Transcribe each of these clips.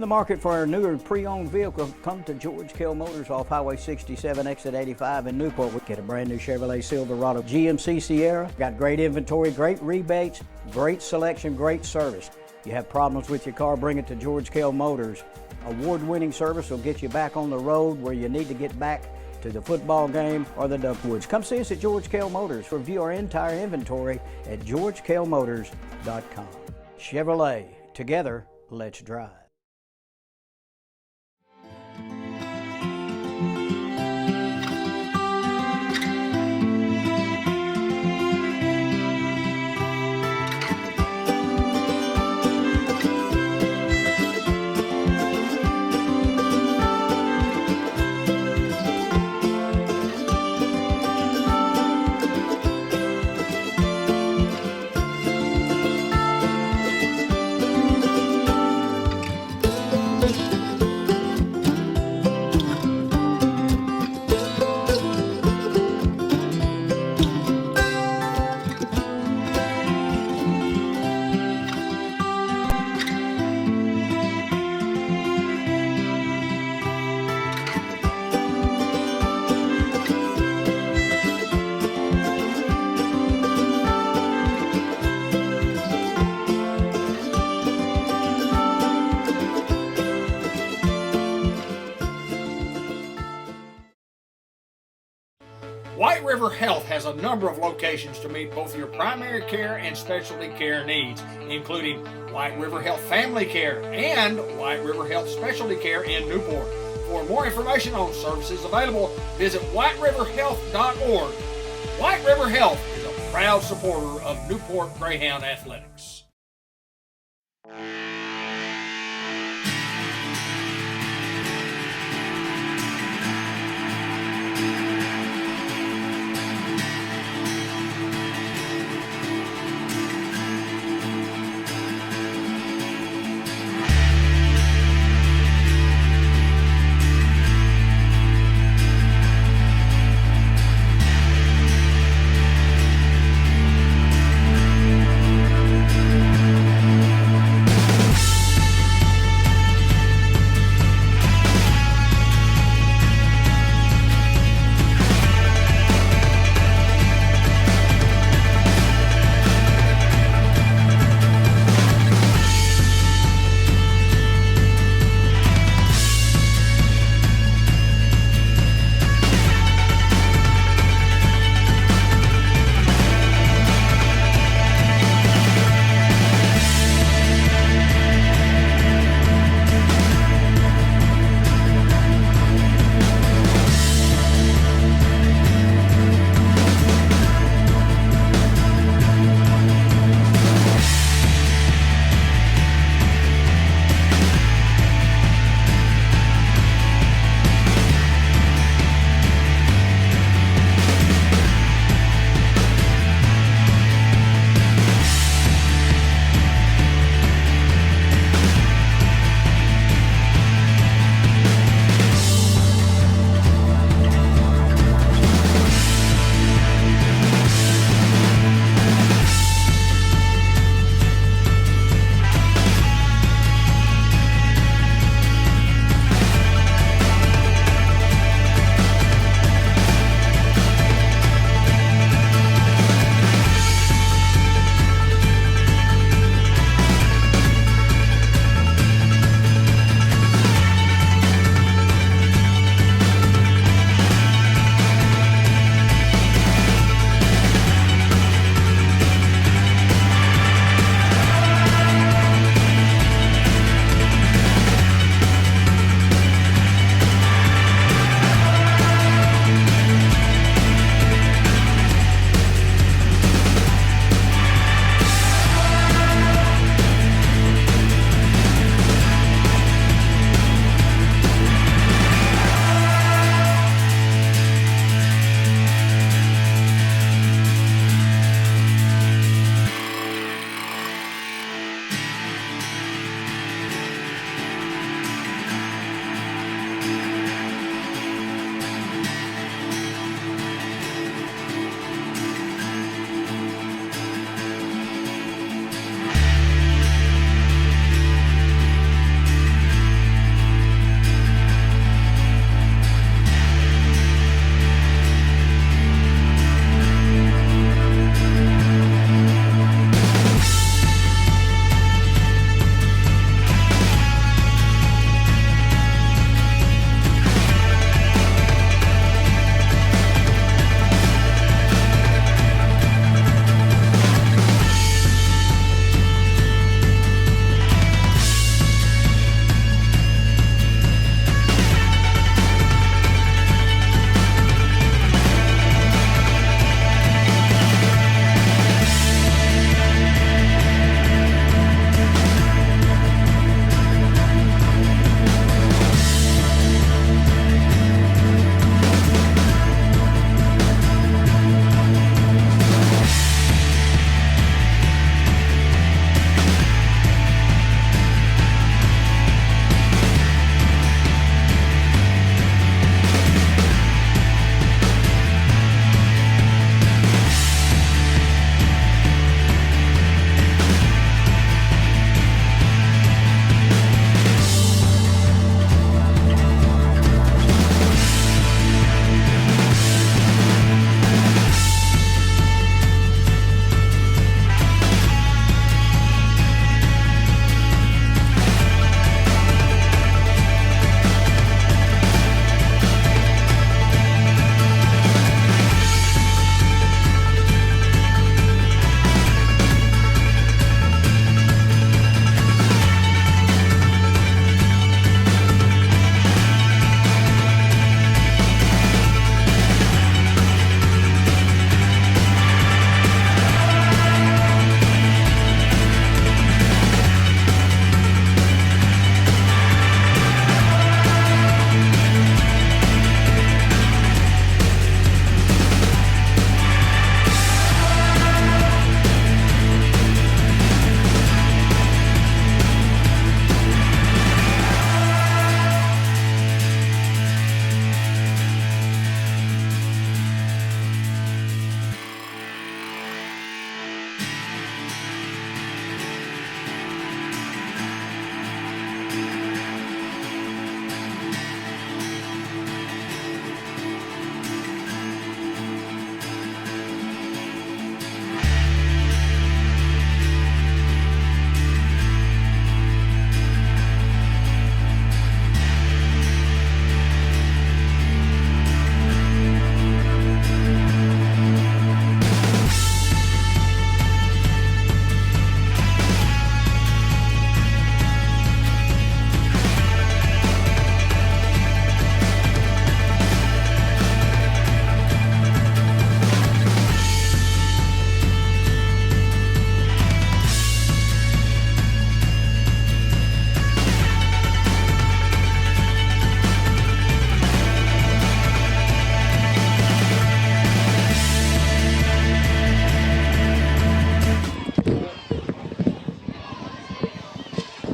the market for a newer pre-owned vehicle, come to George Kell Motors off Highway 67, exit 85 in Newport. We get a brand new Chevrolet Silverado, GMC Sierra. Got great inventory, great rebates, great selection, great service. You have problems with your car, bring it to George Kell Motors. Award-winning service will get you back on the road where you need to get back to the football game or the Duckwoods. Come see us at George Kell Motors. Review our entire inventory at georgekellmotors.com. Chevrolet, together, let's drive. White River Health has a number of locations to meet both your primary care and specialty care needs, including White River Health Family Care and White River Health Specialty Care in Newport. For more information on services available, visit whiteriverhealth.org. White River Health is a proud supporter of Newport Greyhound Athletics.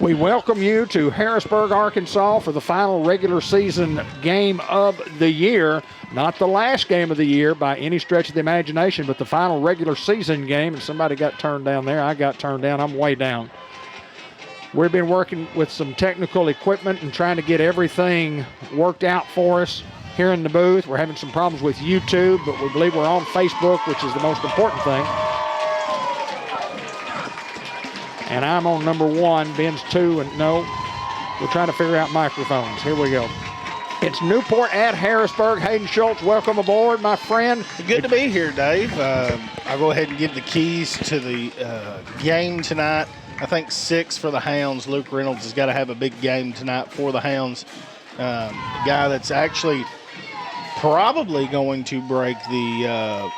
We welcome you to Harrisburg, Arkansas for the final regular season game of the year. Not the last game of the year by any stretch of the imagination, but the final regular season game. And somebody got turned down there. I got turned down. I'm way down. We've been working with some technical equipment and trying to get everything worked out for us here in the booth. We're having some problems with YouTube, but we believe we're on Facebook, which is the most important thing. And I'm on number 1, Ben's 2, and no, we're trying to figure out microphones. Here we go. It's Newport at Harrisburg. Hayden Schultz, welcome aboard, my friend. Good to be here, Dave. I'll go ahead and give the keys to the game tonight. I think 6 for the Hounds. Luke Reynolds has got to have a big game tonight for the Hounds. A guy that's actually probably going to break the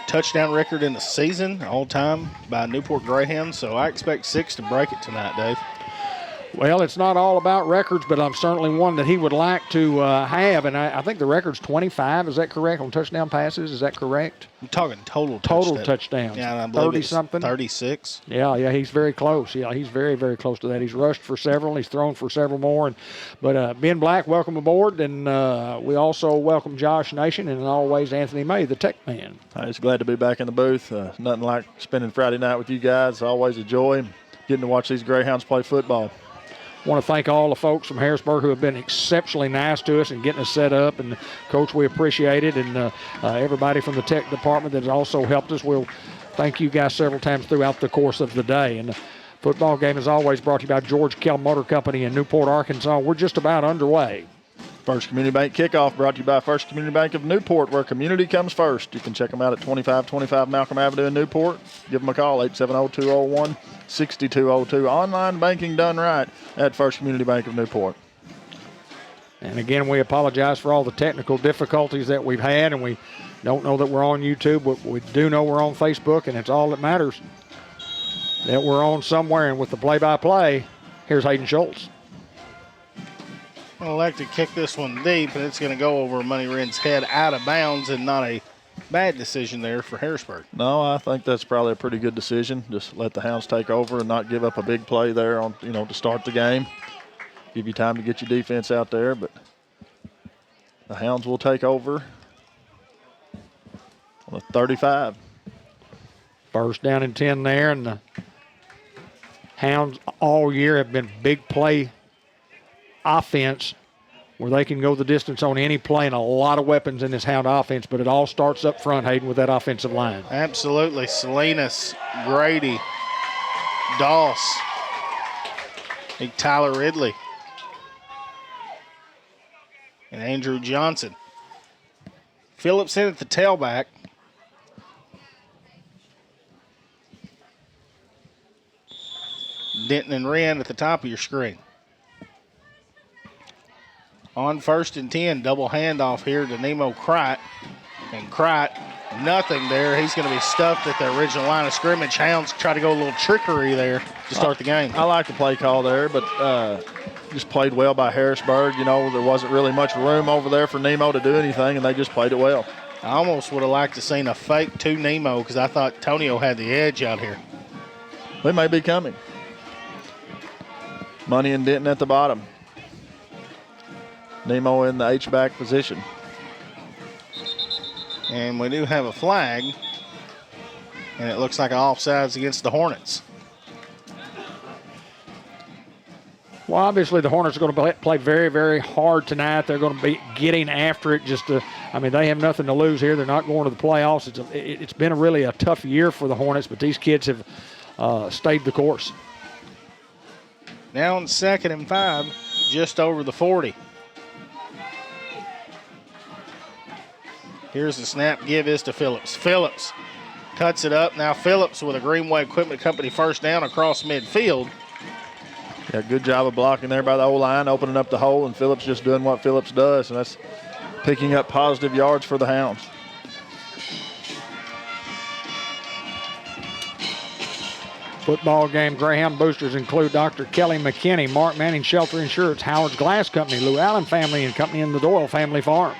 touchdown record in the season all time by Newport Greyhound, so I expect 6 to break it tonight, Dave. Well, it's not all about records, but I'm certainly one that he would like to have, and I think the record's 25. Is that correct on touchdown passes? Is that correct? I'm talking total touchdowns. Yeah, I believe 30-something? 36. Yeah, he's very close. Yeah, he's very, very close to that. He's rushed for several. He's thrown for several more. But Ben Black, welcome aboard, and we also welcome Josh Nation and always Anthony May, the tech man. I'm just glad to be back in the booth. Nothing like spending Friday night with you guys. Always a joy getting to watch these Greyhounds play football. I want to thank all the folks from Harrisburg who have been exceptionally nice to us and getting us set up. And, Coach, we appreciate it. And everybody from the tech department that has also helped us, we'll thank you guys several times throughout the course of the day. And the football game is always brought to you by George Kell Motor Company in Newport, Arkansas. We're just about underway. First Community Bank Kickoff brought to you by First Community Bank of Newport, where community comes first. You can check them out at 2525 Malcolm Avenue in Newport. Give them a call, 870-201-6202. Online banking done right at First Community Bank of Newport. And again, we apologize for all the technical difficulties that we've had, and we don't know that we're on YouTube, but we do know we're on Facebook, and it's all that matters, that we're on somewhere. And with the play-by-play, here's Hayden Schultz. I'd like to kick this one deep, and it's going to go over Money Wren's head out of bounds, and not a bad decision there for Harrisburg. No, I think that's probably a pretty good decision. Just let the Hounds take over and not give up a big play there on, to start the game. Give you time to get your defense out there, but the Hounds will take over on the 35. First down and 10 there, and the Hounds all year have been big play offense where they can go the distance on any play, and a lot of weapons in this Hound offense, but it all starts up front, Hayden, with that offensive line. Absolutely. Salinas, Grady, Doss, Tyler Ridley, and Andrew Johnson. Phillips in at the tailback. Denton and Wren at the top of your screen. On 1st and 10, double handoff here to Nemo Crite. And Crite, nothing there. He's going to be stuffed at the original line of scrimmage. Hounds try to go a little trickery there to start the game. I like the play call there, but just played well by Harrisburg. There wasn't really much room over there for Nemo to do anything, and they just played it well. I almost would have liked to seen a fake to Nemo because I thought Tonio had the edge out here. They may be coming. Money and Denton at the bottom. Nemo in the H-back position. And we do have a flag, and it looks like an offsides against the Hornets. Well, obviously the Hornets are going to play very, very hard tonight. They're going to be getting after it. They have nothing to lose here. They're not going to the playoffs. It's been really a tough year for the Hornets, but these kids have stayed the course. Now on 2nd and 5, just over the 40. Here's the snap. Give is to Phillips. Phillips cuts it up. Now Phillips with a Greenway Equipment Company first down across midfield. Yeah, good job of blocking there by the O-line, opening up the hole, and Phillips just doing what Phillips does, and that's picking up positive yards for the Hounds. Football game Greyhound boosters include Dr. Kelly McKinney, Mark Manning Shelter Insurance, Howard's Glass Company, Lou Allen Family and Company, and the Doyle Family Farms.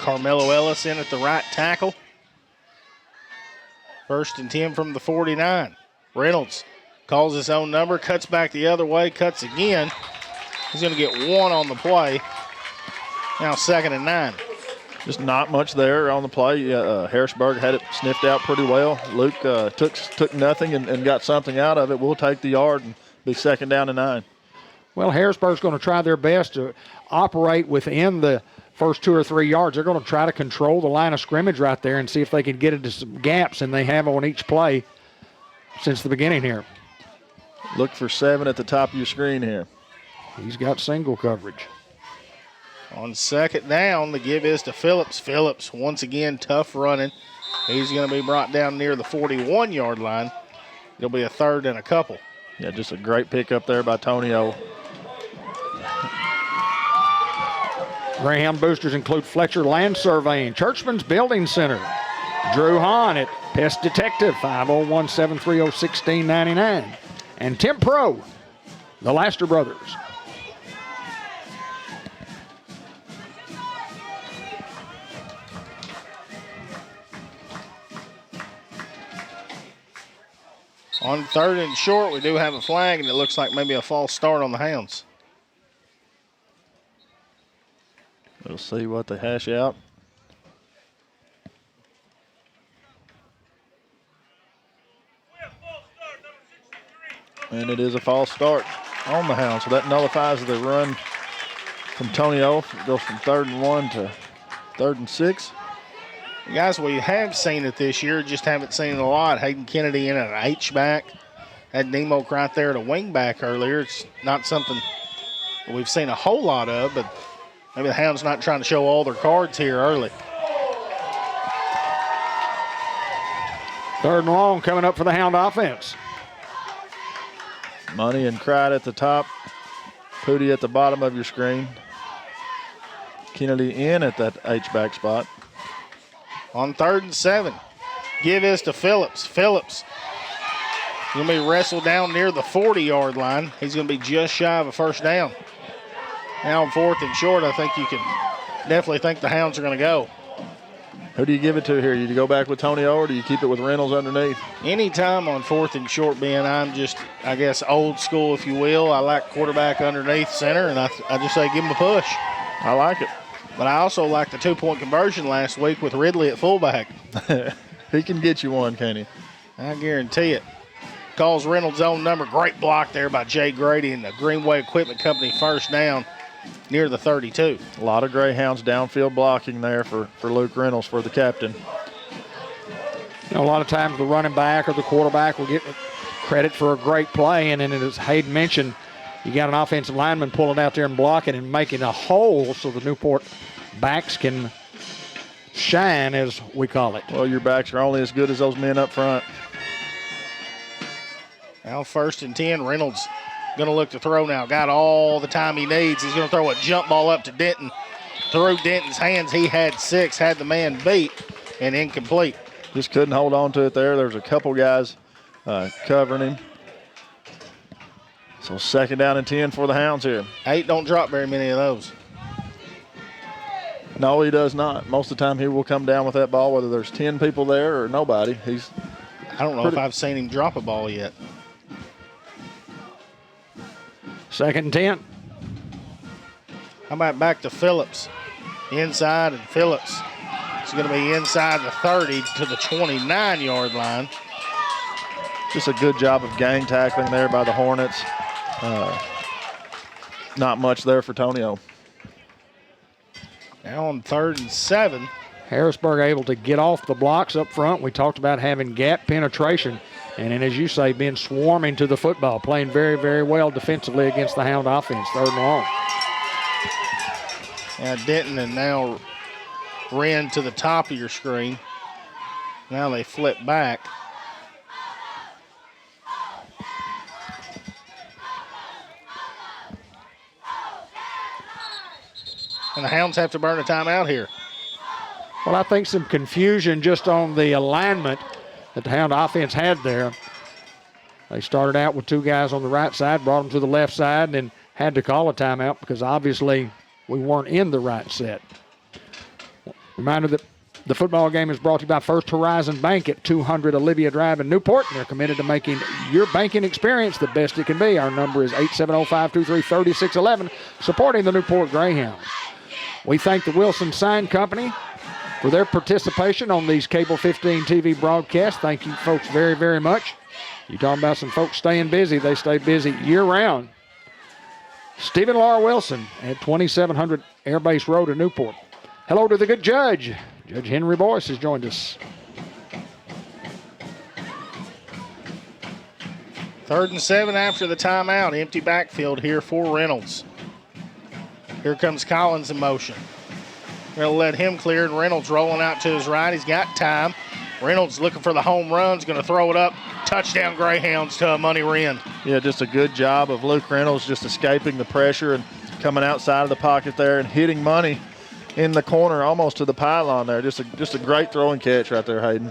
Carmelo Ellis in at the right tackle. 1st and 10 from the 49. Reynolds Calls his own number, cuts back the other way, cuts again. He's going to get one on the play. Now 2nd and 9. Just not much there on the play. Harrisburg had it sniffed out pretty well. Luke took nothing and got something out of it. We'll take the yard and be 2nd down and 9. Well, Harrisburg's going to try their best to operate within the first 2 or 3 yards. They're going to try to control the line of scrimmage right there and see if they can get into some gaps, and they have on each play since the beginning here. Look for 7 at the top of your screen here. He's got single coverage. On 2nd down, the give is to Phillips. Phillips, once again, tough running. He's going to be brought down near the 41-yard line. It'll be a 3rd and a couple. Yeah, just a great pickup there by Tonio. Greyhound boosters include Fletcher Land Surveying, Churchman's Building Center, Drew Hahn at Pest Detective, 501-730-1699, and Tim Pro, the Laster Brothers. On 3rd and short, we do have a flag, and it looks like maybe a false start on the Hounds. We'll see what they hash out. And it is a false start on the Hounds, so that nullifies the run from Tonio. It goes from 3rd and 1 to 3rd and 6. Guys, we have seen it this year, just haven't seen it a lot. Hayden Kennedy in at an H-back. Had Nemo right there at a wing-back earlier. It's not something we've seen a whole lot of, but maybe the Hounds not trying to show all their cards here early. 3rd and long coming up for the Hound offense. Money and Cried at the top. Pooty at the bottom of your screen. Kennedy in at that H-back spot. On 3rd and 7, give is to Phillips. Phillips going to be wrestled down near the 40-yard line. He's going to be just shy of a 1st down. Now on 4th and short, I think you can definitely think the Hounds are going to go. Who do you give it to here? Do you go back with Tonio or do you keep it with Reynolds underneath? Anytime on 4th and short, Ben, I'm just, I guess, old school, if you will. I like quarterback underneath center, and I just say give him a push. I like it. But I also like the 2-point conversion last week with Ridley at fullback. He can get you one, can he? I guarantee it. Calls Reynolds' own number. Great block there by Jay Grady and the Greenway Equipment Company, 1st down near the 32. A lot of Greyhounds downfield blocking there for Luke Reynolds, for the captain. You know, a lot of times the running back or the quarterback will get credit for a great play, and then as Hayden mentioned, you got an offensive lineman pulling out there and blocking and making a hole so the Newport backs can shine, as we call it. Well, your backs are only as good as those men up front. Now 1st and 10, Reynolds going to look to throw now. Got all the time he needs. He's going to throw a jump ball up to Denton. Through Denton's hands, he had 6, had the man beat, and incomplete. Just couldn't hold on to it there. There's a couple guys covering him. So 2nd down and 10 for the Hounds here. 8 don't drop very many of those. No, he does not. Most of the time he will come down with that ball, whether there's 10 people there or nobody. I don't know if I've seen him drop a ball yet. 2nd and 10. How about back to Phillips? Inside, and Phillips is going to be inside the 30 to the 29-yard line. Just a good job of gang tackling there by the Hornets. Not much there for Tonio. Now on 3rd and 7. Harrisburg able to get off the blocks up front. We talked about having gap penetration. And then, as you say, being swarming to the football, playing very, very well defensively against the Hound offense, 3rd and long. Now Denton and now Wren to the top of your screen. Now they flip back. And the Hounds have to burn a timeout here. Well, I think some confusion just on the alignment that the Hound offense had there. They started out with 2 guys on the right side, brought them to the left side, and then had to call a timeout because obviously we weren't in the right set. Reminder that The football game is brought to you by First Horizon Bank at 200 Olivia Drive in Newport. And they're committed to making your banking experience the best it can be. Our number is 870-523-3611, supporting the Newport Greyhounds. We thank the Wilson Sign Company for their participation on these Cable 15 TV broadcasts. Thank you, folks, very, very much. You talking about some folks staying busy. They stay busy year-round. Stephen Laura Wilson at 2700 Airbase Road in Newport. Hello to the good judge. Judge Henry Boyce has joined us. 3rd and 7 after the timeout. Empty backfield here for Reynolds. Here comes Collins in motion. They'll let him clear, and Reynolds rolling out to his right. He's got time. Reynolds looking for the home run. He's going to throw it up. Touchdown Greyhounds to a money Wren. Yeah, just a good job of Luke Reynolds just escaping the pressure and coming outside of the pocket there and hitting money in the corner almost to the pylon there. Just a great throw and catch right there, Hayden.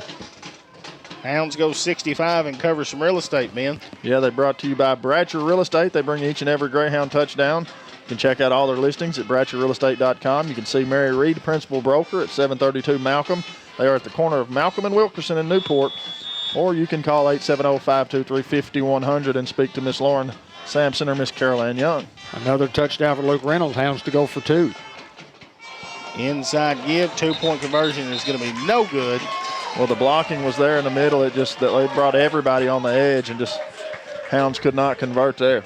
Hounds go 65 and cover some real estate, Ben. Yeah, they brought to you by Bratcher Real Estate. They bring each and every Greyhound touchdown. You can check out all their listings at BratcherRealEstate.com. You can see Mary Reed, principal broker, at 732 Malcolm. They are at the corner of Malcolm and Wilkerson in Newport. Or you can call 870-523-5100 and speak to Miss Lauren Sampson or Miss Carol Ann Young. Another touchdown for Luke Reynolds. Hounds to go for 2. Inside give, 2-point conversion is going to be no good. Well, the blocking was there in the middle. It just, they brought everybody on the edge, and just Hounds could not convert there.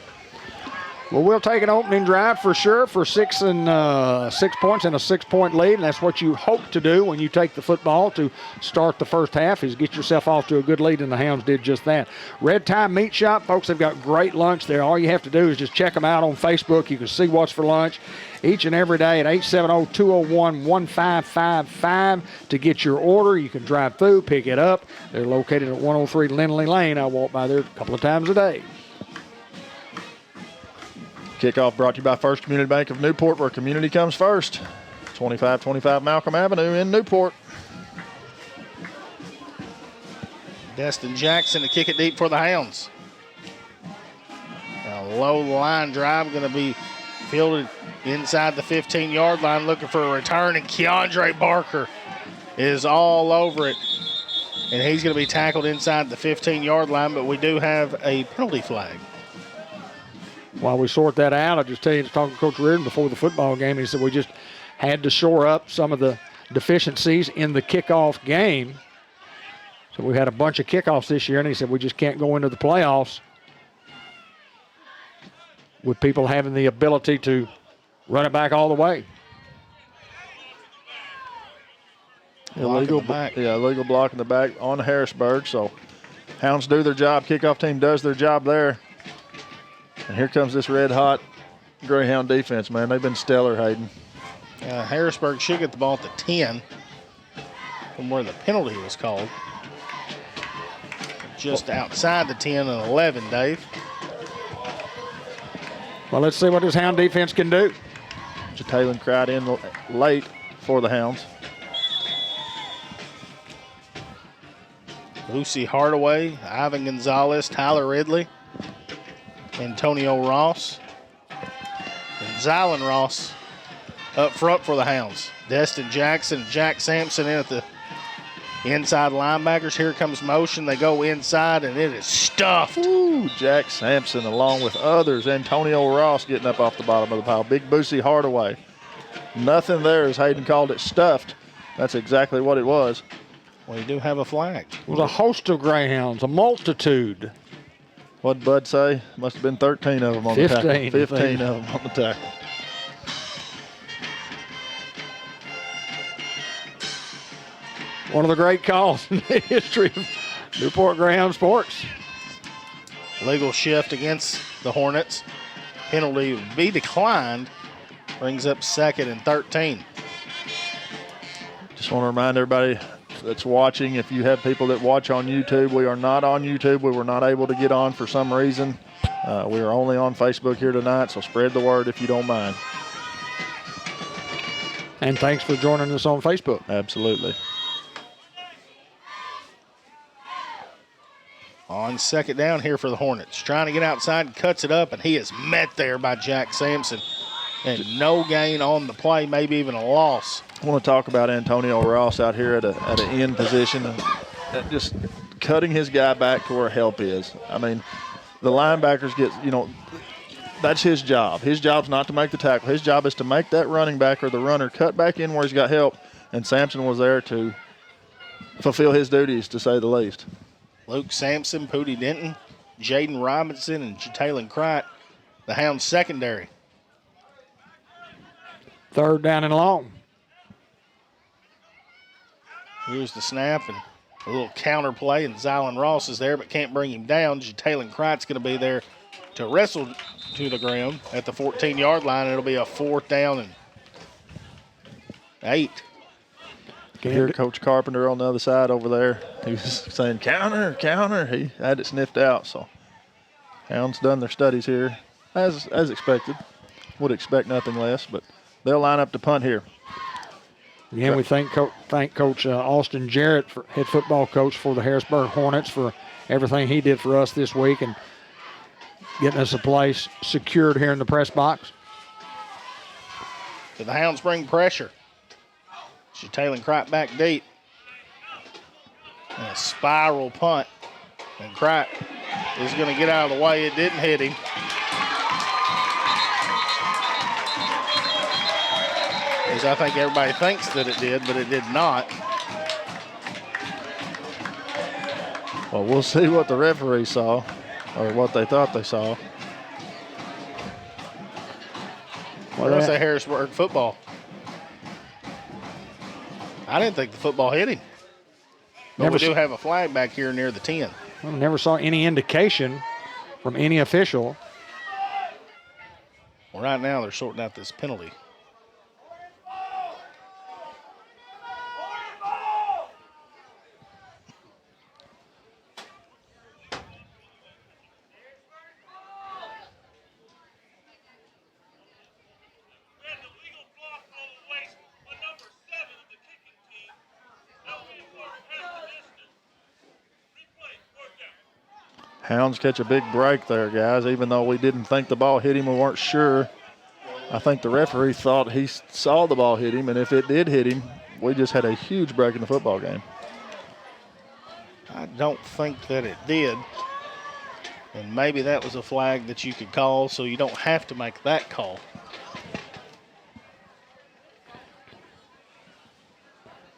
Well, we'll take an opening drive for sure for 6 points and a 6-point lead, and that's what you hope to do when you take the football to start the first half, is get yourself off to a good lead, and the Hounds did just that. Red Tie Meat Shop, folks, they've got great lunch there. All you have to do is just check them out on Facebook. You can see what's for lunch each and every day at 870-201-1555 to get your order. You can drive through, pick it up. They're located at 103 Lindley Lane. I walk by there a couple of times a day. Kickoff brought to you by First Community Bank of Newport, where community comes first. 2525 Malcolm Avenue in Newport. Destin Jackson to kick it deep for the Hounds. A low line drive going to be fielded inside the 15-yard line, looking for a return, and Keandre Barker is all over it. And he's going to be tackled inside the 15-yard line, but we do have a penalty flag. While we sort that out, I just tell you, I was talking to Coach Reardon before the football game. He said we just had to shore up some of the deficiencies in the kickoff game. So we had a bunch of kickoffs this year, and he said we just can't go into the playoffs with people having the ability to run it back all the way. Illegal block in the back on Harrisburg. So Hounds do their job. Kickoff team does their job there. And here comes this red-hot Greyhound defense, man. They've been stellar, Hayden. Harrisburg should get the ball at the 10 from where the penalty was called. Just outside the 10 and 11, Dave. Well, let's see what this Hound defense can do. Jalen cried in late for the Hounds. Lucy Hardaway, Ivan Gonzalez, Tyler Ridley, Antonio Ross, and Zylan Ross up front for the Hounds. Destin Jackson, Jack Sampson in at the inside linebackers. Here comes motion. They go inside, and it is stuffed. Ooh, Jack Sampson along with others. Antonio Ross getting up off the bottom of the pile. Big Boosie Hardaway. Nothing there, as Hayden called it, stuffed. That's exactly what it was. Well, you do have a flag. It was a host of Greyhounds, a multitude. What'd Bud say? Must have been 13 of them on the tackle. 15 of them on the tackle. One of the great calls in the history of Newport Greyhound sports. Legal shift against the Hornets. Penalty would be declined. Brings up 2nd and 13. Just want to remind everybody that's watching, if you have people that watch on YouTube, we are not on YouTube. We were not able to get on for some reason. We are only on Facebook here tonight, so spread the word if you don't mind. And thanks for joining us on Facebook. Absolutely. On 2nd down here for the Hornets. Trying to get outside, cuts it up, and he is met there by Jack Sampson. and no gain on the play, maybe even a loss. I want to talk about Antonio Ross out here at an end position, just cutting his guy back to where help is. I mean, the linebackers get, that's his job. His job's not to make the tackle. His job is to make that running back or the runner cut back in where he's got help, and Sampson was there to fulfill his duties, to say the least. Luke Sampson, Pootie Denton, Jaden Robinson, and Jalen Cright, the Hounds secondary. 3rd down and long. Here's the snap and a little counter play, and Zylan Ross is there but can't bring him down. Jalen Cright's going to be there to wrestle to the ground at the 14-yard line. It'll be a 4th down and 8. You can hear Coach Carpenter on the other side over there. He was saying, counter, counter. He had it sniffed out. So Hounds done their studies here as expected. Would expect nothing less, but they'll line up to punt here. Again, we thank Coach Austin Jarrett, head football coach for the Harrisburg Hornets, for everything he did for us this week and getting us a place secured here in the press box. So the Hounds bring pressure. Jalen Cright back deep. And a spiral punt. And Cright is going to get out of the way. It didn't hit him. As I think everybody thinks that it did, but it did not. Well, we'll see what the referee saw, or what they thought they saw. Well, that's a Harrisburg football. I didn't think the football hit him. But we do have a flag back here near the 10. Well, never saw any indication from any official. Well, right now they're sorting out this penalty. Hounds catch a big break there, guys. Even though we didn't think the ball hit him, we weren't sure. I think the referee thought he saw the ball hit him, and if it did hit him, we just had a huge break in the football game. I don't think that it did. And maybe that was a flag that you could call, so you don't have to make that call.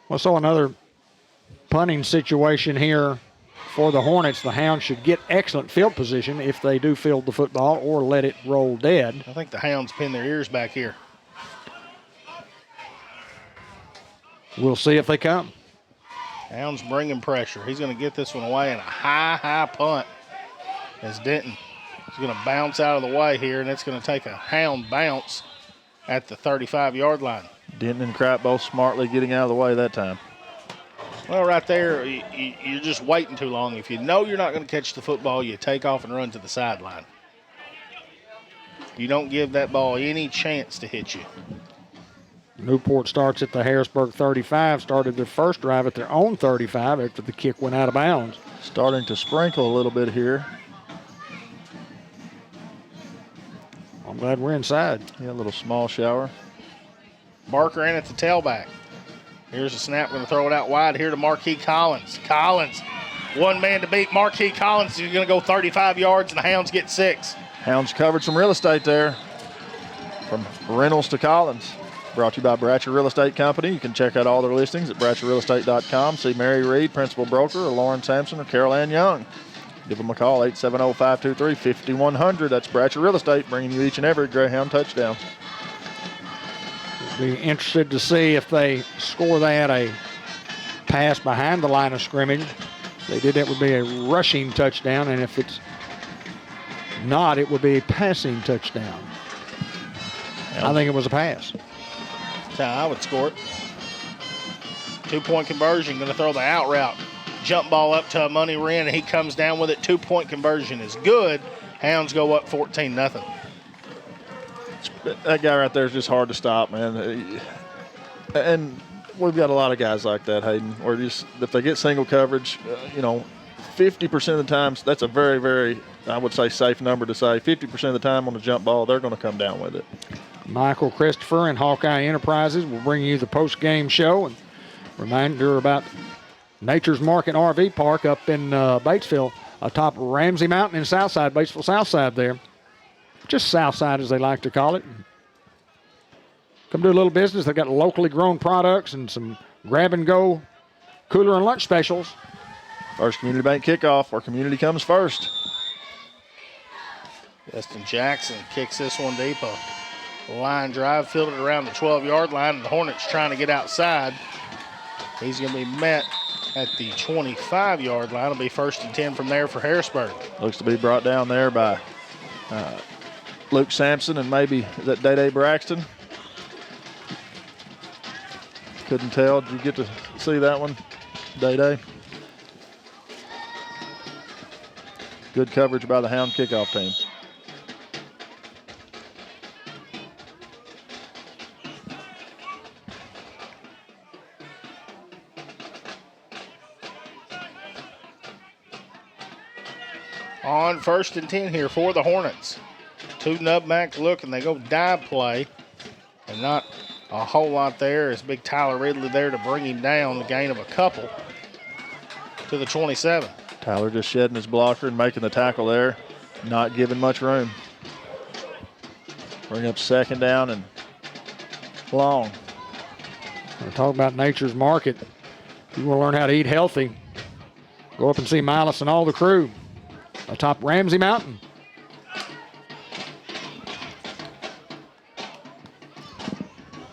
Well, so another punting situation here for the Hornets. The Hounds should get excellent field position if they do field the football or let it roll dead. I think the Hounds pin their ears back here. We'll see if they come. Hounds bringing pressure. He's going to get this one away in a high punt as Denton is going to bounce out of the way here, and it's going to take a Hound bounce at the 35-yard line. Denton and Cright both smartly getting out of the way that time. Well, right there, you're just waiting too long. If you know you're not going to catch the football, you take off and run to the sideline. You don't give that ball any chance to hit you. Newport starts at the Harrisburg 35, started their first drive at their own 35 after the kick went out of bounds. Starting to sprinkle a little bit here. I'm glad we're inside. Yeah, a little small shower. Barker in at the tailback. Here's a snap, going to throw it out wide here to Marquis Collins. Collins, one man to beat. Marquis Collins is going to go 35 yards, and the Hounds get 6. Hounds covered some real estate there. From Reynolds to Collins. Brought to you by Bratcher Real Estate Company. You can check out all their listings at BratcherRealEstate.com. See Mary Reed, Principal Broker, or Lauren Sampson, or Carol Ann Young. Give them a call, 870-523-5100. That's Bratcher Real Estate, bringing you each and every Greyhound touchdown. Be interested to see if they score that a pass behind the line of scrimmage. If they did, that would be a rushing touchdown, and if it's not, it would be a passing touchdown. I think it was a pass. That's how I would score it. 2-point conversion, going to throw the out route. Jump ball up to a Money Wren, and he comes down with it. 2-point conversion is good. Hounds go up 14-0. That guy right there is just hard to stop, man. And we've got a lot of guys like that, Hayden, where just if they get single coverage, 50% of the times, that's a very, very, I would say, safe number to say. 50% of the time on the jump ball, they're going to come down with it. Michael Christopher and Hawkeye Enterprises will bring you the post-game show. And reminder about Nature's Market RV Park up in Batesville, atop Ramsey Mountain in Southside, Batesville Southside there. Just Southside, as they like to call it. Come do a little business. They've got locally grown products and some grab-and-go cooler and lunch specials. First Community Bank kickoff. Our community comes first. Justin Jackson kicks this one deep. A line drive, fielded around the 12-yard line, and the Hornets trying to get outside. He's going to be met at the 25-yard line. It'll be 1st and 10 from there for Harrisburg. Looks to be brought down there by Luke Sampson and maybe, is that Day-Day Braxton? Couldn't tell. Did you get to see that one, Day-Day? Good coverage by the Hound kickoff team. On 1st and 10 here for the Hornets. 2 nutmeg look, and they go dive play. And not a whole lot there. It's big Tyler Ridley there to bring him down, the gain of a couple to the 27. Tyler just shedding his blocker and making the tackle there, not giving much room. Bring up 2nd down and long. We're talking about Nature's Market. If you want to learn how to eat healthy, go up and see Miles and all the crew atop Ramsey Mountain.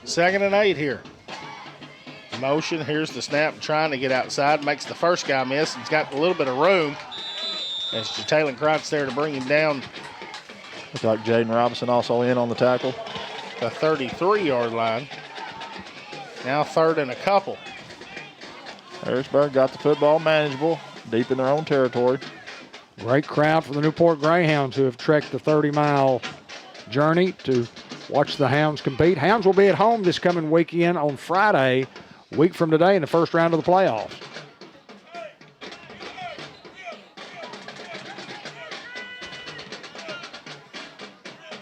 Second and 8 here. Motion, here's the snap, trying to get outside, makes the first guy miss. He's got a little bit of room. As Jalen Kreitz there to bring him down. Looks like Jaden Robinson also in on the tackle. The 33-yard line. Now 3rd and a couple. Harrisburg got the football manageable, deep in their own territory. Great crowd for the Newport Greyhounds, who have trekked the 30-mile journey to watch the Hounds compete. Hounds will be at home this coming weekend on Friday, a week from today, in the first round of the playoffs.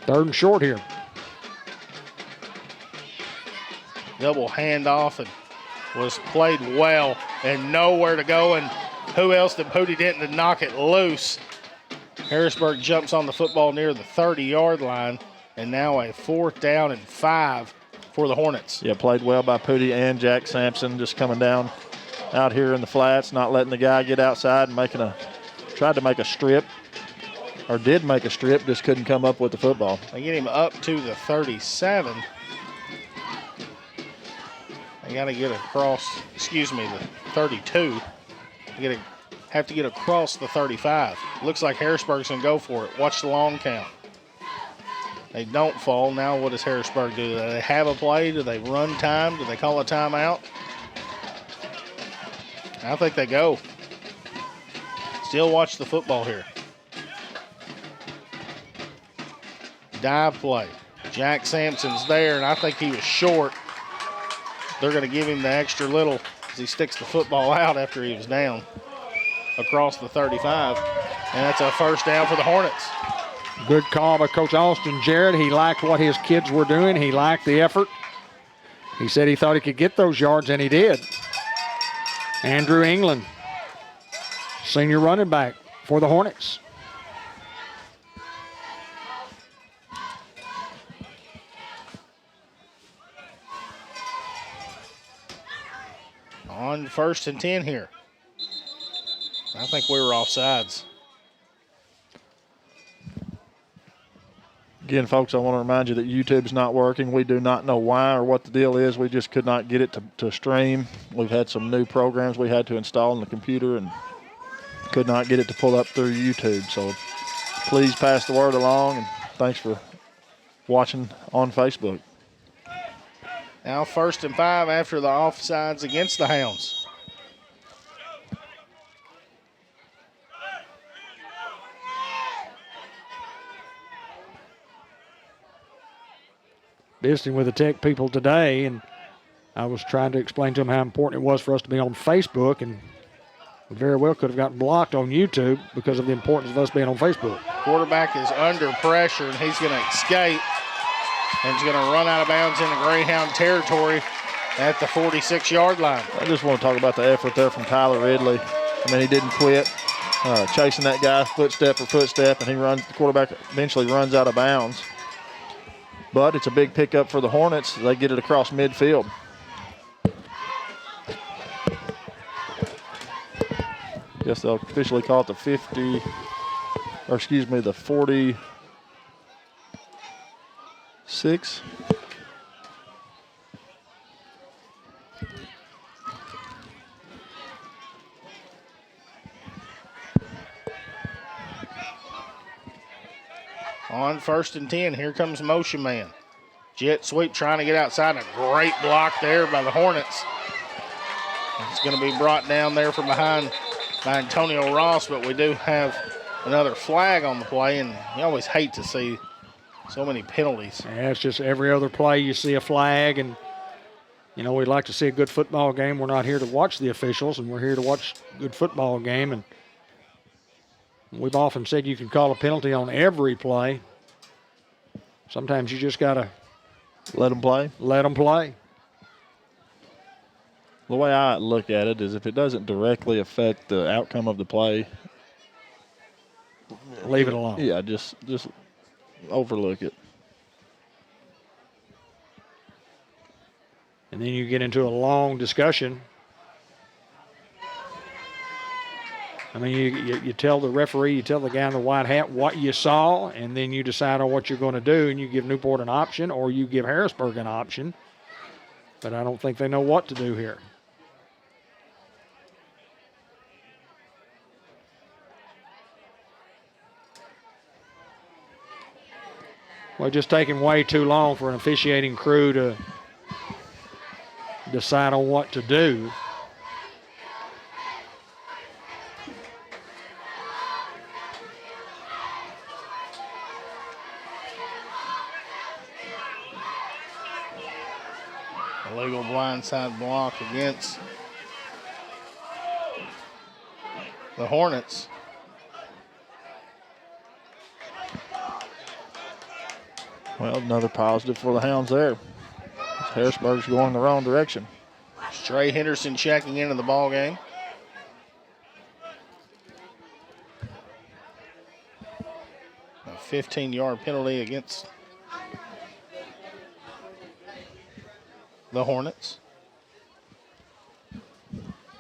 Third and short here. Double handoff and was played well and nowhere to go. And who else than Pooty Denton to knock it loose? Harrisburg jumps on the football near the 30-yard line, and now a 4th down and 5 for the Hornets. Yeah, played well by Pooty and Jack Sampson, just coming down out here in the flats, not letting the guy get outside and tried to make a strip, or did make a strip, just couldn't come up with the football. They get him up to the 37. They got to get across, the 32. Have to get across the 35. Looks like Harrisburg's going to go for it. Watch the long count. They don't fall. Now what does Harrisburg do? Do they have a play? Do they run time? Do they call a timeout? I think they go. Still watch the football here. Dive play. Jack Sampson's there, and I think he was short. They're going to give him the extra little as he sticks the football out after he was down across the 35. And that's a 1st down for the Hornets. Good call by Coach Austin Jarrett. He liked what his kids were doing. He liked the effort. He said he thought he could get those yards, and he did. Andrew England, senior running back for the Hornets. On 1st and 10 here. I think we were offsides. Again, folks, I want to remind you that YouTube's not working. We do not know why or what the deal is. We just could not get it to stream. We've had some new programs we had to install on the computer and could not get it to pull up through YouTube. So please pass the word along, and thanks for watching on Facebook. Now 1st and 5 after the offsides against the Hounds. Visiting with the tech people today, and I was trying to explain to them how important it was for us to be on Facebook, and we very well could have gotten blocked on YouTube because of the importance of us being on Facebook. Quarterback is under pressure, and he's going to escape. and is going to run out of bounds into Greyhound territory at the 46-yard line. I just want to talk about the effort there from Tyler Ridley. I mean, he didn't quit, chasing that guy footstep for footstep, and the quarterback eventually runs out of bounds. But it's a big pickup for the Hornets. They get it across midfield. Guess they'll officially call it the 46. On 1st and 10, here comes motion man. Jet sweep trying to get outside. A great block there by the Hornets. It's going to be brought down there from behind by Antonio Ross, but we do have another flag on the play, and you always hate to see so many penalties. Yeah, it's just every other play you see a flag, and, you know, we'd like to see a good football game. We're not here to watch the officials, and we're here to watch a good football game, and we've often said you can call a penalty on every play. Sometimes you just got to let them play. Let them play. The way I look at it is if it doesn't directly affect the outcome of the play, leave it alone. Yeah, just overlook it. And then you get into a long discussion. I mean, you tell the referee, you tell the guy in the white hat what you saw, and then you decide on what you're going to do, and you give Newport an option or you give Harrisburg an option. But I don't think they know what to do here. Well, just taking way too long for an officiating crew to decide on what to do. Illegal blindside block against the Hornets. Well, another positive for the Hounds there. Harrisburg's going the wrong direction. Trey Henderson checking into the ball game. A 15-yard penalty against the Hornets.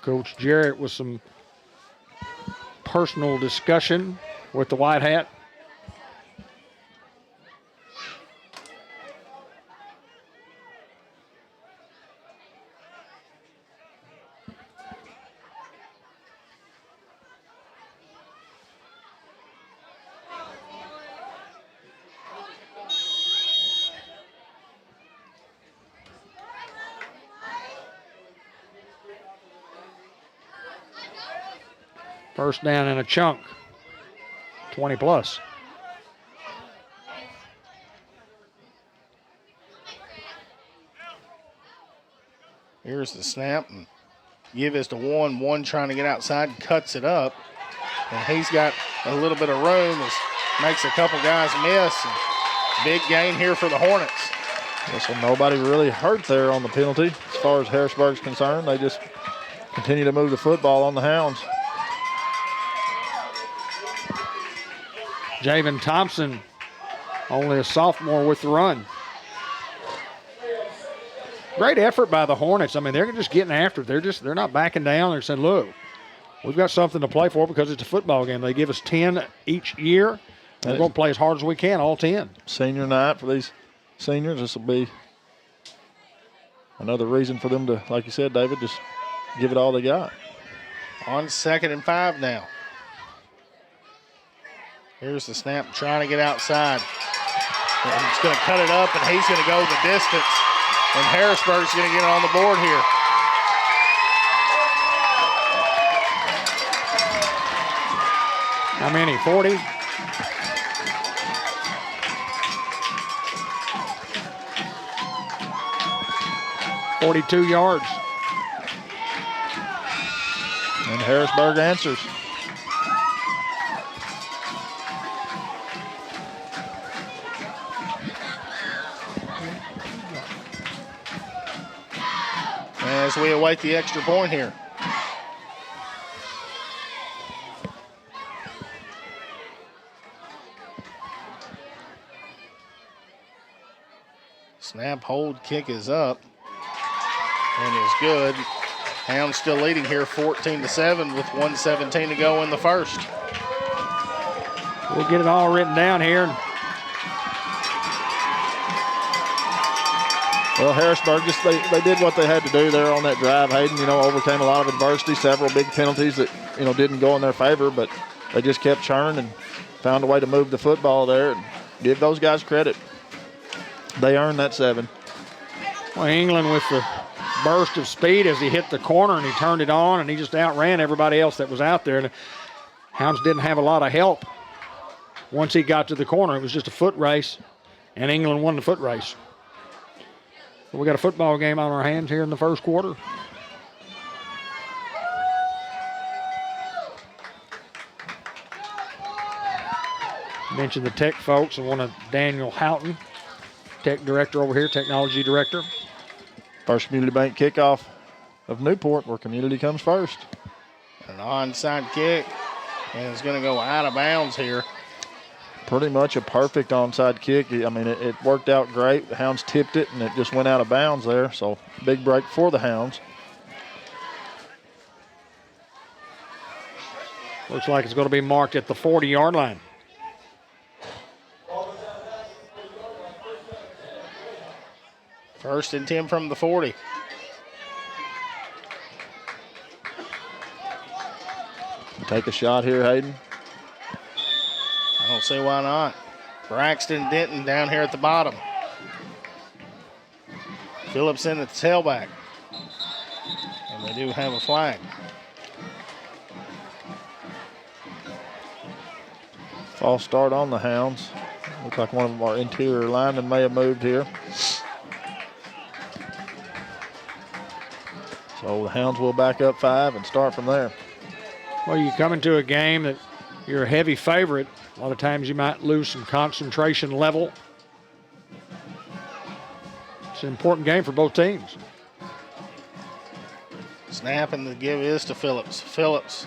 Coach Jarrett with some personal discussion with the white hat. First down in a chunk, 20 plus. Here's the snap, and give is to one trying to get outside, cuts it up, and he's got a little bit of room, makes a couple guys miss. And big gain here for the Hornets. So nobody really hurt there on the penalty as far as Harrisburg's concerned. They just continue to move the football on the Hounds. Javen Thompson, only a sophomore with the run. Great effort by the Hornets. I mean, they're just getting after it. They're not backing down. They're saying, look, we've got something to play for because it's a football game. They give us 10 each year. And we're going to play as hard as we can, all 10. Senior night for these seniors. This will be another reason for them to, like you said, David, just give it all they got. On 2nd and 5 now. Here's the snap, trying to get outside. And he's going to cut it up, and he's going to go the distance. And Harrisburg's going to get on the board here. How many, 40? .42 yards. And Harrisburg answers. as we await the extra point here. Snap, hold, kick is up and is good. Hounds still leading here 14-7 with 1:17 to go in the first. We'll get it all written down here. Well, Harrisburg they did what they had to do there on that drive. Hayden, overcame a lot of adversity, several big penalties that, didn't go in their favor, but they just kept churning and found a way to move the football there and give those guys credit. They earned that 7. Well, England with the burst of speed as he hit the corner and he turned it on and he just outran everybody else that was out there. And the Hounds didn't have a lot of help. Once he got to the corner, it was just a foot race, and England won the foot race. So we got a football game on our hands here in the first quarter. Mentioned the tech folks and one of Daniel Houghton, tech director over here, technology director. First Community Bank kickoff of Newport, where community comes first. An onside kick, and it's going to go out of bounds here. Pretty much a perfect onside kick. I mean, it worked out great. The Hounds tipped it, and it just went out of bounds there. So big break for the Hounds. Looks like it's going to be marked at the 40-yard line. First and 10 from the 40. Take a shot here, Hayden. I don't see why not. Braxton Denton down here at the bottom. Phillips in at the tailback. And they do have a flag. False start on the Hounds. Looks like one of our interior linemen may have moved here. So the Hounds will back up 5 and start from there. Well, you come into a game that you're a heavy favorite. A lot of times you might lose some concentration level. It's an important game for both teams. Snap and the give is to Phillips. Phillips,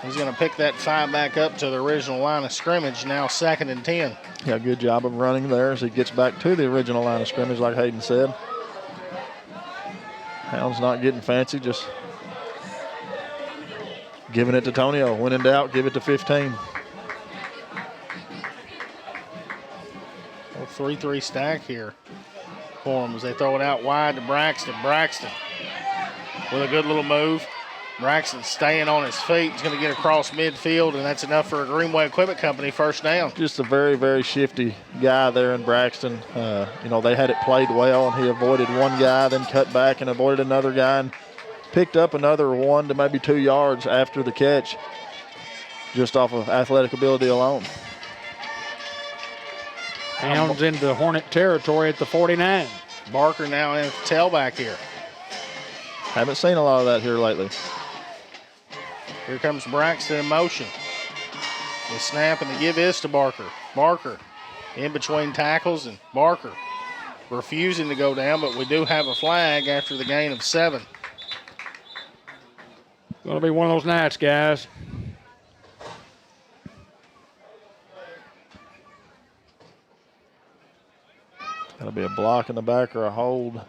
he's going to pick that 5 back up to the original line of scrimmage, now 2nd and 10. Yeah, good job of running there as he gets back to the original line of scrimmage, like Hayden said. Hounds not getting fancy, just giving it to Tonio. When in doubt, give it to 15. 3-3 stack here for them as they throw it out wide to Braxton. Braxton with a good little move. Braxton staying on his feet. He's going to get across midfield, and that's enough for a Greenway Equipment Company first down. Just a very, very shifty guy there in Braxton. They had it played well, and he avoided one guy, then cut back and avoided another guy, and picked up another 1 to maybe 2 yards after the catch, just off of athletic ability alone. Hounds into Hornet territory at the 49. Barker now in tailback here. Haven't seen a lot of that here lately. Here comes Braxton in motion. The snap and the give is to Barker. Barker in between tackles, and Barker refusing to go down, but we do have a flag after the gain of 7. Going to be one of those nights, guys. That'll be a block in the back or a hold.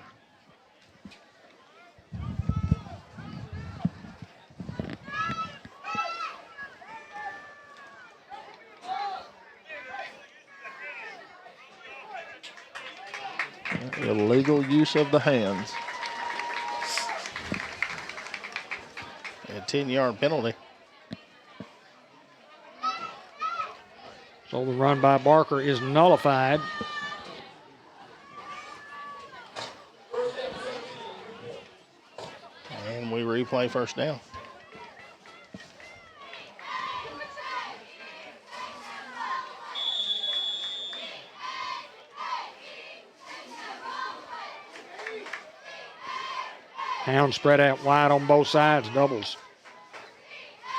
Illegal use of the hands. A 10-yard penalty. So the run by Barker is nullified. And we replay first down. Hounds spread out wide on both sides, doubles.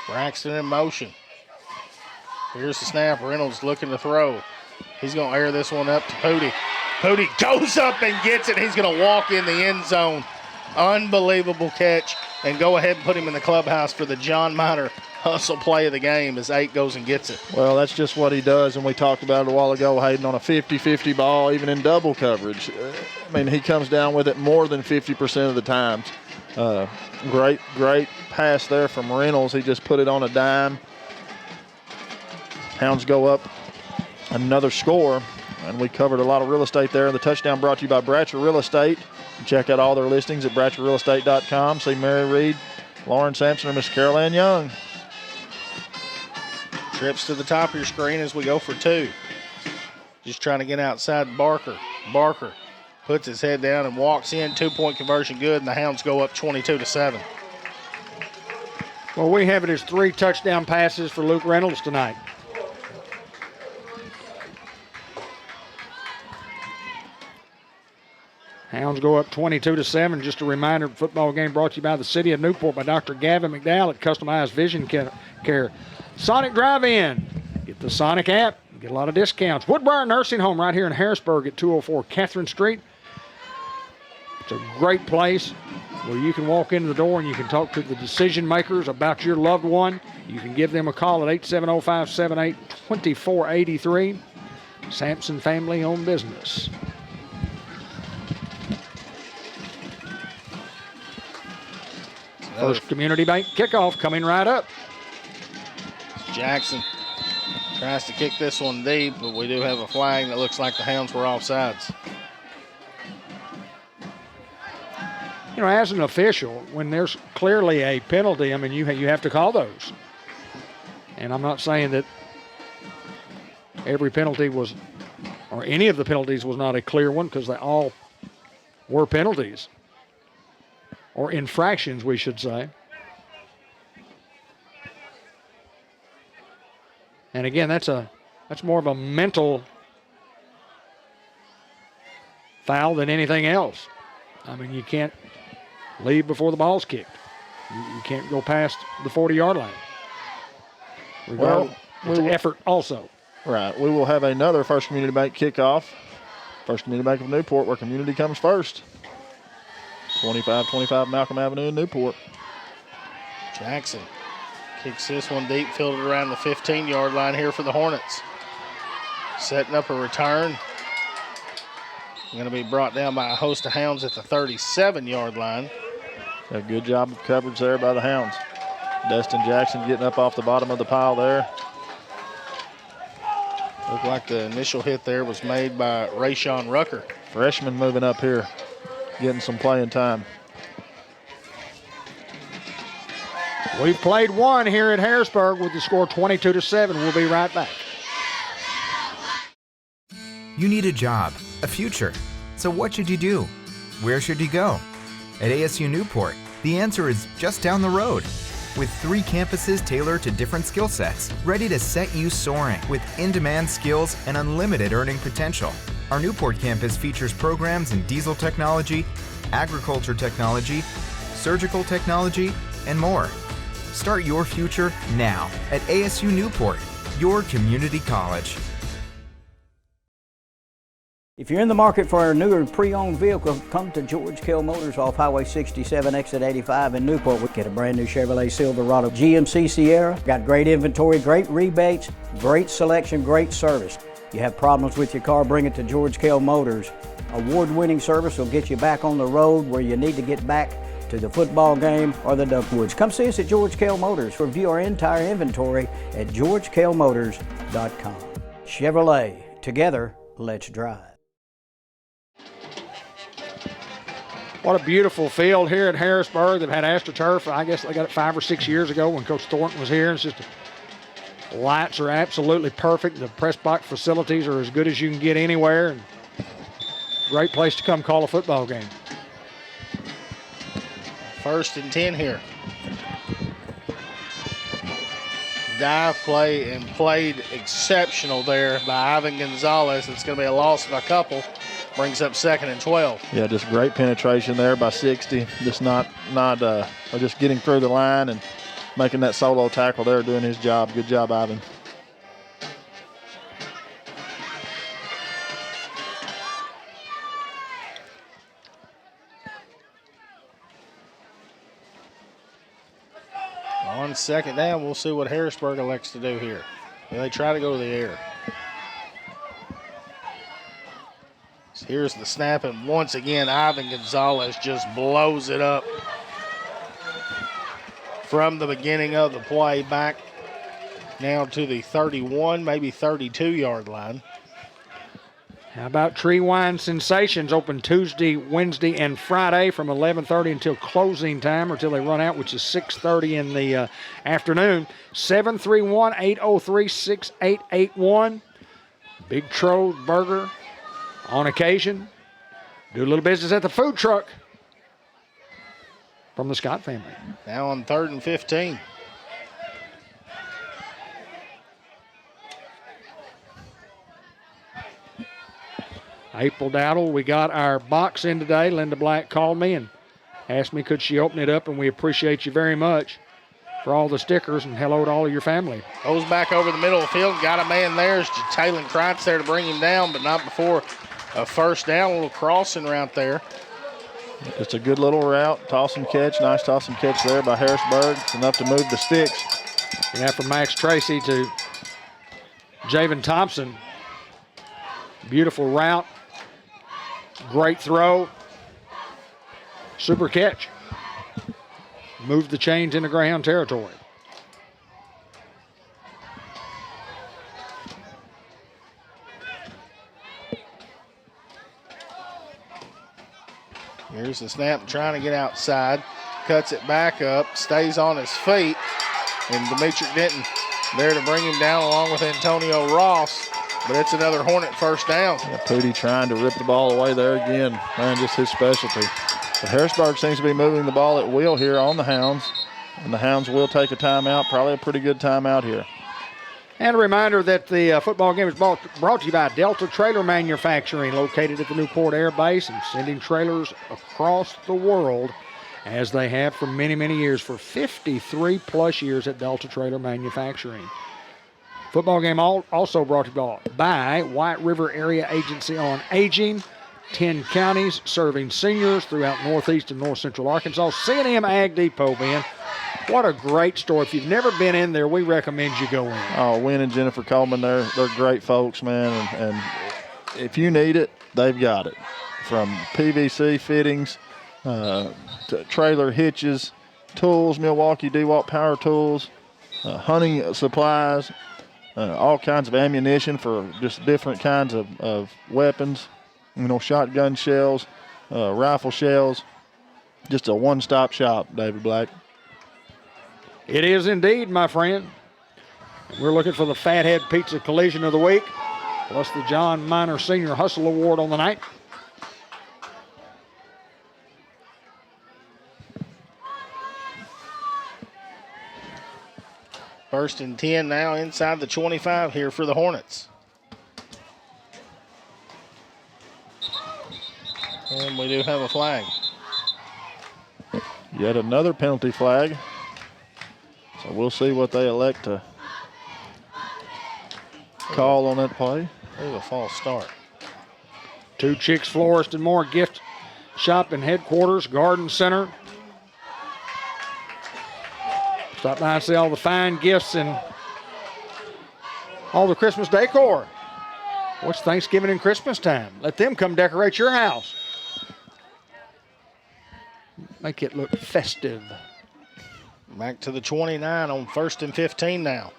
Braxton in motion. Here's the snap. Reynolds looking to throw. He's going to air this one up to Pooty. Pooty goes up and gets it. He's going to walk in the end zone Unbelievable catch, and go ahead and put him in the clubhouse for the John Miner hustle play of the game as 8 goes and gets it. Well, that's just what he does, and we talked about it a while ago, Hayden, on a 50-50 ball, even in double coverage. I mean, he comes down with it more than 50% of the times. Great pass there from Reynolds. He just put it on a dime. Hounds go up another score, and we covered a lot of real estate there. The touchdown brought to you by Bratcher Real Estate. Check out all their listings at BratcherRealEstate.com. See Mary Reed, Lauren Sampson, or Miss Carol Ann Young. Trips to the top of your screen as we go for 2. Just trying to get outside Barker. Barker puts his head down and walks in. 2-point conversion good, and the Hounds go up 22-7. Well, we have it as 3 touchdown passes for Luke Reynolds tonight. Hounds go up 22-7. Just a reminder, football game brought to you by the City of Newport by Dr. Gavin McDowell at Customized Vision Care. Sonic Drive-In. Get the Sonic app. Get a lot of discounts. Woodbriar Nursing Home right here in Harrisburg at 204 Catherine Street. It's a great place where you can walk into the door and you can talk to the decision makers about your loved one. You can give them a call at 870-578-2483. Sampson Family Owned Business. First Community Bank kickoff coming right up. Jackson tries to kick this one deep, but we do have a flag that looks like the Hounds were offsides. You know, as an official, when there's clearly a penalty, I mean, you have to call those. And I'm not saying that every penalty was, or any of the penalties was not a clear one, because they all were penalties. Or infractions, we should say. And again, that's more of a mental foul than anything else. I mean, you can't leave before the ball's kicked. You can't go past the 40-yard line. Well, it's an effort also. Right. We will have another First Community Bank kickoff. First Community Bank of Newport, where community comes first. 2525 Malcolm Avenue in Newport. Jackson kicks this one deep, fielded around the 15-yard line here for the Hornets. Setting up a return. Going to be brought down by a host of Hounds at the 37-yard line. A good job of coverage there by the Hounds. Destin Jackson getting up off the bottom of the pile there. Looked like the initial hit there was made by Rayshawn Rucker. Freshman moving up here, getting some playing time. We've played one here at Harrisburg with the score 22-7. We'll be right back. You need a job, a future. So what should you do? Where should you go? At ASU Newport, the answer is just down the road. With 3 campuses tailored to different skill sets, ready to set you soaring with in-demand skills and unlimited earning potential. Our Newport campus features programs in diesel technology, agriculture technology, surgical technology, and more. Start your future now at ASU Newport, your community college. If you're in the market for a newer pre-owned vehicle, come to George Kell Motors off Highway 67, exit 85 in Newport. We get a brand new Chevrolet Silverado GMC Sierra. Got great inventory, great rebates, great selection, great service. You have problems with your car, bring it to George Kell Motors. Award-winning service will get you back on the road where you need to get back to the football game or the Duckwoods. Come see us at George Kell Motors. Review our entire inventory at georgekellmotors.com. Chevrolet, together, let's drive. What a beautiful field here at Harrisburg. They've had AstroTurf. I guess they got it 5 or 6 years ago when Coach Thornton was here. It's just lights are absolutely perfect. The press box facilities are as good as you can get anywhere. And great place to come call a football game. 1st and 10 here. Dive play and played exceptional there by Ivan Gonzalez. It's going to be a loss of a couple. Brings up 2nd and 12. Yeah, just great penetration there by 60. Just just getting through the line and making that solo tackle there, doing his job. Good job, Ivan. On second down, we'll see what Harrisburg elects to do here. They try to go to the air. So here's the snap, and once again, Ivan Gonzalez just blows it up from the beginning of the play back now to the 31, maybe 32-yard line. How about Tree Wine Sensations, open Tuesday, Wednesday, and Friday from 11:30 until closing time, or until they run out, which is 6:30 in the afternoon. 731-803-6881. Big Tro's Burger on occasion. Do a little business at the food truck from the Scott family. Now on 3rd and 15. April Dowdle, we got our box in today. Linda Black called me and asked me could she open it up, and we appreciate you very much for all the stickers, and hello to all of your family. Goes back over the middle of the field. Got a man there. It's Taylor Kreitz there to bring him down, but not before a first down. A little crossing route there. It's a good little route. Toss and catch. Nice toss and catch there by Harrisburg. It's enough to move the sticks. And after Max Tracy to Javen Thompson. Beautiful route. Great throw. Super catch. Moved the chains into Greyhound territory. Here's the snap, trying to get outside. Cuts it back up, stays on his feet. And Demetric Denton there to bring him down along with Antonio Ross. But it's another Hornet first down. Yeah, Pooty trying to rip the ball away there again. Man, just his specialty. But Harrisburg seems to be moving the ball at will here on the Hounds. And the Hounds will take a timeout, probably a pretty good timeout here. And a reminder that the football game is brought to you by Delta Trailer Manufacturing, located at the Newport Air Base and sending trailers across the world, as they have for many, many years, for 53 plus years at Delta Trailer Manufacturing. Football game also brought to you by White River Area Agency on Aging, 10 counties serving seniors throughout northeast and north central Arkansas. C&M Ag Depot, Ben. What a great store. If you've never been in there, we recommend you go in. Oh, Wynn and Jennifer Coleman, they're great folks, man. And if you need it, they've got it. From PVC fittings to trailer hitches, tools, Milwaukee DeWalt power tools, hunting supplies, all kinds of ammunition for just different kinds of weapons. You know, shotgun shells, rifle shells. Just a one-stop shop, David Black. It is indeed, my friend. We're looking for the Fathead Pizza Collision of the Week, plus the John Miner Senior Hustle Award on the night. First and 10 now inside the 25 here for the Hornets. And we do have a flag. Yet another penalty flag. So we'll see what they elect to call on that play. There's a false start. Two Chicks Florist and More gift shop and headquarters, Garden Center. Stop by and see all the fine gifts and all the Christmas decor. What's Thanksgiving and Christmas time? Let them come decorate your house. Make it look festive. Back to the 29 on 1st and 15 now.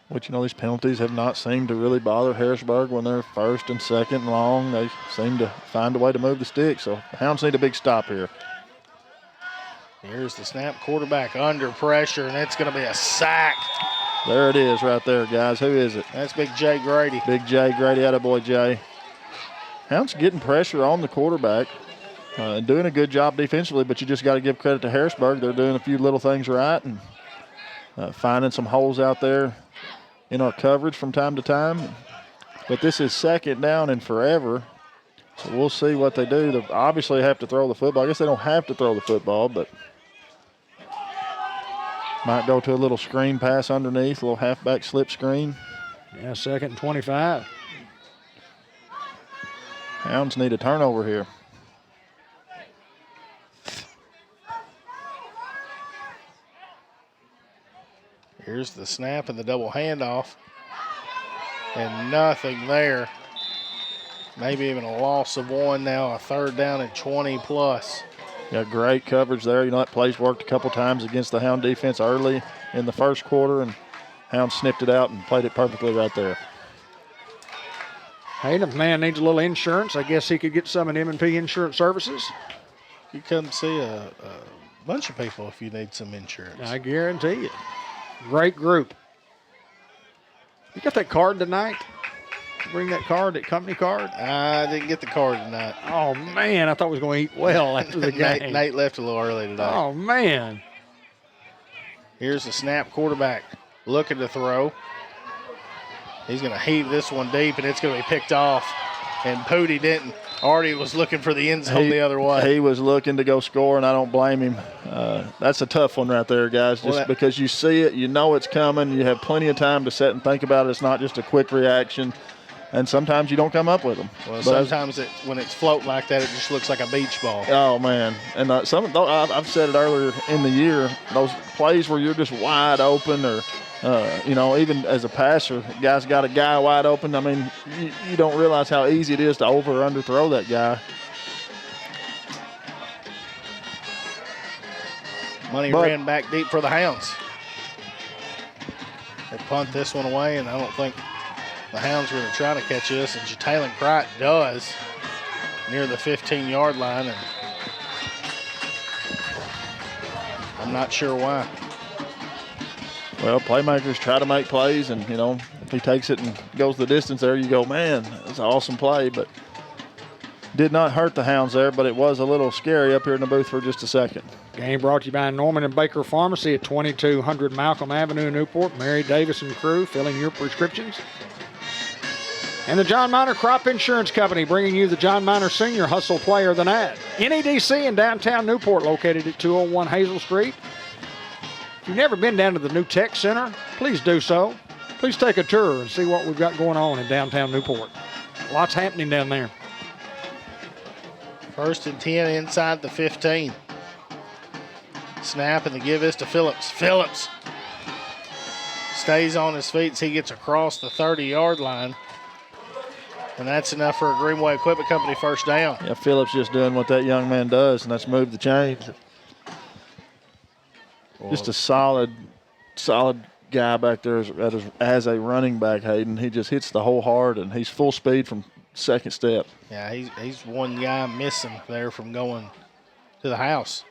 Which, you know, these penalties have not seemed to really bother Harrisburg when they're first and second and long. They seem to find a way to move the stick. So the Hounds need a big stop here. Here's the snap, quarterback under pressure, and it's going to be a sack. There it is right there, guys. Who is it? That's Big Jay Grady. Big Jay Grady, attaboy Jay. Hounds getting pressure on the quarterback and doing a good job defensively, but you just got to give credit to Harrisburg. They're doing a few little things right and finding some holes out there in our coverage from time to time. But this is second down and forever, so we'll see what they do. They obviously have to throw the football. I guess they don't have to throw the football, but might go to a little screen pass underneath, a little halfback slip screen. Yeah, 2nd and 25. Hounds need a turnover here. Here's the snap and the double handoff. And nothing there. Maybe even a loss of 1 now, a 3rd down and 20 plus. Got great coverage there. You know, that play's worked a couple times against the Hound defense early in the first quarter, and Hound snipped it out and played it perfectly right there. Hey, if man needs a little insurance, I guess he could get some at M&P Insurance Services. You come see a bunch of people if you need some insurance. I guarantee you. Great group. You got that card tonight? Bring that card, that company card? I didn't get the card tonight. Oh, man, I thought we was going to eat well after the game. Nate left a little early today. Oh, man. Here's the snap, quarterback looking to throw. He's going to heave this one deep, and it's going to be picked off. And Pooty didn't. Artie was looking for the end zone the other way. He was looking to go score, and I don't blame him. That's a tough one right there, guys, just because you see it, you know it's coming. You have plenty of time to sit and think about it. It's not just a quick reaction. And sometimes you don't come up with them. Well, sometimes when it's floating like that, it just looks like a beach ball. Oh, man. And I've said it earlier in the year, those plays where you're just wide open or, you know, even as a passer, guy's got a guy wide open. I mean, you don't realize how easy it is to over or underthrow that guy. Money ran back deep for the Hounds. They punt this one away, and I don't think the Hounds are going to try to catch this, and Jalen Cright does near the 15-yard line, and I'm not sure why. Well, playmakers try to make plays, and, you know, if he takes it and goes the distance there, you go, man, that's an awesome play, but did not hurt the Hounds there, but it was a little scary up here in the booth for just a second. Game brought to you by Norman and Baker Pharmacy at 2200 Malcolm Avenue, Newport. Mary Davis and crew filling your prescriptions. And the John Minor Crop Insurance Company bringing you the John Minor Senior Hustle Player of the Night. NEDC in downtown Newport, located at 201 Hazel Street. If you've never been down to the new tech center, please do so. Please take a tour and see what we've got going on in downtown Newport. Lots happening down there. 1st and 10 inside the 15. Snap, and the give is to Phillips. Phillips stays on his feet as he gets across the 30-yard line. And that's enough for a Greenway Equipment Company 1st down. Yeah, Phillips just doing what that young man does, and that's move the chains. Just a solid guy back there as a running back, Hayden. He just hits the whole hard, and he's full speed from second step. Yeah, he's one guy missing there from going to the house.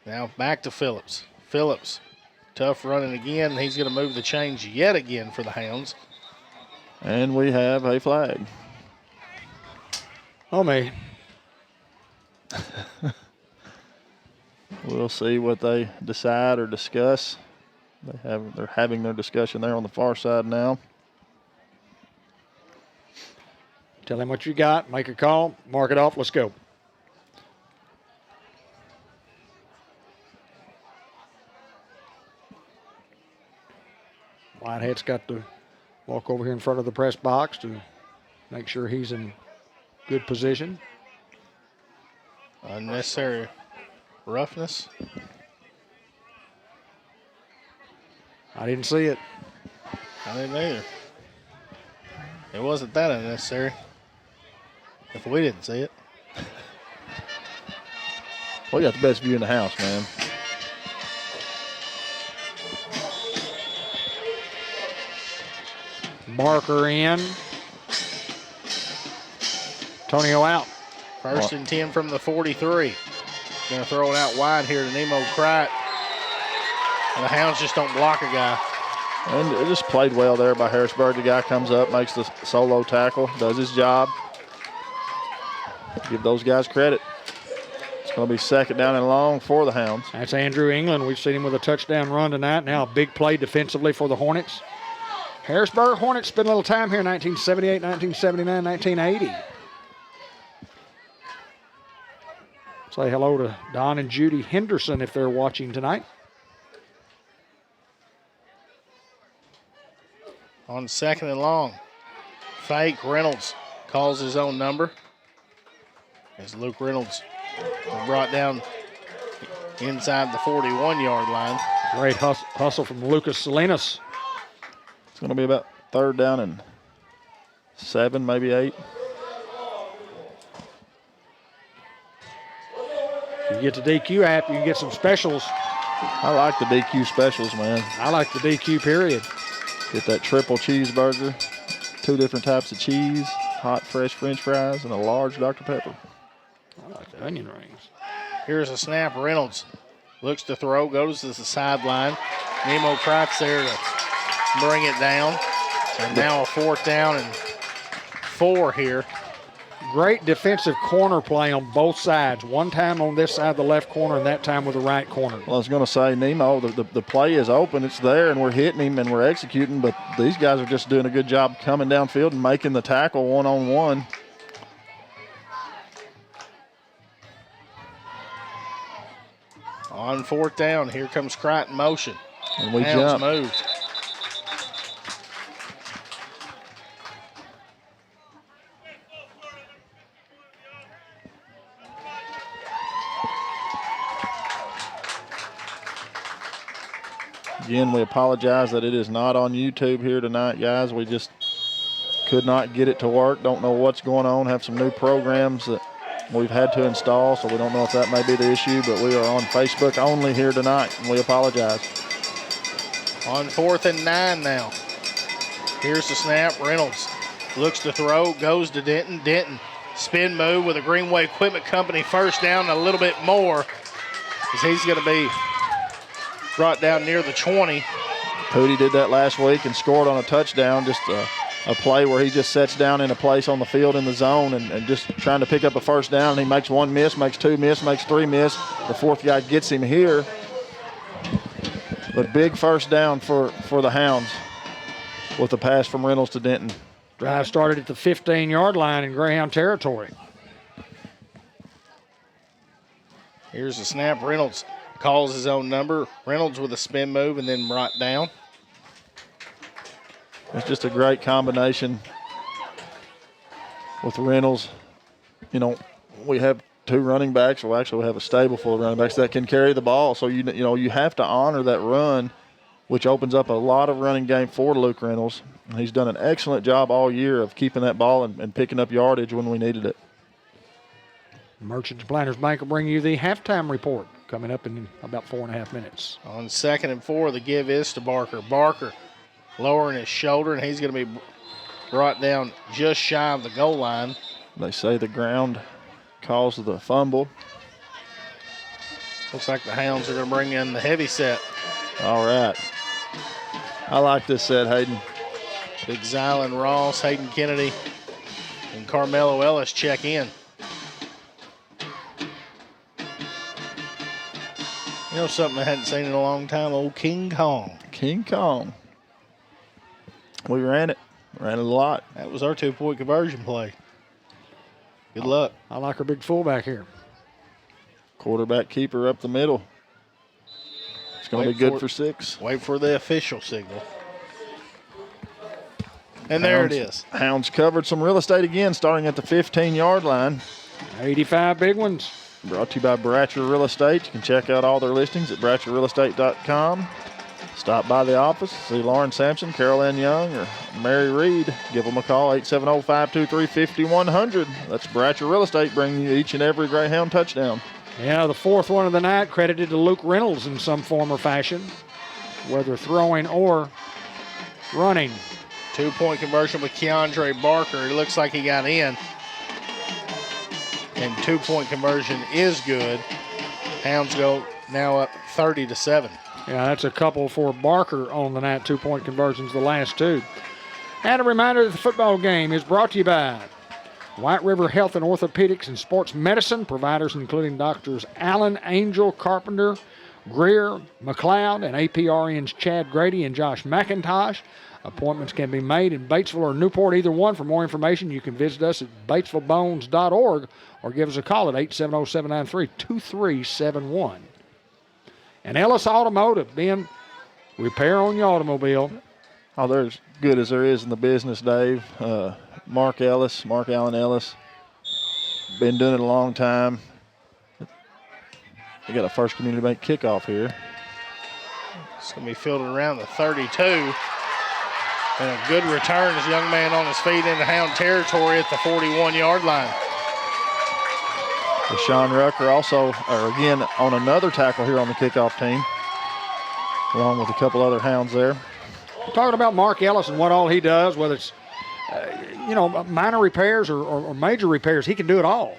Now back to Phillips. Phillips, tough running again. He's going to move the chains yet again for the Hounds. And we have a flag. Oh, me. We'll see what they decide or discuss. They're having their discussion there on the far side now. Tell him what you got, make a call, mark it off, let's go. Whitehead's got to walk over here in front of the press box to make sure he's in good position. Unnecessary roughness. I didn't see it. I didn't either. It wasn't that unnecessary. If we didn't see it. We got the best view in the house, man. Barker in. Antonio out. 1st and 10 from the 43. Going to throw it out wide here to Nemo Cright. And the Hounds just don't block a guy. And it just played well there by Harrisburg. The guy comes up, makes the solo tackle, does his job. Give those guys credit. It's going to be 2nd down and long for the Hounds. That's Andrew England. We've seen him with a touchdown run tonight. Now a big play defensively for the Hornets. Harrisburg Hornets spent a little time here in 1978, 1979, 1980. Say hello to Don and Judy Henderson if they're watching tonight. On 2nd and long. Fake. Reynolds calls his own number. As Luke Reynolds brought down inside the 41-yard line. Great hustle from Lucas Salinas. It's going to be about 3rd down and 7, maybe 8. If you get the DQ app, you can get some specials. I like the DQ specials, man. I like the DQ period. Get that triple cheeseburger, 2 different types of cheese, hot fresh French fries, and a large Dr. Pepper. I like the onion rings. Here's a snap. Reynolds looks to throw, goes to the sideline. Nemo Kreitz there to bring it down. And now a 4th down and 4 here. Great defensive corner play on both sides. One time on this side of the left corner and that time with the right corner. Well, I was going to say, Nemo, the play is open. It's there, and we're hitting him, and we're executing, but these guys are just doing a good job coming downfield and making the tackle one-on-one. On 4th down, here comes Crichton motion. And we Hounds jump. move. Again, we apologize that it is not on YouTube here tonight, guys. We just could not get it to work. Don't know what's going on. Have some new programs that we've had to install, so we don't know if that may be the issue, but we are on Facebook only here tonight, and we apologize. On 4th and 9 now. Here's the snap. Reynolds looks to throw, goes to Denton. Denton, spin move with a Greenway Equipment Company 1st down, a little bit more, as he's going to be brought down near the 20. Pooty did that last week and scored on a touchdown, just a play where he just sets down in a place on the field in the zone and just trying to pick up a 1st down. And he makes 1 miss, makes 2 miss, makes 3 miss. The 4th guy gets him here. But big 1st down for the Hounds with a pass from Reynolds to Denton. Drive started at the 15-yard line in Greyhound territory. Here's the snap. Reynolds calls his own number. Reynolds with a spin move and then brought down. It's just a great combination with Reynolds. You know, we have 2 running backs. Well, actually, we have a stable full of running backs that can carry the ball. So, you know, you have to honor that run, which opens up a lot of running game for Luke Reynolds. And he's done an excellent job all year of keeping that ball and picking up yardage when we needed it. Merchants Planners Bank will bring you the halftime report coming up in about 4.5 minutes. On 2nd and 4, the give is to Barker. Barker lowering his shoulder, and he's going to be brought down just shy of the goal line. They say the ground caused the fumble. Looks like the Hounds are going to bring in the heavy set. All right. I like this set, Hayden. Big Zylan Ross, Hayden Kennedy, and Carmelo Ellis check in. You know something I hadn't seen in a long time? Old King Kong. King Kong. We ran it a lot. That was our 2-point conversion play. Good luck. I like our big fullback here. Quarterback keeper up the middle. It's going to be good for 6. Wait for the official signal. And there it is. Hounds covered some real estate again, starting at the 15-yard line. 85 big ones. Brought to you by Bratcher Real Estate. You can check out all their listings at bratcherrealestate.com. Stop by the office, see Lauren Sampson, Carol Ann Young, or Mary Reed. Give them a call, 870-523-5100. That's Bratcher Real Estate, bringing you each and every Greyhound touchdown. Yeah, the 4th one of the night credited to Luke Reynolds in some form or fashion, whether throwing or running. 2-point conversion with Keandre Barker. It looks like he got in. And 2-point conversion is good. Hounds go now up 30-7. Yeah, that's a couple for Barker on the night. 2-point conversions, the last 2. And a reminder that the football game is brought to you by White River Health and Orthopedics and Sports Medicine, providers including Doctors Allen, Angel, Carpenter, Greer, McLeod, and APRN's Chad Grady and Josh McIntosh. Appointments can be made in Batesville or Newport, either one. For more information, you can visit us at batesvillebones.org or give us a call at 870-793-2371. And Ellis Automotive, being repair on your automobile. Oh, they're as good as there is in the business, Dave. Mark Allen Ellis, been doing it a long time. We got a First Community Bank kickoff here. It's going to be fielded around the 32. And a good return as a young man on his feet into Hound territory at the 41-yard line. Deshaun Rucker also, again, on another tackle here on the kickoff team, along with a couple other Hounds there. Talking about Mark Ellis and what all he does, whether it's, minor repairs or major repairs, he can do it all.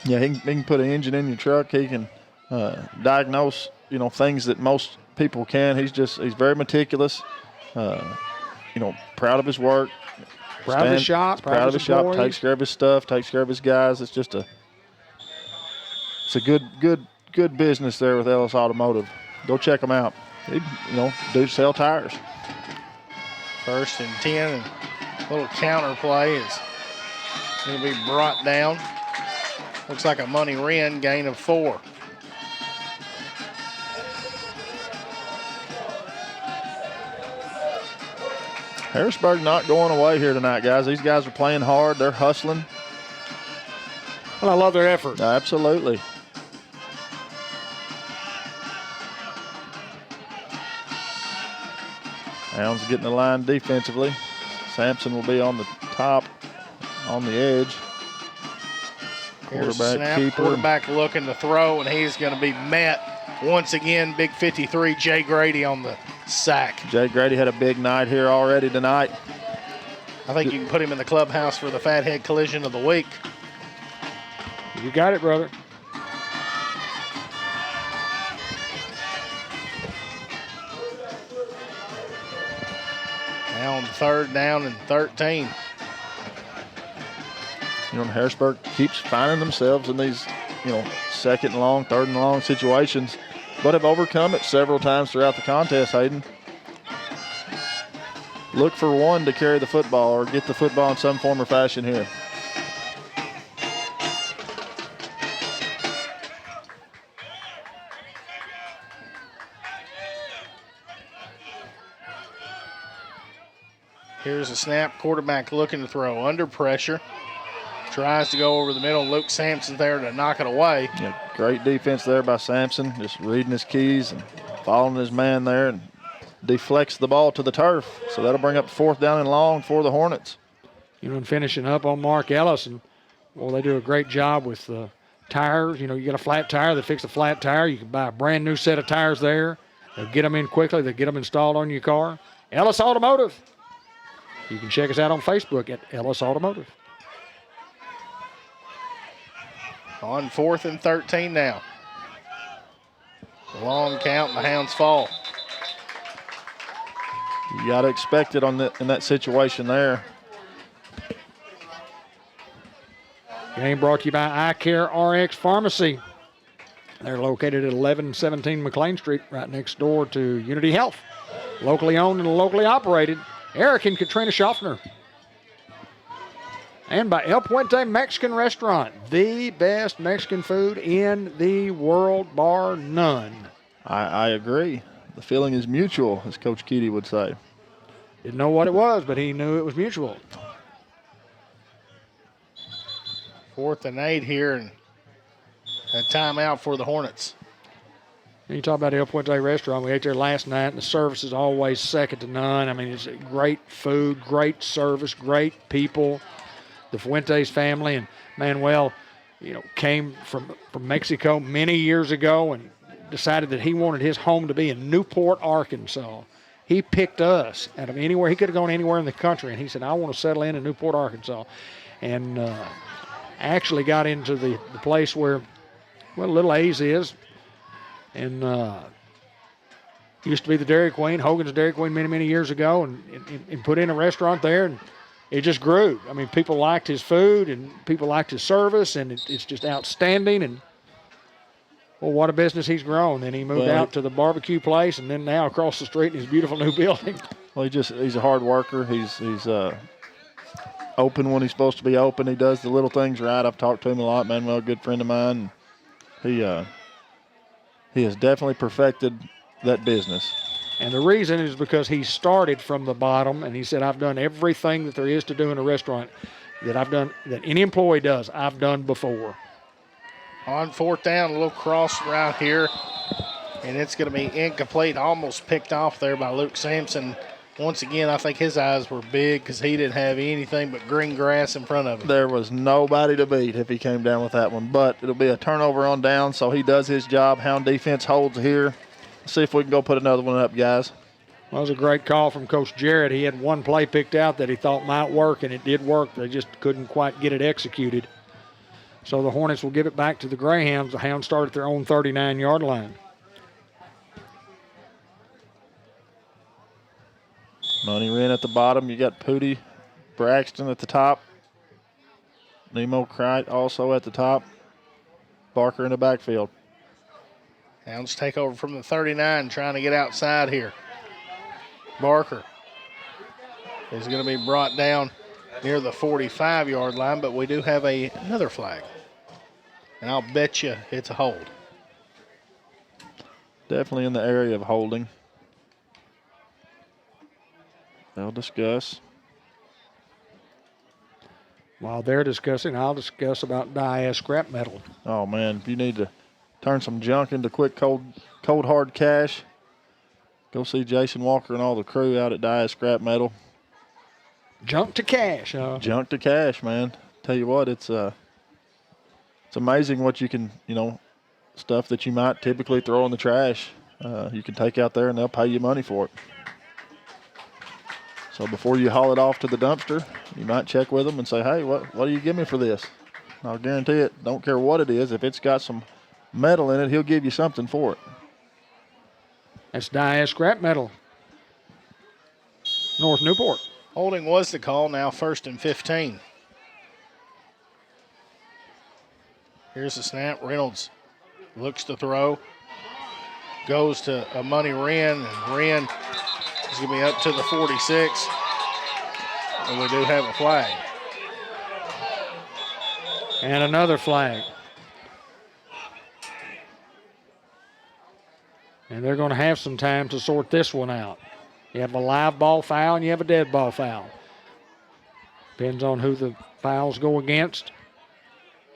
Yeah, he can put an engine in your truck. He can diagnose, things that most people can. He's very meticulous, proud of his work. Proud of his shop. Proud of his shop, takes care of his stuff, takes care of his guys. It's just it's a good business there with Ellis Automotive. Go check them out. They, do sell tires. 1st and 10, and a little counter play is going to be brought down. Looks like a money Wren, gain of 4. Harrisburg not going away here tonight, guys. These guys are playing hard. They're hustling. Well, I love their effort. Absolutely. Hounds getting the line defensively. Sampson will be on the top, on the edge. Quarterback keeper. Quarterback looking to throw, and he's going to be met once again. Big 53, Jay Grady on the sack. Jay Grady had a big night here already tonight. I think you can put him in the clubhouse for the Fathead Collision of the Week. You got it, brother. Now on 3rd down and 13. Harrisburg keeps finding themselves in these, 2nd and long, 3rd and long situations, but have overcome it several times throughout the contest, Hayden. Look for one to carry the football or get the football in some form or fashion here. Here's a snap. Quarterback looking to throw under pressure. Tries to go over the middle. Luke Sampson there to knock it away. Yeah, great defense there by Sampson, just reading his keys and following his man there, and deflects the ball to the turf. So that'll bring up 4th down and long for the Hornets. And finishing up on Mark Ellis, and they do a great job with the tires. You get a flat tire, they fix a flat tire. You can buy a brand new set of tires there. They'll get them in quickly. They'll get them installed on your car. Ellis Automotive. You can check us out on Facebook at Ellis Automotive. On 4th and 13 now. Long count, and the Hounds fall. You got to expect it in that situation there. Game brought to you by Eye Care RX Pharmacy. They're located at 1117 McLean Street, right next door to Unity Health. Locally owned and locally operated. Eric and Katrina Schaffner. And by El Puente Mexican Restaurant, the best Mexican food in the world, bar none. I agree. The feeling is mutual, as Coach Keedy would say. Didn't know what it was, but he knew it was mutual. 4th and 8 here, and a timeout for the Hornets. You talk about El Puente Restaurant. We ate there last night, and the service is always second to none. I mean, it's great food, great service, great people. The Fuentes family, and Manuel, came from Mexico many years ago and decided that he wanted his home to be in Newport, Arkansas. He picked us out of anywhere. He could have gone anywhere in the country, and he said, I want to settle in Newport, Arkansas. And actually got into the place where, Little A's is, and used to be the Dairy Queen, Hogan's Dairy Queen many, many years ago, and put in a restaurant there, and it just grew. I mean, people liked his food, and people liked his service, and it's just outstanding. And, what a business he's grown. Then he moved out to the barbecue place, and then now across the street in his beautiful new building. Well, he's a hard worker. He's open when he's supposed to be open. He does the little things right. I've talked to him a lot. Manuel, a good friend of mine. He has definitely perfected that business. And the reason is because he started from the bottom, and he said, I've done everything that there is to do in a restaurant that any employee does, I've done before. On 4th down, a little cross route here, and it's going to be incomplete. Almost picked off there by Luke Sampson. Once again, I think his eyes were big because he didn't have anything but green grass in front of him. There was nobody to beat if he came down with that one, but it'll be a turnover on down, so he does his job. Hound defense holds here. Let's see if we can go put another one up, guys. Well, it was a great call from Coach Jarrett. He had one play picked out that he thought might work, and it did work. They just couldn't quite get it executed. So the Hornets will give it back to the Greyhounds. The Hounds start at their own 39-yard line. Money Wren at the bottom. You got Pooty Braxton at the top. Nemo Krite also at the top. Barker in the backfield. Hounds take over from the 39, trying to get outside here. Barker is going to be brought down near the 45-yard line, but we do have another flag. And I'll bet you it's a hold. Definitely in the area of holding. They'll discuss. While they're discussing, I'll discuss about die-ass scrap metal. Oh, man, if you need to turn some junk into quick, cold hard cash, go see Jason Walker and all the crew out at Die Scrap Metal. Junk to cash, huh? Junk to cash, man. Tell you what, it's amazing what you can, stuff that you might typically throw in the trash. You can take out there and they'll pay you money for it. So before you haul it off to the dumpster, you might check with them and say, hey, what do you give me for this? And I'll guarantee it, don't care what it is, if it's got some metal in it, he'll give you something for it. That's die-ass scrap metal. North Newport. Holding was the call, now 1st and 15. Here's the snap. Reynolds looks to throw. Goes to a Money Wren, and Wren is going to be up to the 46. And we do have a flag. And another flag. And they're going to have some time to sort this one out. You have a live ball foul and you have a dead ball foul. Depends on who the fouls go against.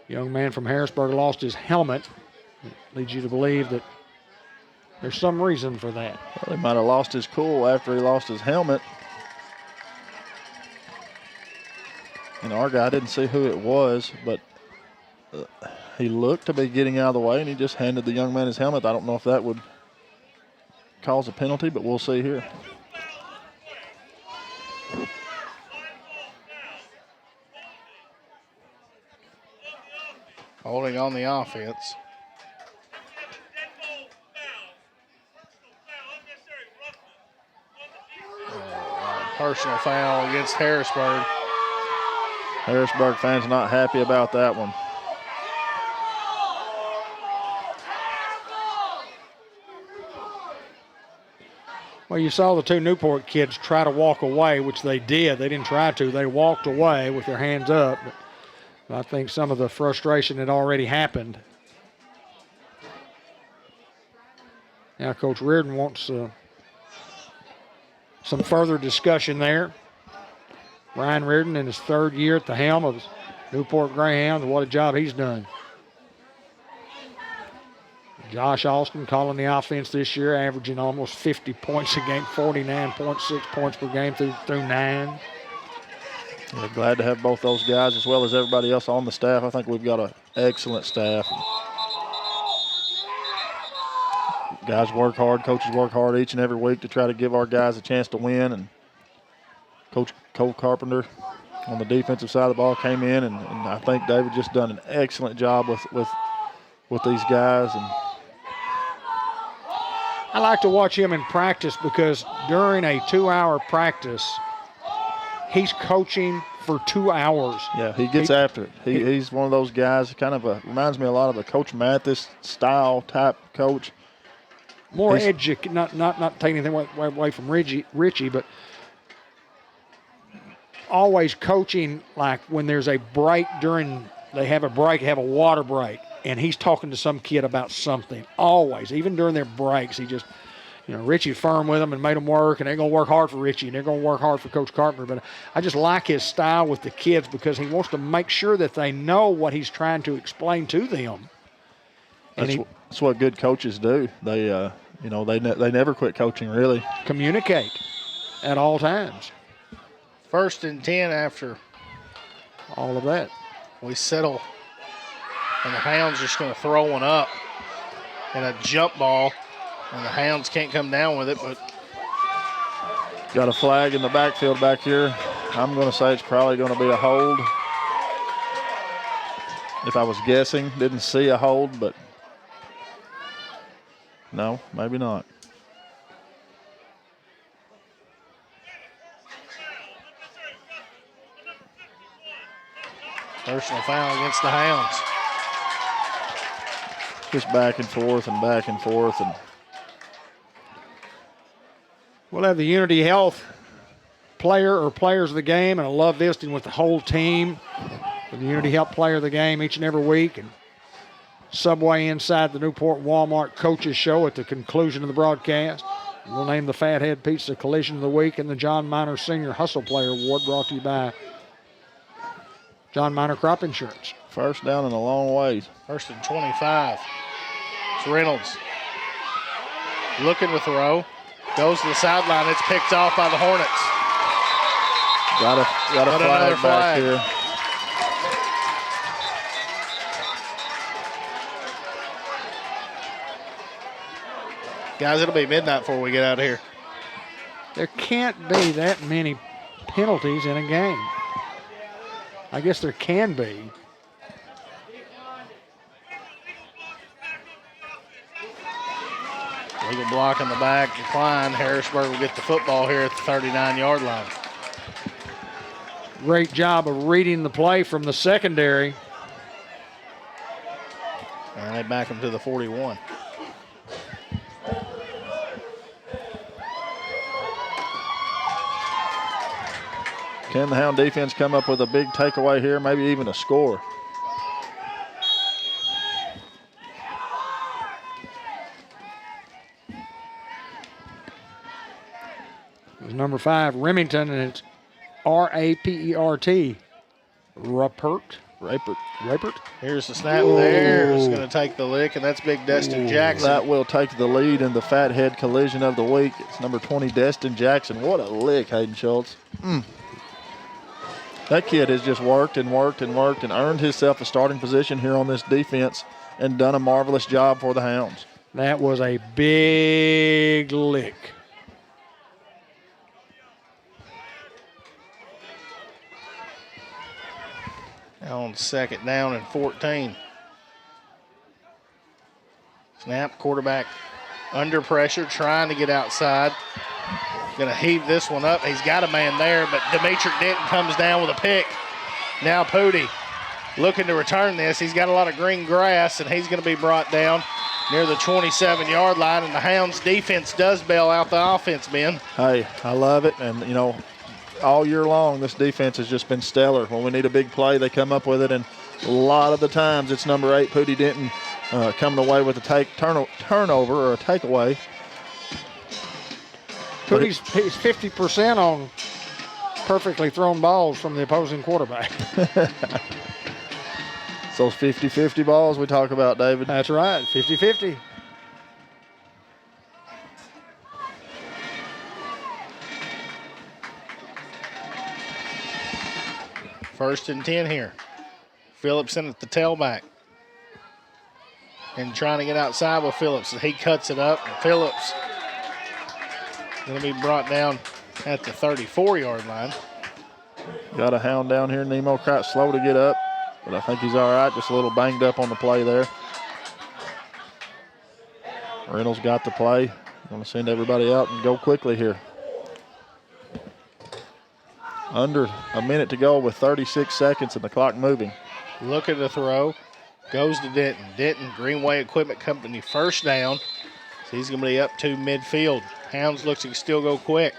Young man from Harrisburg lost his helmet. It leads you to believe that there's some reason for that. Well, he might have lost his cool after he lost his helmet. And our guy didn't see who it was, but he looked to be getting out of the way, and he just handed the young man his helmet. I don't know if that would cause a penalty, but we'll see here. Holding on the offense. Personal foul against Harrisburg. Harrisburg fans not happy about that one. Well, you saw the two Newport kids try to walk away, which they did. They didn't try to. They walked away with their hands up. But I think some of the frustration had already happened. Now Coach Reardon wants some further discussion there. Ryan Reardon in his 3rd year at the helm of Newport Greyhounds. What a job he's done. Josh Austin calling the offense this year, averaging almost 50 points a game, 49.6 points per game through 9. We're glad to have both those guys as well as everybody else on the staff. I think we've got an excellent staff. Guys work hard, coaches work hard each and every week to try to give our guys a chance to win. And Coach Cole Carpenter on the defensive side of the ball came in, and I think David just done an excellent job with these guys. And I like to watch him in practice because during a 2-hour practice, he's coaching for 2 hours. Yeah, he gets after it. He's one of those guys, kind of reminds me a lot of a Coach Mathis style type coach. More not taking anything away from Richie, but always coaching like when there's a break they have a water break, and he's talking to some kid about something. Always, even during their breaks, he just, Richie's firm with them and made them work, and they're going to work hard for Richie, and they're going to work hard for Coach Carpenter. But I just like his style with the kids because he wants to make sure that they know what he's trying to explain to them. That's what good coaches do. They, you know, they never quit coaching, really. Communicate at all times. 1st and 10 after All of that. we settle. And the Hounds just going to throw one up and a jump ball. And the Hounds can't come down with it, but Got a flag in the backfield back here. I'm going to say it's probably going to be a hold. If I was guessing, didn't see a hold, but no, maybe not. personal foul against the Hounds. Just back and forth and back and forth. And we'll have the Unity Health player or players of the game, and I love visiting with the whole team. The Unity Health player of the game each and every week, and Subway inside the Newport Walmart Coaches Show at the conclusion of the broadcast. We'll name the Fathead Pizza Collision of the Week and the John Miner Senior Hustle Player Award, brought to you by John Miner Crop Insurance. First down and a long way. 1st and 25. It's Reynolds looking to throw. Goes to the sideline. It's picked off by the Hornets. Got a flag back here. Guys, it'll be midnight before we get out of here. There can't be that many penalties in a game. I guess there can be. Legal block in the back, decline. Harrisburg will get the football here at the 39-yard line. Great job of reading the play from the secondary. And they back him to the 41. Can the Hound defense come up with a big takeaway here, maybe even a score? It was number 5, Remington, and it's R-A-P-E-R-T. Rapert. Here's the snap there. It's going to take the lick, and that's big Destin Jackson. That will take the lead in the Fathead Collision of the Week. It's number 20, Destin Jackson. What a lick, Hayden Schultz. That kid has just worked and worked and worked and earned himself a starting position here on this defense and done a marvelous job for the Hounds. That was a big lick. On 2nd down and 14. Snap, quarterback under pressure, trying to get outside. Going to heave this one up. He's got a man there, but Demetric Denton comes down with a pick. Now Pooty looking to return this. He's got a lot of green grass, and he's going to be brought down near the 27-yard line, and the Hounds defense does bail out the offense, Ben. Hey, I love it, and, you know, all year long, this defense has just been stellar. When we need a big play, they come up with it, and a lot of the times it's number 8, Pooty Denton, coming away with a turnover or a takeaway. He's 50% on perfectly thrown balls from the opposing quarterback. It's those 50-50 balls we talk about, David. That's right, 50-50. First and 10 here. Phillipson at the tailback. And trying to get outside with Phillips. He cuts it up. And Phillips going to be brought down at the 34-yard line. Got a Hound down here. Nemo Kraut slow to get up, but I think he's all right. Just a little banged up on the play there. Reynolds got the play. Want to send everybody out and go quickly here. Under a minute to go with 36 seconds and the clock moving. Looking to throw. Goes to Denton. Denton, Greenway Equipment Company, first down. So he's going to be up to midfield. Hounds looks to still go quick.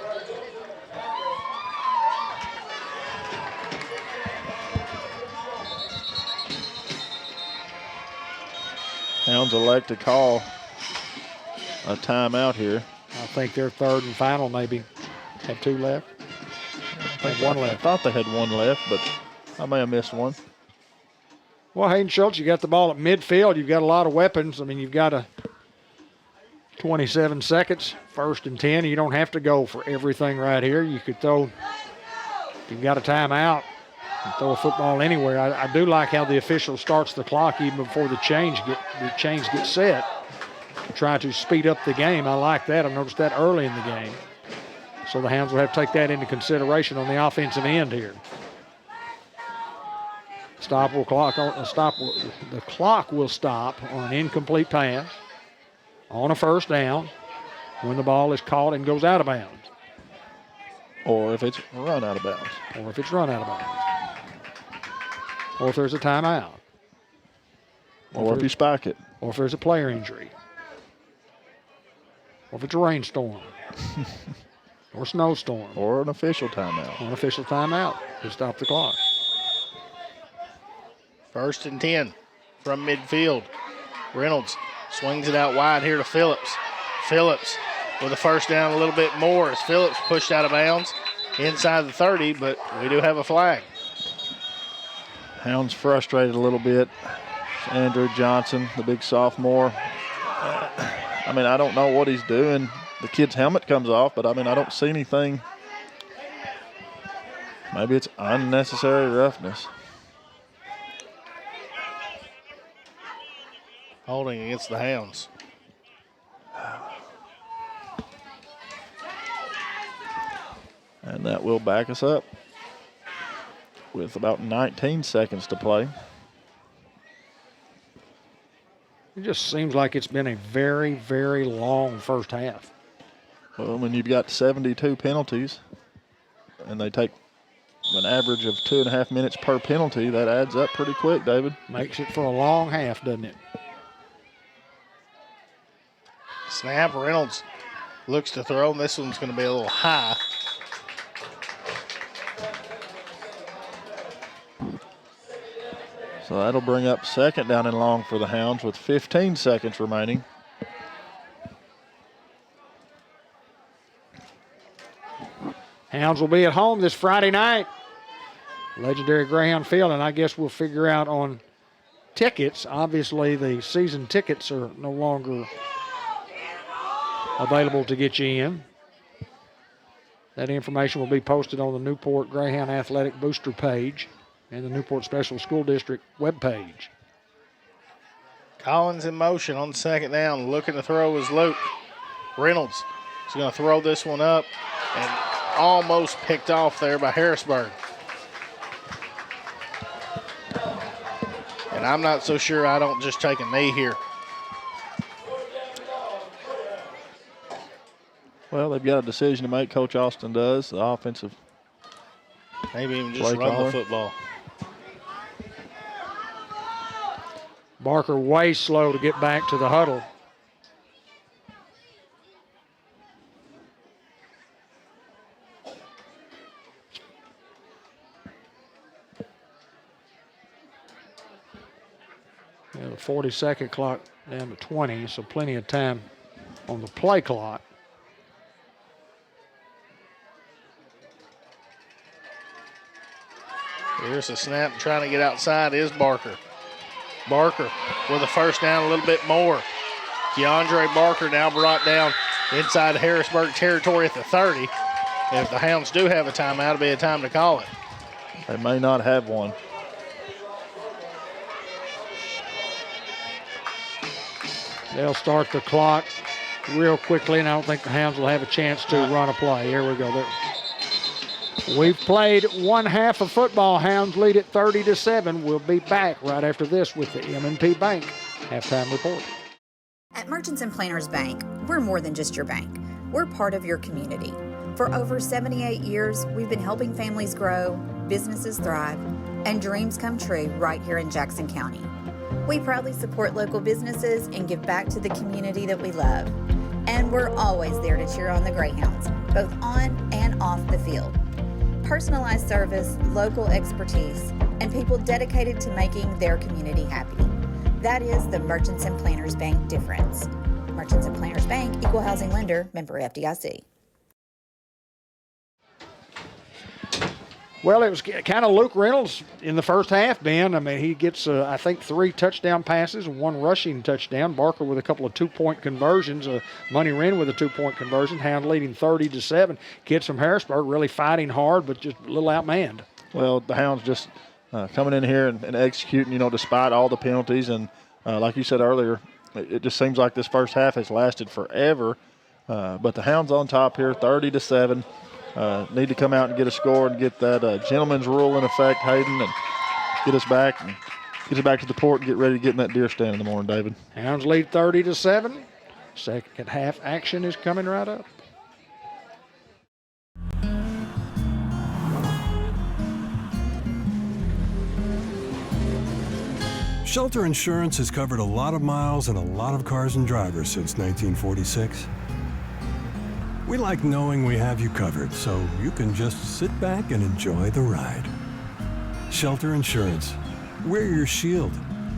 Hounds elect to call a timeout here. I think they're 3rd and final, maybe. Have 2 left. I think one left. I thought they had one left, but I may have missed one. Well, Hayden Schultz, you got the ball at midfield. You've got a lot of weapons. I mean, you've got 27 seconds, 1st and 10. You don't have to go for everything right here. You could throw, if you've got a timeout, and throw a football anywhere. I do like how the official starts the clock even before the chains get set to try to speed up the game. I like that. I've noticed that early in the game. So the Hounds will have to take that into consideration on the offensive end here. The clock will stop on an incomplete pass on a 1st down when the ball is caught and goes out of bounds. Or if it's run out of bounds. Or if it's run out of bounds. Or if there's a timeout. Or if you spike it. Or if there's a player injury. Or if it's a rainstorm. Or snowstorm. Or an official timeout. Or an official timeout to stop the clock. 1st and 10 from midfield. Reynolds swings it out wide here to Phillips. Phillips with a 1st down a little bit more as Phillips pushed out of bounds inside the 30, but we do have a flag. Hounds frustrated a little bit. Andrew Johnson, the big sophomore. I mean, I don't know what he's doing. The kid's helmet comes off, but I mean, I don't see anything. Maybe it's unnecessary roughness. Holding against the Hounds. And that will back us up with about 19 seconds to play. It just seems like it's been a very, very long 1st half. Well, when you've got 72 penalties and they take an average of 2.5 minutes per penalty, that adds up pretty quick, David. Makes it for a long half, doesn't it? Snap. Reynolds looks to throw, and this one's going to be a little high. So that'll bring up 2nd down and long for the Hounds with 15 seconds remaining. Hounds will be at home this Friday night. Legendary Greyhound Field, and I guess we'll figure out on tickets. Obviously, the season tickets are no longer available to get you in. That information will be posted on the Newport Greyhound Athletic Booster page and the Newport Special School District webpage. Collins in motion on 2nd down. Looking to throw is Luke. Reynolds is going to throw this one up and almost picked off there by Harrisburg. And I'm not so sure I don't just take a knee here. Well, they've got a decision to make. Coach Austin does, the offensive. Maybe even just play run caller. the football. Barker way slow to get back to the huddle. The 40-second clock down to 20, so plenty of time on the play clock. Here's a snap trying to get outside is Barker. Barker with a 1st down a little bit more. Keandre Barker now brought down inside Harrisburg territory at the 30. And if the Hounds do have a timeout, it'll be a time to call it. They may not have one. They'll start the clock real quickly, and I don't think the Hounds will have a chance to run a play. Here we go. We've played one half of football. Hounds lead at 30-7. We'll be back right after this with the M&T Bank halftime report. At Merchants and Planners Bank, we're more than just your bank. We're part of your community. For over 78 years, we've been helping families grow, businesses thrive, and dreams come true right here in Jackson County. We proudly support local businesses and give back to the community that we love. And we're always there to cheer on the Greyhounds, both on and off the field. Personalized service, local expertise, and people dedicated to making their community happy. That is the Merchants and Planners Bank difference. Merchants and Planners Bank, Equal Housing Lender, member FDIC. Well, it was kind of Luke Reynolds in the first half, Ben. I mean, he gets, I think, 3 touchdown passes and 1 rushing touchdown. Barker with a couple of 2-point conversions. Money Wren with a 2-point conversion. Hound leading 30-7. Kids from Harrisburg really fighting hard, but just a little outmanned. Well, the Hounds just coming in here and executing, despite all the penalties. And like you said earlier, it just seems like this first half has lasted forever. But the Hounds on top here, 30-7. Need to come out and get a score and get that gentleman's rule in effect, Hayden, and get us back to the port and get ready to get in that deer stand in the morning, David. Hounds lead 30-7. Second half action is coming right up. Shelter Insurance has covered a lot of miles and a lot of cars and drivers since 1946. We like knowing we have you covered, so you can just sit back and enjoy the ride. Shelter Insurance. We're your shield.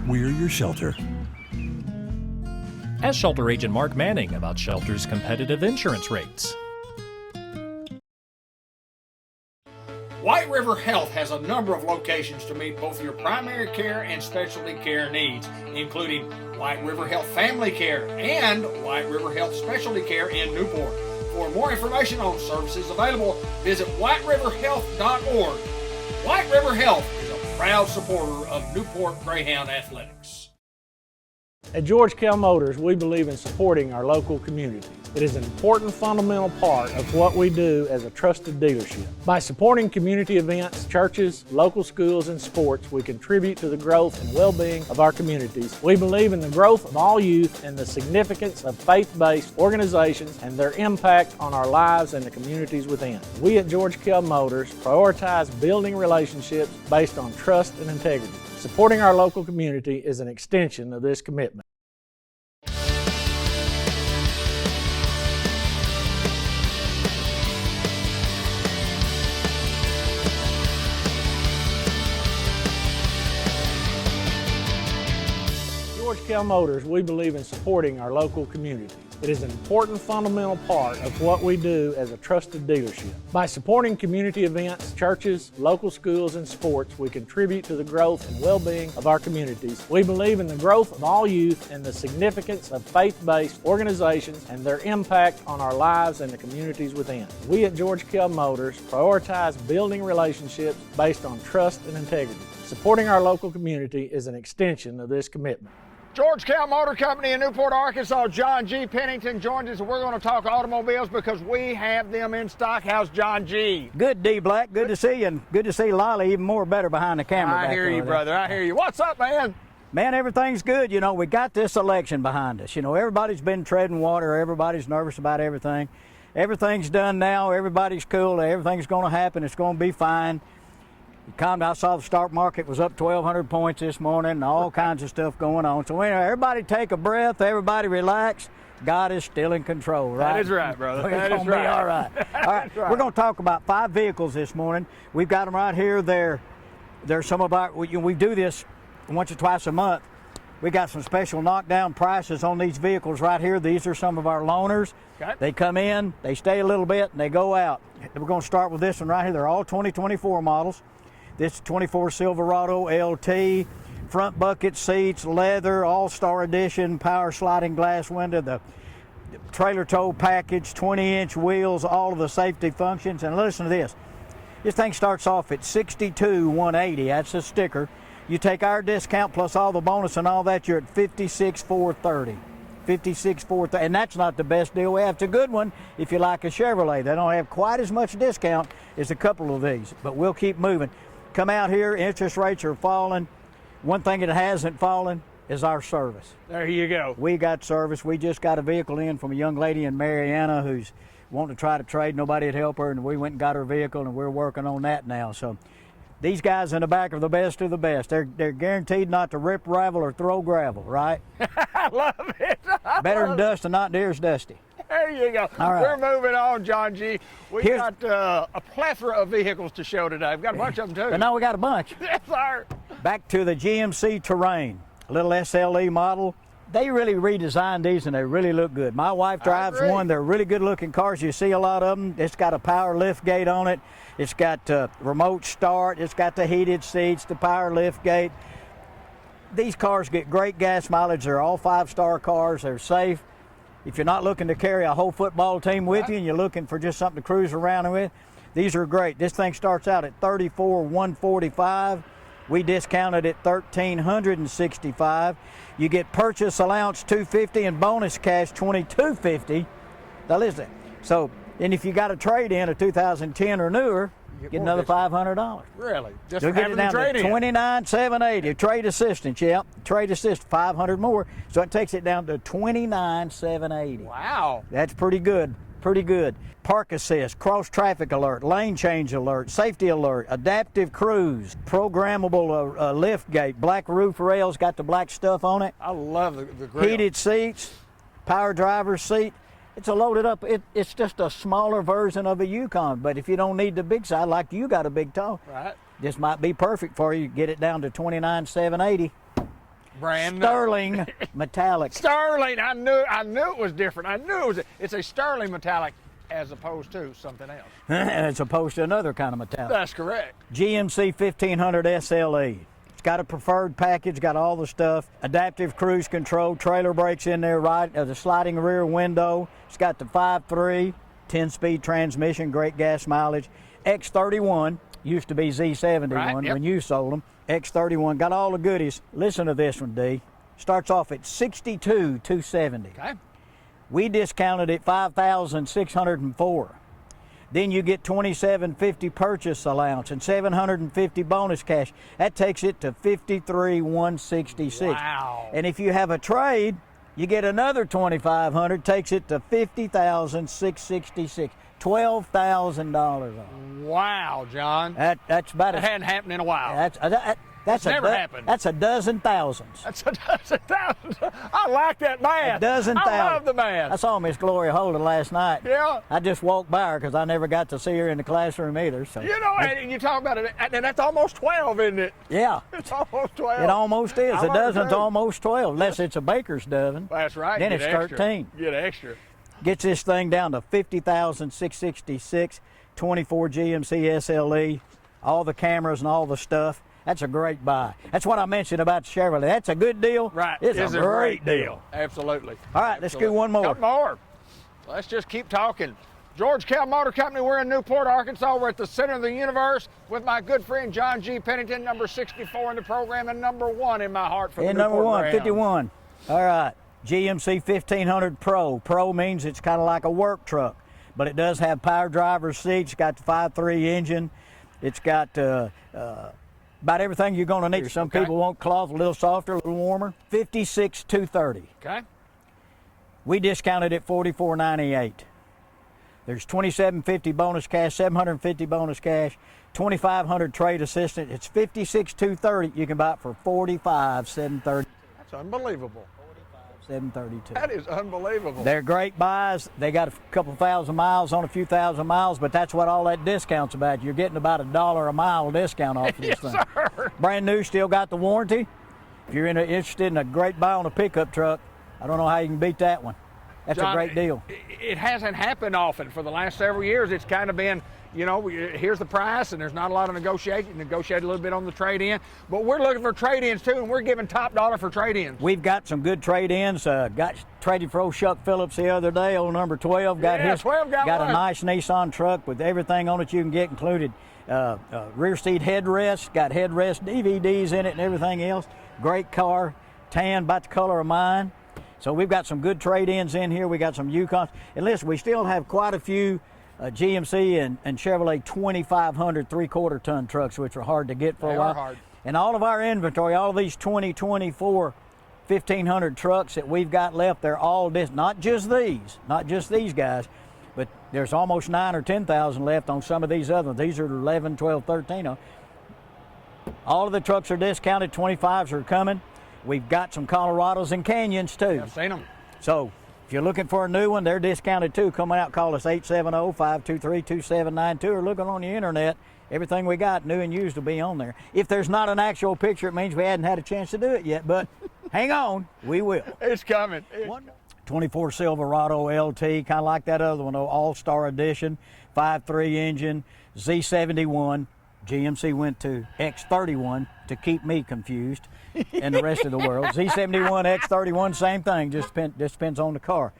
We're your shelter. Ask Shelter Agent Mark Manning about Shelter's competitive insurance rates. White River Health has a number of locations to meet both your primary care and specialty care needs, including White River Health Family Care and White River Health Specialty Care in Newport. For more information on services available, visit whiteriverhealth.org. White River Health is a proud supporter of Newport Greyhound Athletics. At George Kell Motors, we believe in supporting our local community. It is an important fundamental part of what we do as a trusted dealership. By supporting community events, churches, local schools, and sports, we contribute to the growth and well-being of our communities. We believe in the growth of all youth and the significance of faith-based organizations and their impact on our lives and the communities within. We at George Kell Motors prioritize building relationships based on trust and integrity. Supporting our local community is an extension of this commitment. George Kell Motors, we believe in supporting our local community. It is an important fundamental part of what we do as a trusted dealership. By supporting community events, churches, local schools, and sports, we contribute to the growth and well-being of our communities. We believe in the growth of all youth and the significance of faith-based organizations and their impact on our lives and the communities within. We at George Kell Motors prioritize building relationships based on trust and integrity. Supporting our local community is an extension of this commitment. George Kell Motor Company in Newport, Arkansas. John G. Pennington joins us, and we're going to talk automobiles because we have them in stock. How's John G? Good, D. Black. Good to see you, and good to see Lolly even more better behind the camera. I hear you, brother. I hear you. What's up, man? Man, everything's good. We got this election behind us. Everybody's been treading water. Everybody's nervous about everything. Everything's done now. Everybody's cool. Everything's going to happen. It's going to be fine. I saw the stock market was up 1,200 points this morning and all kinds of stuff going on. So everybody take a breath, everybody relax. God is still in control, right? That is right, brother. That is right. All right. All right. We're going to talk about 5 vehicles this morning. We've got them right here. They're some of our, we do this once or twice a month. We got some special knockdown prices on these vehicles right here. These are some of our loaners. Okay. They come in, they stay a little bit, and they go out. We're going to start with this one right here. They're all 2024 models. This 24 Silverado LT, front bucket seats, leather, all-star edition, power sliding glass window, the trailer tow package, 20-inch wheels, all of the safety functions. And listen to this. This thing starts off at $62,180. That's a sticker. You take our discount plus all the bonus and all that, you're at $56,430. $56,430, and that's not the best deal we have. It's a good one if you like a Chevrolet. They don't have quite as much discount as a couple of these, but we'll keep moving. Come out here, interest rates are falling. One thing that hasn't fallen is our service. There you go. We got service. We just got a vehicle in from a young lady in Mariana who's wanting to try to trade. Nobody would help her, and we went and got her vehicle, and we're working on that now. So these guys in the back are the best of the best. They're guaranteed not to rip, ravel, or throw gravel, right? I love it. Better than dust and not near as dusty. There you go. All right. We're moving on, John G. We've got a plethora of vehicles to show today. We've got a bunch of them, too. But now we got a bunch. Yes, sir. Back to the GMC Terrain, a little SLE model. They really redesigned these and they really look good. My wife drives one. They're really good looking cars. You see a lot of them. It's got a power lift gate on it. It's got remote start. It's got the heated seats, the power lift gate. These cars get great gas mileage. They're all 5-star cars. They're safe. If you're not looking to carry a whole football team with you and you're looking for just something to cruise around with, these are great. This thing starts out at $34,145. We discounted it $1,365. You get purchase allowance $250 and bonus cash $2,250. Now listen. So, and if you got a trade in a 2010 or newer, get another $500. Really? Just You'll for get it having the down to trade in? $29,780. Trade assistance, yep. Trade assist 500 more. So it takes it down to $29,780. Wow. That's pretty good. Pretty good. Park assist, cross traffic alert, lane change alert, safety alert, adaptive cruise, programmable lift gate, black roof rails, got the black stuff on it. I love the grill. Heated seats, power driver's seat. It's a loaded up, it's just a smaller version of a Yukon, but if you don't need the big side, like you got a big toe, right, this might be perfect for you. Get it down to $29,780. Brand Sterling metallic. Sterling. I knew it was different. I knew it's a sterling metallic as opposed to something else. As opposed to another kind of metallic. That's correct. GMC 1500 SLE. It's got a preferred package, got all the stuff. Adaptive cruise control, trailer brakes in there, right? The sliding rear window. It's got the 5.3, 10-speed transmission, great gas mileage. X31, used to be Z71 right, yep. when you sold them. X31, got all the goodies. Listen to this one, D. Starts off at $62,270. Okay. We discounted it $5,604. Then you get $2,750 purchase allowance and $750 bonus cash. That takes it to $53,166. Wow. And if you have a trade, you get another $2,500, takes it to $50,666. $12,000 off. Wow, John. That's about it. That hadn't happened in a while. That's never happened. That's a dozen thousands. That's a dozen thousands. I like that math. A dozen I thousand. love the math. I saw Miss Gloria Holden last night. Yeah. I just walked by her because I never got to see her in the classroom either. So. You know, and you talk about it, and that's almost 12, isn't it? Yeah. It's almost 12. It almost is. I A dozen's agree. almost 12, unless it's a baker's dozen. That's right. Then Get it's extra. 13. Get extra. Gets this thing down to $50,666, 24 GMC SLE, all the cameras and all the stuff. That's a great buy. That's what I mentioned about Chevrolet. That's a good deal. Right. It's a great deal. Absolutely. All right, let's do one more. Couple more. Let's just keep talking. George Kell Motor Company, we're in Newport, Arkansas. We're at the center of the universe with my good friend John G. Pennington, number 64 in the program and number 1 in my heart for the Newport number one, Greyhound. 51. All right, GMC 1500 Pro. Pro means it's kind of like a work truck, but it does have power driver's seats. It's got the 5.3 engine. It's got about everything you're going to need. Some people want cloth a little softer, a little warmer. $56,230. Okay. We discounted it $44.98. There's $27.50 bonus cash, $750 bonus cash, $2,500 trade assistance. It's $56,230. You can buy it for $45,730. That's unbelievable. $732. That is unbelievable. They're great buys. They got a couple thousand miles on a few thousand miles, but that's what all that discount's about. You're getting about $1 a mile discount off of this Yes, thing. sir. Brand new, still got the warranty. If you're interested in a great buy on a pickup truck, I don't know how you can beat that one. That's John, a great deal. It hasn't happened often. For the last several years, it's kind of been, you know, here's the price, and there's not a lot of negotiating. Negotiate a little bit on the trade-in. But we're looking for trade-ins, too, and we're giving top dollar for trade-ins. We've got some good trade-ins. Got traded for old Shuck Phillips the other day, old number 12. Got Yeah, his, 12 got a one. nice Nissan truck with everything on it you can get, included rear seat headrests, got headrest DVDs in it and everything else. Great car, tan, about the color of mine. So we've got some good trade-ins in here. We got some Yukons. And listen, we still have quite a few GMC and Chevrolet 2500 3/4 ton trucks, which are hard to get for a while. Hard. And all of our inventory, all of these 2024 1500 trucks that we've got left, they're all not just these guys, but there's almost 9,000 or 10,000 left on some of these other ones. These are 11, 12, 13. All of the trucks are discounted. 25s are coming. We've got some Colorados and Canyons too. I've seen them. So if you're looking for a new one, they're discounted too. Come out, call us 870-523-2792 or look on the internet. Everything we got, new and used, will be on there. If there's not an actual picture, it means we hadn't had a chance to do it yet, but Hang on, we will. It's coming. 24 Silverado LT, kind of like that other one, All-Star Edition, 5.3 engine, Z71. GMC went to X31 to keep me confused and the rest of the world. Z71, X31, same thing, just depends on the car.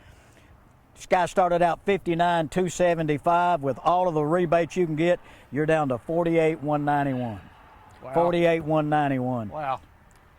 This guy started out $59,275 with all of the rebates you can get. You're down to $48,191. Wow. $48,191. Wow.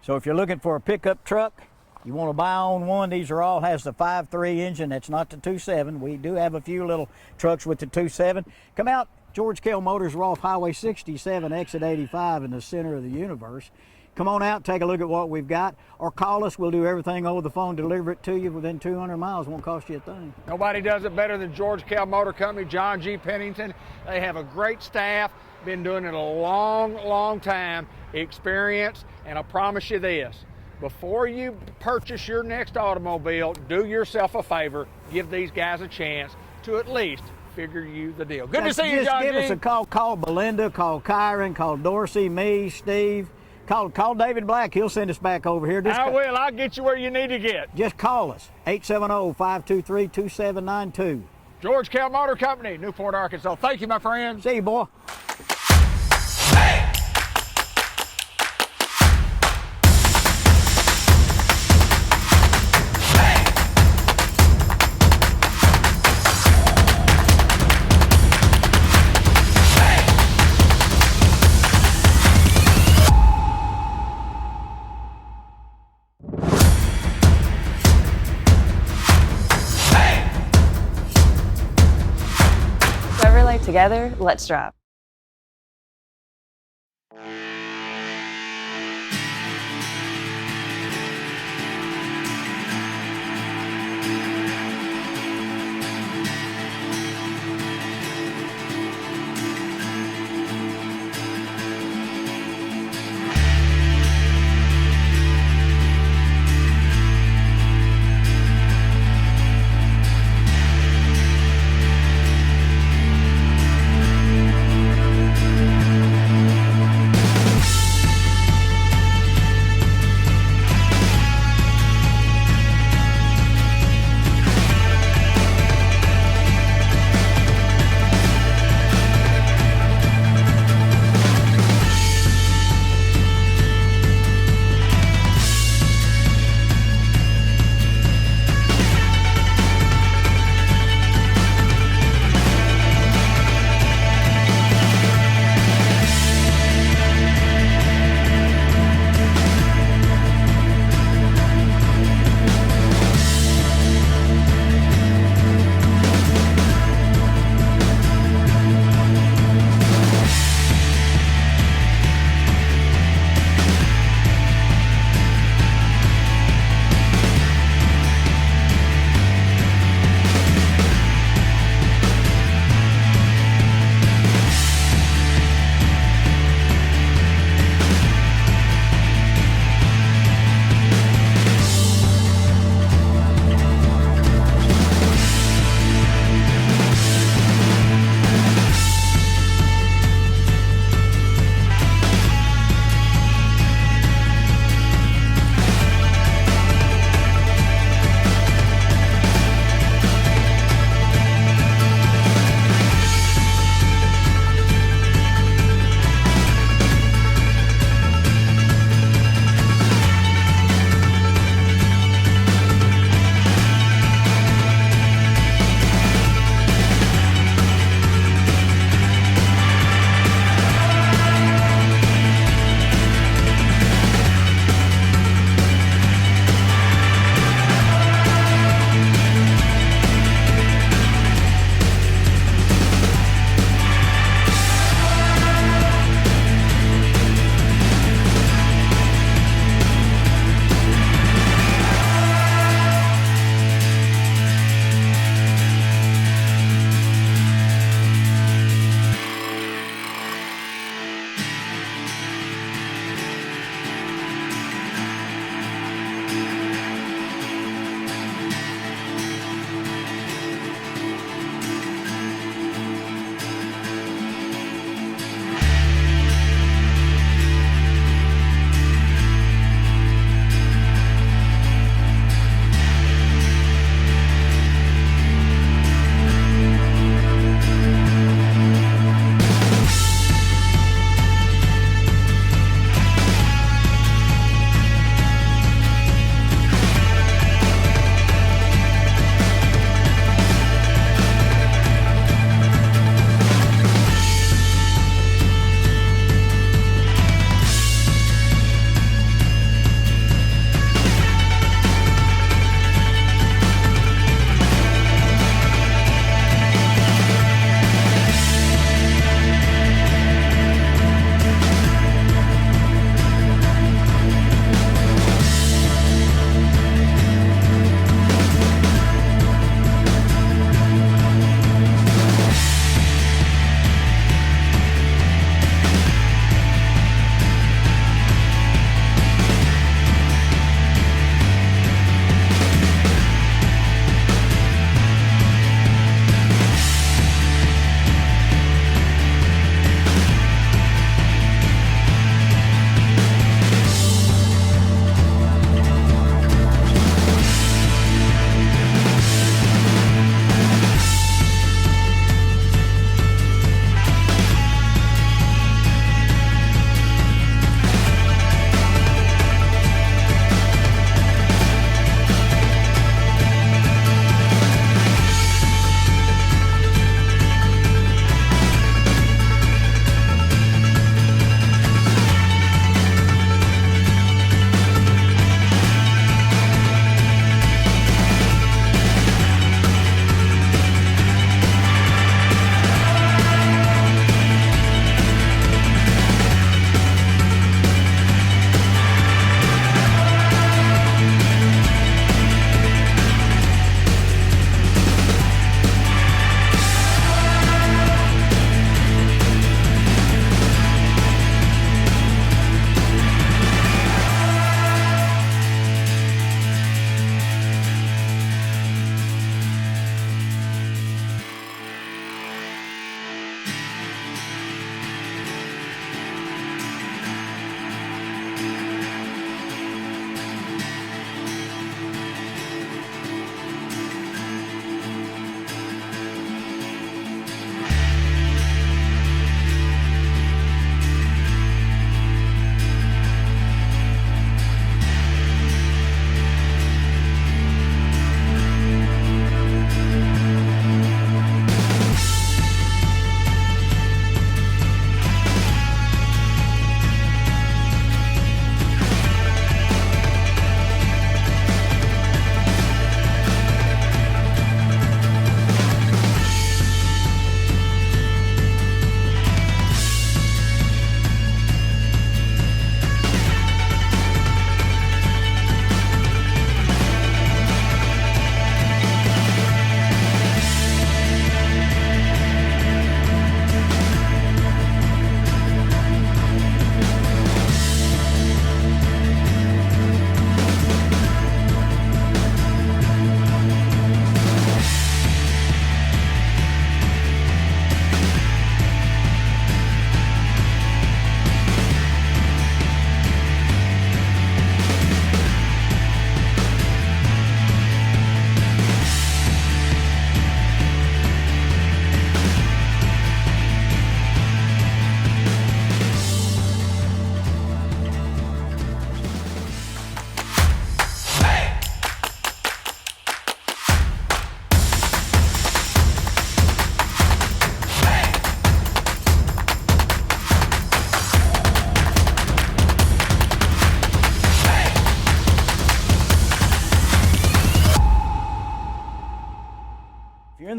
So if you're looking for a pickup truck, you want to buy on one, these are all has the 5.3 engine. That's not the 2.7. We do have a few little trucks with the 2.7. Come out, George Kell Motors. We're off Highway 67, exit 85 in the center of the universe. Come on out, take a look at what we've got, or call us. We'll do everything over the phone, deliver it to you within 200 miles. Won't cost you a thing. Nobody does it better than George Kell Motor Company, John G. Pennington. They have a great staff, been doing it a long, long time, experience, and I promise you this, before you purchase your next automobile, do yourself a favor, give these guys a chance to at least figure you the deal. Good to see you, John G. Give us a call. Call Belinda, call Kyron, call Dorsey, me, Steve. Call David Black. He'll send us back over here. I will. I'll get you where you need to get. Just call us, 870-523-2792. George Kell Motor Company, Newport, Arkansas. Thank you, my friend. See you, boy. Together, let's drive.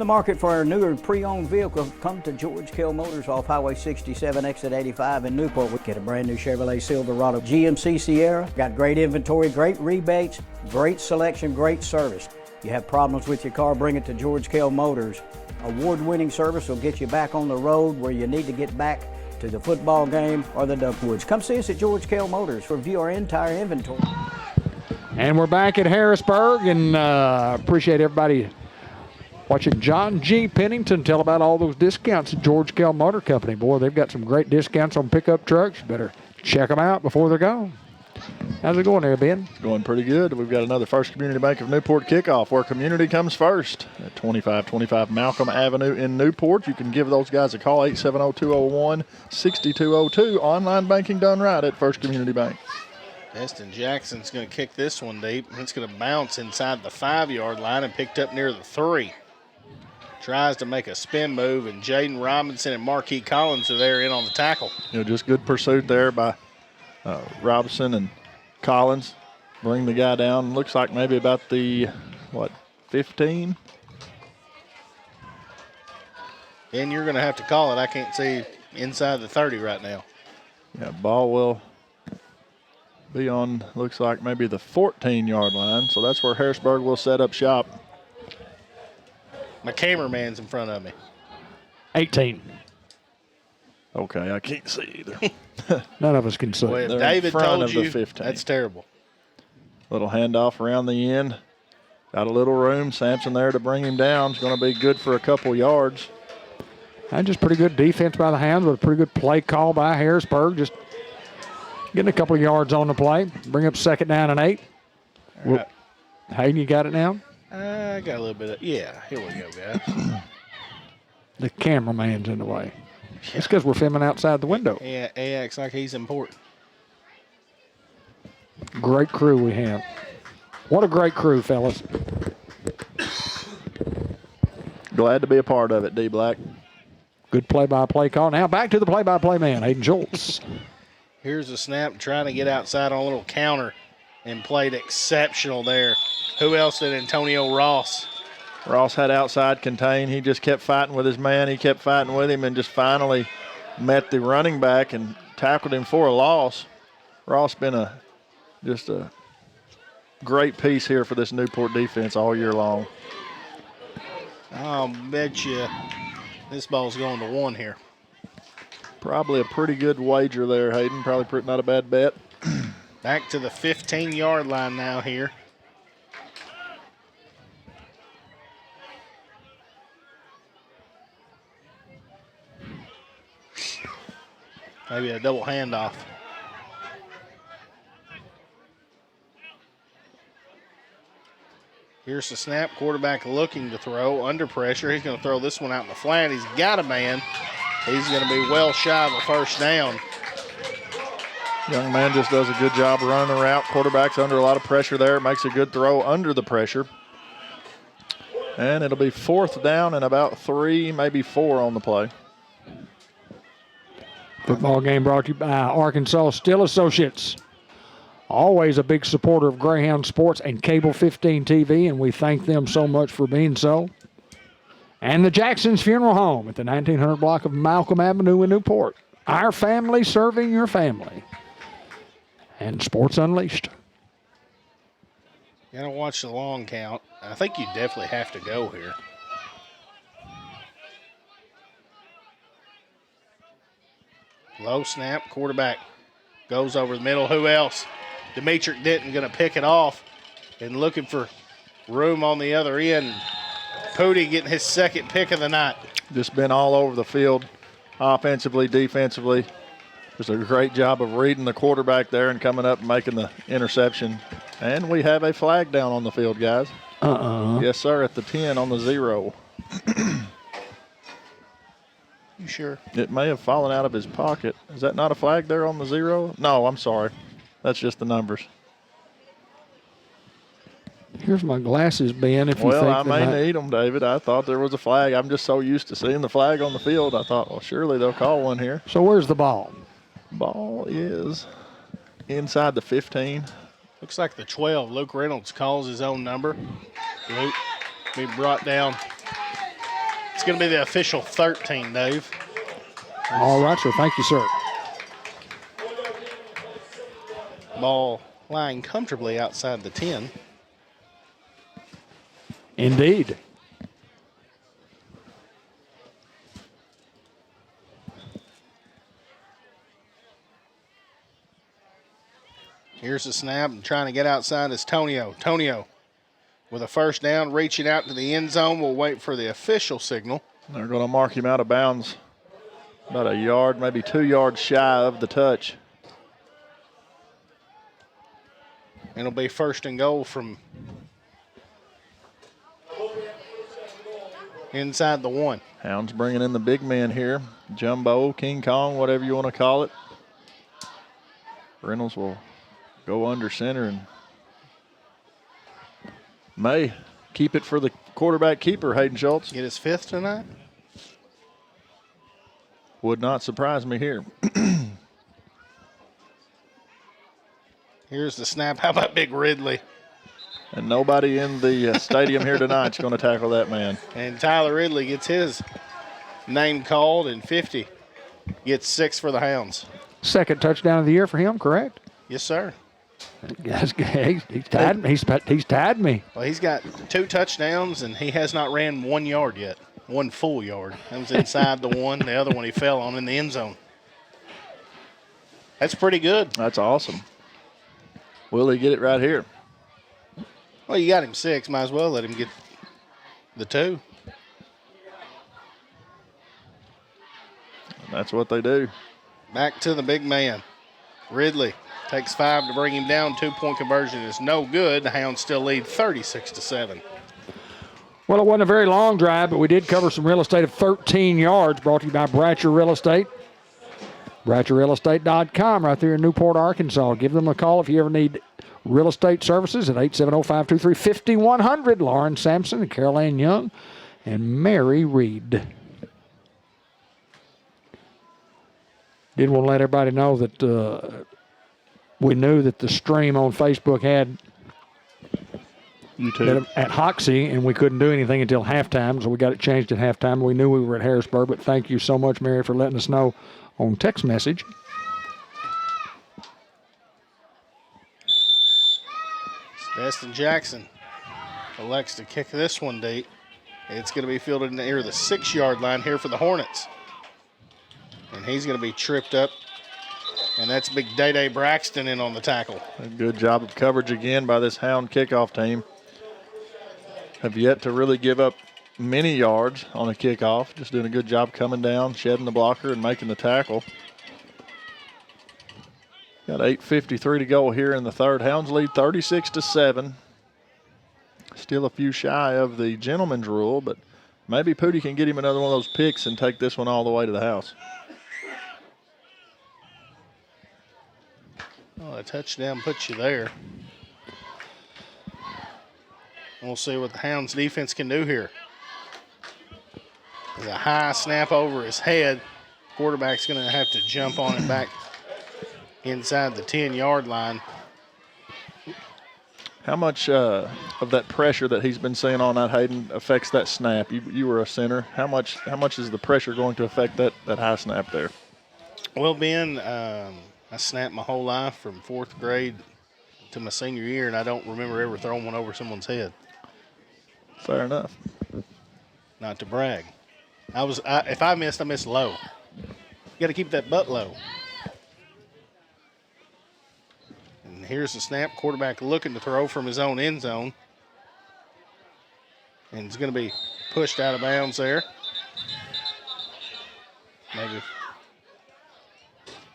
the market for a newer pre-owned vehicle, come to George Kell Motors off Highway 67, exit 85 in Newport. We get a brand new Chevrolet Silverado GMC Sierra. Got great inventory, great rebates, great selection, great service. You have problems with your car, bring it to George Kell Motors. Award-winning service will get you back on the road where you need to get back to the football game or the Duckwoods. Come see us at George Kell Motors for view our entire inventory. And we're back at Harrisburg, and appreciate everybody watching John G. Pennington tell about all those discounts at George Kell Motor Company. Boy, they've got some great discounts on pickup trucks. You better check them out before they're gone. How's it going there, Ben? Going pretty good. We've got another First Community Bank of Newport kickoff where community comes first at 2525 Malcolm Avenue in Newport. You can give those guys a call, 870-201-6202. Online banking done right at First Community Bank. Destin Jackson's going to kick this one deep. It's going to bounce inside the 5-yard line and picked up near the 3. Tries to make a spin move, and Jaden Robinson and Marquis Collins are there in on the tackle. Just good pursuit there by Robinson and Collins. Bring the guy down. Looks like maybe about the, 15? And you're going to have to call it. I can't see inside the 30 right now. Yeah, ball will be on, looks like maybe the 14-yard line. So that's where Harrisburg will set up shop. My cameraman's in front of me. 18. Okay, I can't see either. None of us can see. Well, if They're David in front told of you, the 15. that's terrible. Little handoff around the end. Got a little room. Sampson there to bring him down. It's going to be good for a couple yards. And just pretty good defense by the Hounds with a pretty good play call by Harrisburg. Just getting a couple of yards on the play. Bring up 2nd down and 8. Right. Hayden, you got it now? I got a little bit of, yeah, here we go, guys. The cameraman's in the way. It's because we're filming outside the window. Yeah, he acts like he's important. Great crew we have. What a great crew, fellas. Glad to be a part of it, D. Black. Good play-by-play call. Now back to the play-by-play man, Hayden Schultz. Here's a snap trying to get outside on a little counter and played exceptional there. Who else than Antonio Ross? Ross had outside contain. He just kept fighting with his man. He kept fighting with him and just finally met the running back and tackled him for a loss. Ross been just a great piece here for this Newport defense all year long. I'll bet you this ball's going to 1 here. Probably a pretty good wager there, Hayden. Probably not a bad bet. Back to the 15-yard line now here. Maybe a double handoff. Here's the snap. Quarterback looking to throw. Under pressure. He's going to throw this one out in the flat. He's got a man. He's going to be well shy of a 1st down. Young man just does a good job of running the route. Quarterback's under a lot of pressure there. Makes a good throw under the pressure. And it'll be 4th down and about 3, maybe 4 on the play. Football game brought to you by Arkansas Steel Associates. Always a big supporter of Greyhound Sports and Cable 15 TV, and we thank them so much for being so. And the Jackson's Funeral Home at the 1900 block of Malcolm Avenue in Newport. Our family serving your family. And Sports Unleashed. You got to watch the long count. I think you definitely have to go here. Low snap, quarterback goes over the middle. Who else? Demetric Denton going to pick it off and looking for room on the other end. Pooty getting his 2nd pick of the night. Just been all over the field, offensively, defensively. Just a great job of reading the quarterback there and coming up and making the interception. And we have a flag down on the field, guys. Yes, sir, at the 10 on the 0. You sure? It may have fallen out of his pocket. Is that not a flag there on the 0? No, I'm sorry. That's just the numbers. Here's my glasses, Ben. If you well, think I may need them, David. I thought there was a flag. I'm just so used to seeing the flag on the field. I thought, well, surely they'll call one here. So where's the ball? Ball is inside the 15. Looks like the 12. Luke Reynolds calls his own number. Luke be brought down It's going to be the official 13, Dave. All right, sir. Thank you, sir. Ball lying comfortably outside the 10. Indeed. Here's the snap, and trying to get outside is Tonio. Tonio with a first down, reaching out to the end zone. We'll wait for the official signal. They're going to mark him out of bounds about a yard, maybe 2 yards shy of the touch. It'll be first and goal from inside the 1. Hounds bringing in the big man here. Jumbo, King Kong, whatever you want to call it. Reynolds will go under center and may keep it for the quarterback keeper, Hayden Schultz. Get his 5th tonight? Would not surprise me here. Here's the snap. How about Big Ridley? And nobody in the stadium here tonight is going to tackle that man. And Tyler Ridley gets his name called, and 50 gets 6 for the Hounds. Second touchdown of the year for him, correct? Yes, sir. He's tied me. Well, he's got 2 touchdowns, and he has not ran 1 yard yet. 1 full yard. That was inside the 1. The other one he fell on in the end zone. That's pretty good. That's awesome. Will he get it right here? Well, you got him 6. Might as well let him get the 2. And that's what they do. Back to the big man. Ridley takes 5 to bring him down. 2-point conversion is no good. The Hounds still lead 36-7. Well, it wasn't a very long drive, but we did cover some real estate of 13 yards, brought to you by Bratcher Real Estate. BratcherRealEstate.com right there in Newport, Arkansas. Give them a call if you ever need real estate services at 870-523-5100. Lauren Sampson and Carol Ann Young and Mary Reed. Did want to let everybody know that we knew that the stream on Facebook had YouTube at Hoxie, and we couldn't do anything until halftime, so we got it changed at halftime. We knew we were at Harrisburg, but thank you so much, Mary, for letting us know on text message. Destin Jackson elects to kick this one deep. It's going to be fielded near the 6-yard line here for the Hornets. And he's going to be tripped up. And that's big Day-Day Braxton in on the tackle. A good job of coverage again by this Hound kickoff team. Have yet to really give up many yards on a kickoff. Just doing a good job coming down, shedding the blocker, and making the tackle. Got 8:53 to go here in the third. Hounds lead 36-7. Still a few shy of the gentleman's rule, but maybe Pooty can get him another one of those picks and take this one all the way to the house. Well, a touchdown puts you there. We'll see what the Hounds defense can do here. There's a high snap over his head. Quarterback's going to have to jump on it back inside the 10-yard line. How much of that pressure that he's been seeing on that, Hayden, affects that snap? You were a center. How much is the pressure going to affect that high snap there? Well, Ben, I snapped my whole life from 4th grade to my senior year, and I don't remember ever throwing one over someone's head. Fair enough. Not to brag. If I missed, I missed low. You got to keep that butt low. And here's the snap. Quarterback looking to throw from his own end zone. And it's going to be pushed out of bounds there. Maybe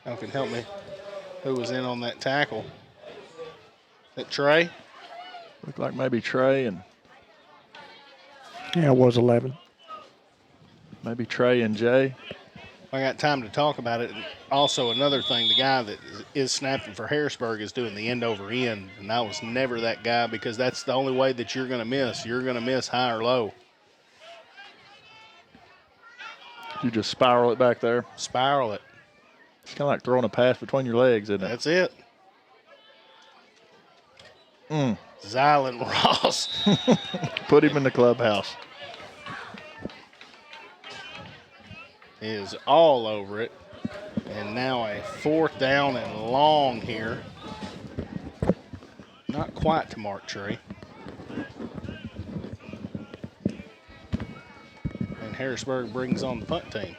y'all can help me. Who was in on that tackle? Is that Trey? Looked like maybe Trey and... Yeah, it was 11. Maybe Trey and Jay. I got time to talk about it. Also, another thing, the guy that is snapping for Harrisburg is doing the end over end, and I was never that guy because that's the only way that you're going to miss. You're going to miss high or low. You just spiral it back there. Spiral it. It's kind of like throwing a pass between your legs, isn't it? That's it. Zylan Ross. Put him in the clubhouse. is all over it. And now a 4th down and long here. Not quite to Mark Tree. And Harrisburg brings on the punt team.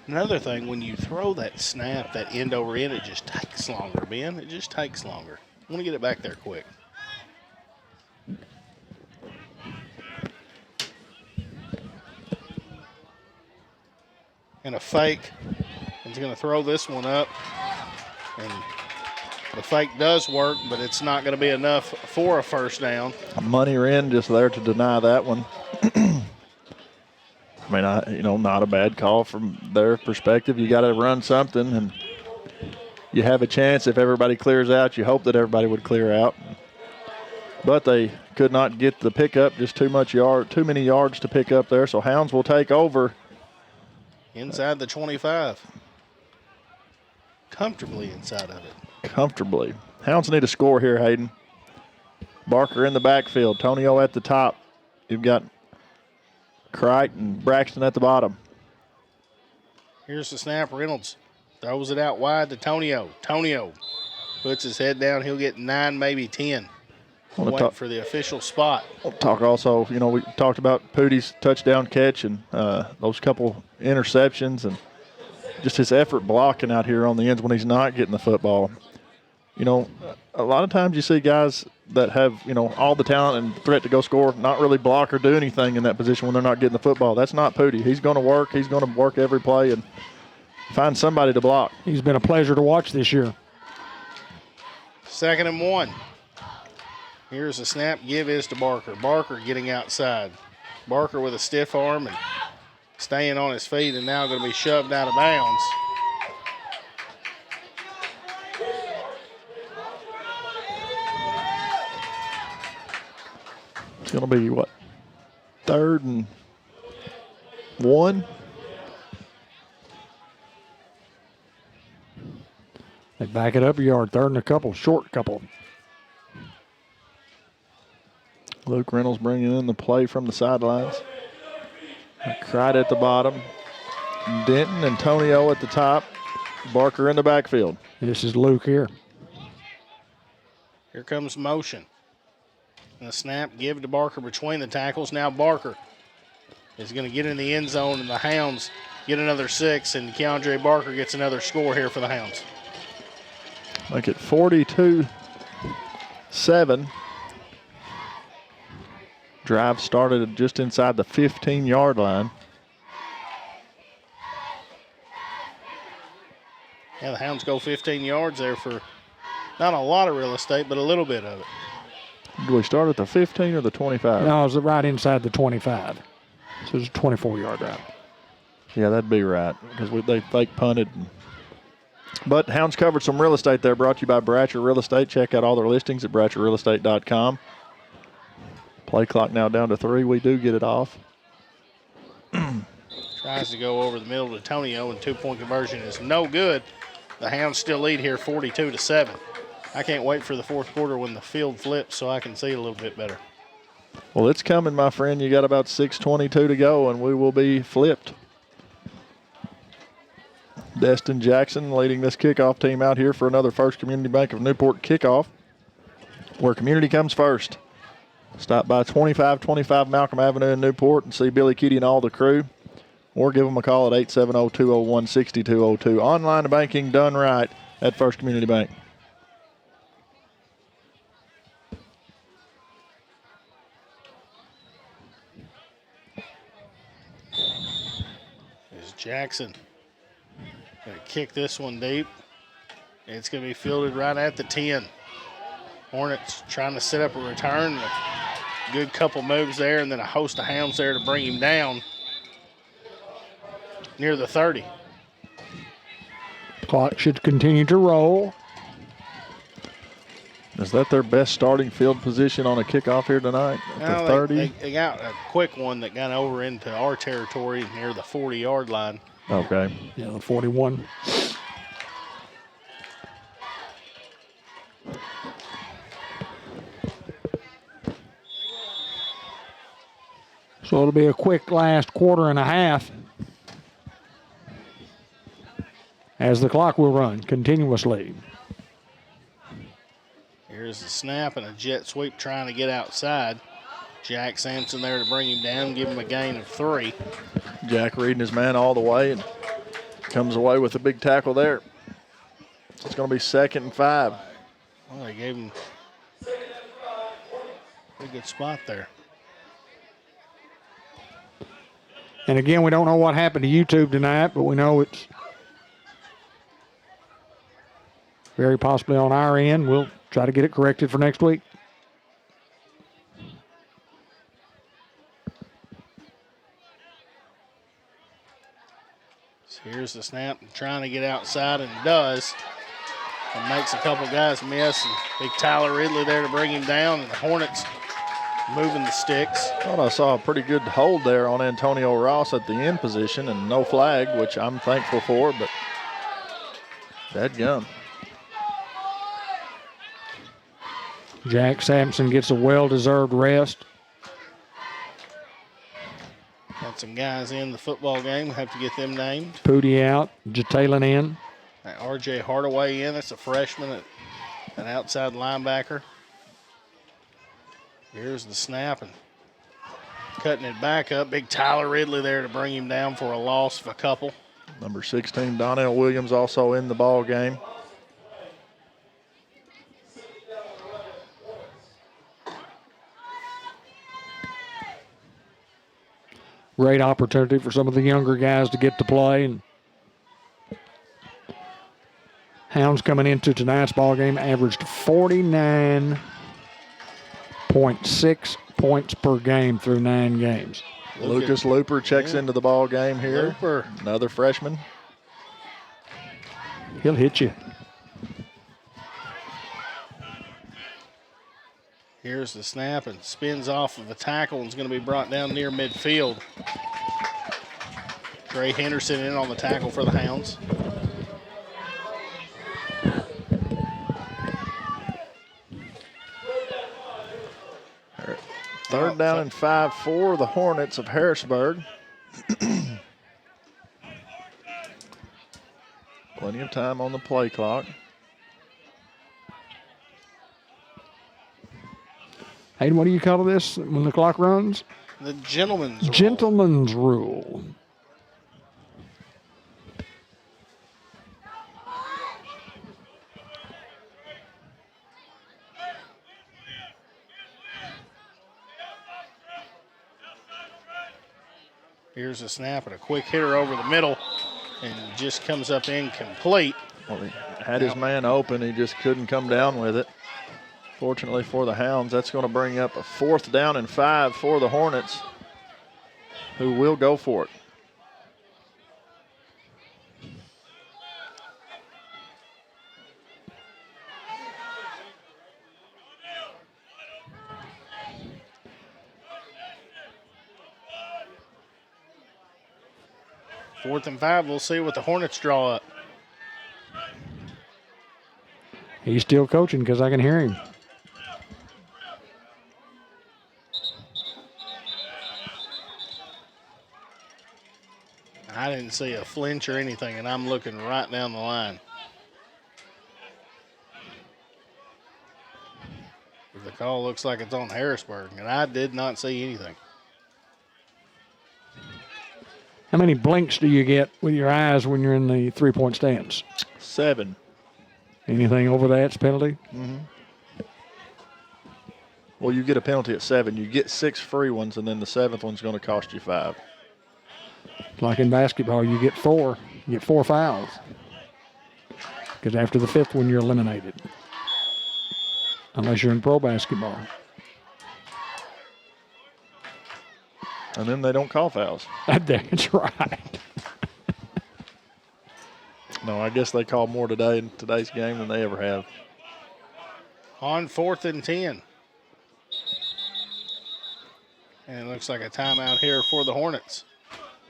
Another thing, when you throw that snap, that end over end, it just takes longer, Ben. It just takes longer. I want to get it back there quick. And a fake. He's going to throw this one up. And the fake does work, but it's not going to be enough for a first down. Money in just there to deny that one. I mean, not a bad call from their perspective. You got to run something, and you have a chance if everybody clears out. You hope that everybody would clear out. But they could not get the pickup, just too many yards to pick up there. So Hounds will take over. Inside the 25. Comfortably inside of it. Comfortably. Hounds need a score here, Hayden. Barker in the backfield. Tonio at the top. You've got Cricht and Braxton at the bottom. Here's the snap. Reynolds throws it out wide to Tonio. Tonio puts his head down. He'll get 9, maybe 10. Wait for the official spot. We'll talk also, we talked about Pootie's touchdown catch and those couple interceptions and just his effort blocking out here on the ends when he's not getting the football. A lot of times you see guys that have, all the talent and threat to go score, not really block or do anything in that position when they're not getting the football. That's not Pootie. He's going to work. He's going to work every play and find somebody to block. He's been a pleasure to watch this year. 2nd and 1. Here's the snap. Give is to Barker. Barker getting outside. Barker with a stiff arm and staying on his feet and now going to be shoved out of bounds. It's going to be, 3rd and 1? They back it up a yard, 3rd and a couple, short couple. Luke Reynolds bringing in the play from the sidelines. Cricht at the bottom. Denton and Tonio at the top. Barker in the backfield. This is Luke here. Here comes motion. And the snap, give to Barker between the tackles. Now Barker is going to get in the end zone, and the Hounds get another 6, and Keandre Barker gets another score here for the Hounds. Make it 42-7. Drive started just inside the 15-yard line. Yeah, the Hounds go 15 yards there for not a lot of real estate, but a little bit of it. Do we start at the 15 or the 25? No, it was right inside the 25. So it's a 24-yard route. Yeah, that'd be right because they fake punted. But Hounds covered some real estate there, brought to you by Bratcher Real Estate. Check out all their listings at BratcherRealEstate.com. Play clock now down to 3. We do get it off. Tries to go over the middle to Tonio, and 2-point conversion is no good. The Hounds still lead here 42-7. I can't wait for the 4th quarter when the field flips so I can see a little bit better. Well, it's coming, my friend. You got about 6:22 to go, and we will be flipped. Destin Jackson leading this kickoff team out here for another First Community Bank of Newport kickoff, where community comes first. Stop by 2525 Malcolm Avenue in Newport and see Billy Kitty and all the crew, or give them a call at 870-201-6202. Online banking done right at First Community Bank. There's Jackson. Going to kick this one deep. It's going to be fielded right at the 10. Hornets trying to set up a return. A good couple moves there, and then a host of Hounds there to bring him down near the 30. Clock should continue to roll. Is that their best starting field position on a kickoff here tonight at the 30? They got a quick one that got over into our territory near the 40-yard line. Okay. Yeah, the 41. So it'll be a quick last quarter and a half as the clock will run continuously. Here's the snap and a jet sweep trying to get outside. Jack Sampson there to bring him down, give him a gain of 3. Jack reading his man all the way and comes away with a big tackle there. It's going to be 2nd and 5. Well, they gave him a good spot there. And again, we don't know what happened to YouTube tonight, but we know it's very possibly on our end. We'll try to get it corrected for next week. So here's the snap, trying to get outside, and does. And makes a couple guys miss. And big Tyler Ridley there to bring him down, and the Hornets moving the sticks. Thought I saw a pretty good hold there on Antonio Ross at the end position and no flag, which I'm thankful for, but dadgum. Jack Sampson gets a well-deserved rest. Got some guys in the football game. Have to get them named. Pooty out, Jataylin in. R.J. Hardaway in. That's a freshman, an outside linebacker. Here's the snap and cutting it back up. Big Tyler Ridley there to bring him down for a loss of a couple. Number 16, Donnell Williams, also in the ball game. Great opportunity for some of the younger guys to get to play. And Hounds coming into tonight's ball game averaged 49.6 points per game through 9 games. Lucas Looper checks into the ball game here. Looper. Another freshman. He'll hit you. Here's the snap and spins off of a tackle and is going to be brought down near midfield. Trey Henderson in on the tackle for the Hounds. Third down and 5 for the Hornets of Harrisburg. Plenty of time on the play clock. Hayden, what do you call this when the clock runs? The gentleman's rule. Gentleman's rule. Here's a snap and a quick hitter over the middle and just comes up incomplete. Well, he had his man open. He just couldn't come down with it. Fortunately for the Hounds, that's going to bring up a 4th down and 5 for the Hornets, who will go for it. Fourth and 5, we'll see what the Hornets draw up. He's still coaching because I can hear him. I didn't see a flinch or anything, and I'm looking right down the line. The call looks like it's on Harrisburg, and I did not see anything. How many blinks do you get with your eyes when you're in the 3-point stance? 7. Anything over that's penalty? Mm-hmm. Well, you get a penalty at 7. You get 6 free ones, and then the 7th one's going to cost you 5. Like in basketball, you get 4. You get 4 fouls. Because after the 5th one, you're eliminated. Unless you're in pro basketball. And then they don't call fouls. That's right. No, I guess they call more today in today's game than they ever have. On 4th and 10. And it looks like a timeout here for the Hornets.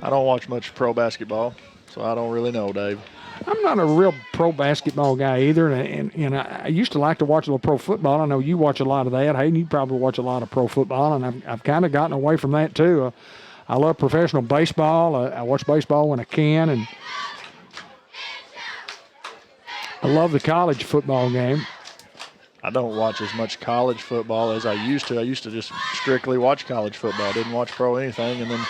I don't watch much pro basketball, so I don't really know, Dave. I'm not a real pro basketball guy either, and I used to like to watch a little pro football. I know you watch a lot of that. Hayden, you probably watch a lot of pro football, and I've kind of gotten away from that too. I love professional baseball. I watch baseball when I can, and I love the college football game. I don't watch as much college football as I used to. I used to just strictly watch college football. I didn't watch pro anything, and then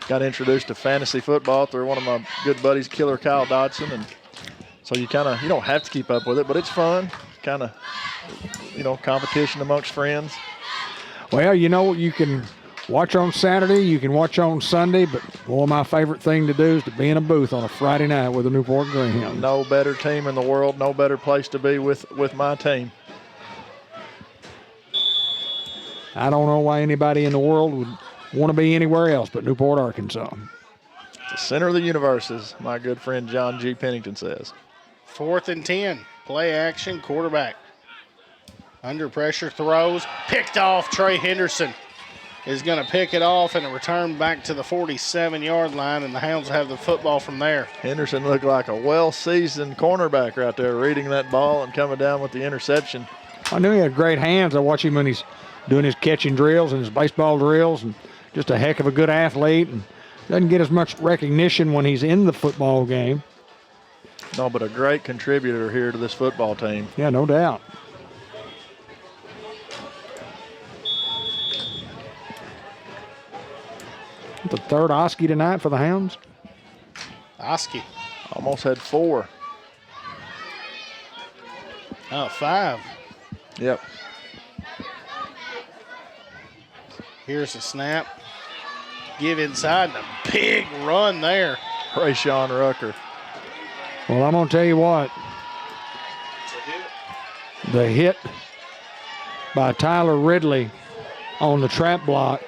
got introduced to fantasy football through one of my good buddies, Killer Kyle Dodson, and so you don't have to keep up with it, but it's fun. Kind of, competition amongst friends. Well, you can watch on Saturday, you can watch on Sunday, but boy, my favorite thing to do is to be in a booth on a Friday night with the Newport Greyhound. No better team in the world, no better place to be with my team. I don't know why anybody in the world would want to be anywhere else but Newport, Arkansas. The center of the universe, as my good friend John G. Pennington says. 4th and 10. Play action, quarterback. Under pressure, throws. Picked off. Trey Henderson is going to pick it off and a return back to the 47-yard line, and the Hounds have the football from there. Henderson looked like a well-seasoned cornerback right there, reading that ball and coming down with the interception. I knew he had great hands. I watch him when he's doing his catching drills and his baseball drills, and just a heck of a good athlete, and doesn't get as much recognition when he's in the football game. No, but a great contributor here to this football team. Yeah, no doubt. The third Oski tonight for the Hounds. Oski. Almost had 4. Oh, 5. Yep. Here's the snap. Give inside and a big run there. Rayshawn Rucker. Well, I'm going to tell you what. The hit by Tyler Ridley on the trap block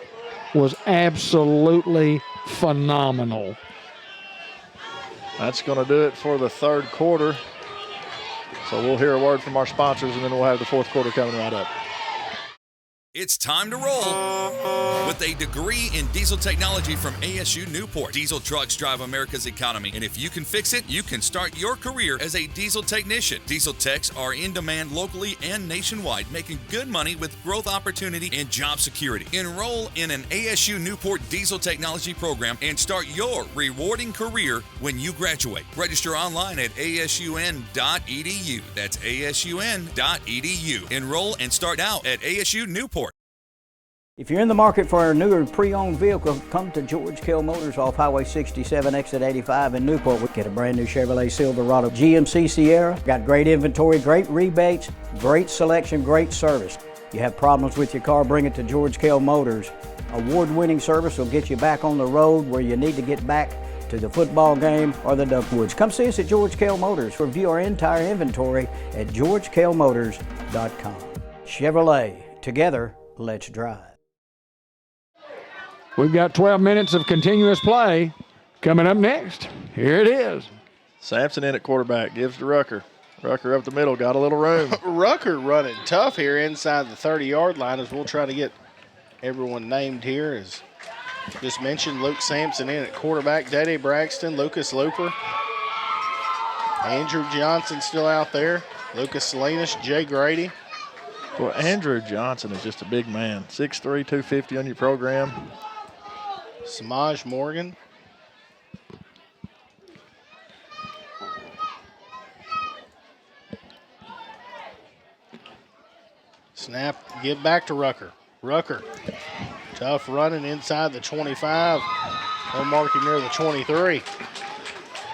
was absolutely phenomenal. That's going to do it for the third quarter. So we'll hear a word from our sponsors, and then we'll have the fourth quarter coming right up. It's time to roll with a degree in diesel technology from ASU Newport. Diesel trucks drive America's economy, and if you can fix it, you can start your career as a diesel technician. Diesel techs are in demand locally and nationwide, making good money with growth opportunity and job security. Enroll in an ASU Newport diesel technology program and start your rewarding career when you graduate. Register online at asun.edu. That's asun.edu. Enroll and start out at ASU Newport. If you're in the market for a newer pre-owned vehicle, come to George Kell Motors off Highway 67, exit 85 in Newport. We get a brand new Chevrolet Silverado GMC Sierra. Got great inventory, great rebates, great selection, great service. You have problems with your car, bring it to George Kell Motors. Award-winning service will get you back on the road where you need to get back to the football game or the Duckwoods. Come see us at George Kell Motors. Review our entire inventory at georgekellmotors.com. Chevrolet, together, let's drive. We've got 12 minutes of continuous play coming up next. Here it is. Sampson in at quarterback, gives to Rucker. Rucker up the middle, got a little room. Rucker running tough here inside the 30-yard line as we'll try to get everyone named here. As just mentioned, Luke Sampson in at quarterback, Dede Braxton, Lucas Looper, Andrew Johnson still out there, Lucas Salinas, Jay Grady. Well, Andrew Johnson is just a big man. 6'3", 250 on your program. Samaj Morgan. Snap, give back to Rucker. Rucker, tough running inside the 25. They'll mark him near the 23.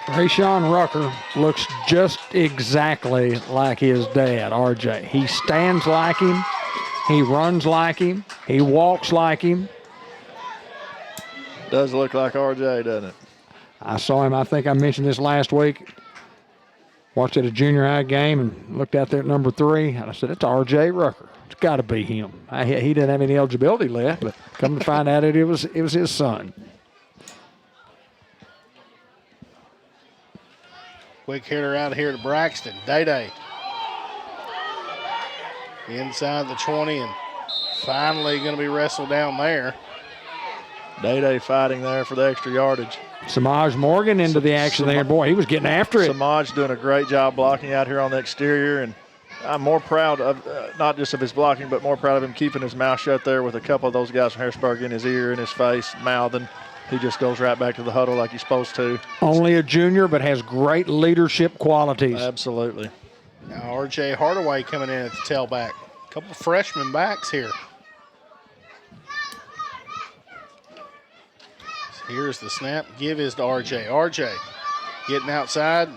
Rayshawn Rucker looks just exactly like his dad, RJ. He stands like him. He runs like him. He walks like him. Does look like RJ, doesn't it? I saw him, I think I mentioned this last week. Watched at a junior high game and looked out there at number 3. And I said, it's RJ Rucker. It's got to be him. He didn't have any eligibility left, but come to find out it was his son. Quick hitter out here to Braxton. Day-Day. Inside the 20 and finally going to be wrestled down there. Day fighting there for the extra yardage. Samaj Morgan into the action there. Boy, he was getting after it. Samaj doing a great job blocking out here on the exterior, and I'm more proud of not just of his blocking, but more proud of him keeping his mouth shut there with a couple of those guys from Harrisburg in his ear, in his face, mouthing. He just goes right back to the huddle like he's supposed to. Only a junior, but has great leadership qualities. Absolutely. Now R.J. Hardaway coming in at the tailback. A couple freshman backs here. Here's the snap. Give is to R.J. R.J. getting outside.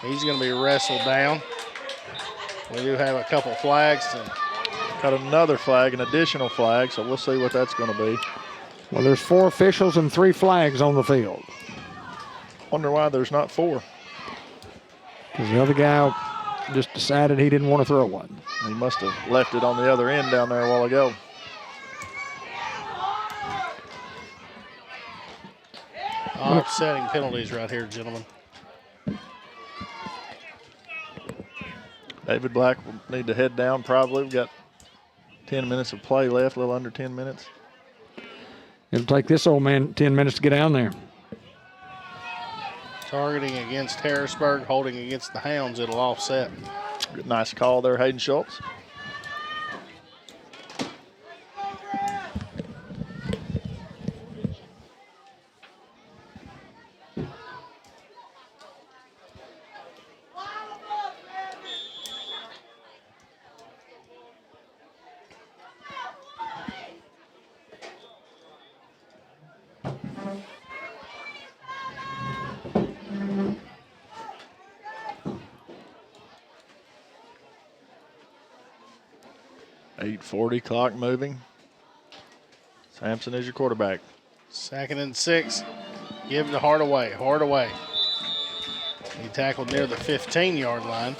He's going to be wrestled down. We do have a couple flags. Got another flag, an additional flag, so we'll see what that's going to be. Well, there's 4 officials and 3 flags on the field. Wonder why there's not 4. Because the other guy just decided he didn't want to throw one. He must have left it on the other end down there a while ago. Offsetting penalties right here, gentlemen. David Black will need to head down probably. We've got 10 minutes of play left, a little under 10 minutes. It'll take this old man 10 minutes to get down there. Targeting against Harrisburg, holding against the Hounds, it'll offset. Good, nice call there, Hayden Schultz. .40, clock moving. Sampson is your quarterback. 2nd and 6. Give to Hardaway. Hardaway. He tackled near the 15-yard line.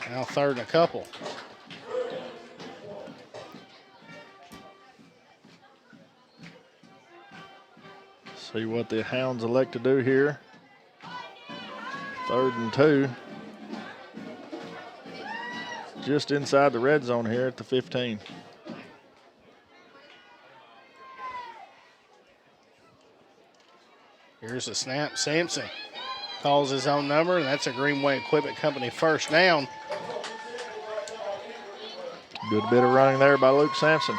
Now 3rd and a couple. See what the Hounds elect to do here. 3rd and 2. Just inside the red zone here at the 15. Here's the snap. Sampson calls his own number, and that's a Greenway Equipment Company first down. Good bit of running there by Luke Sampson.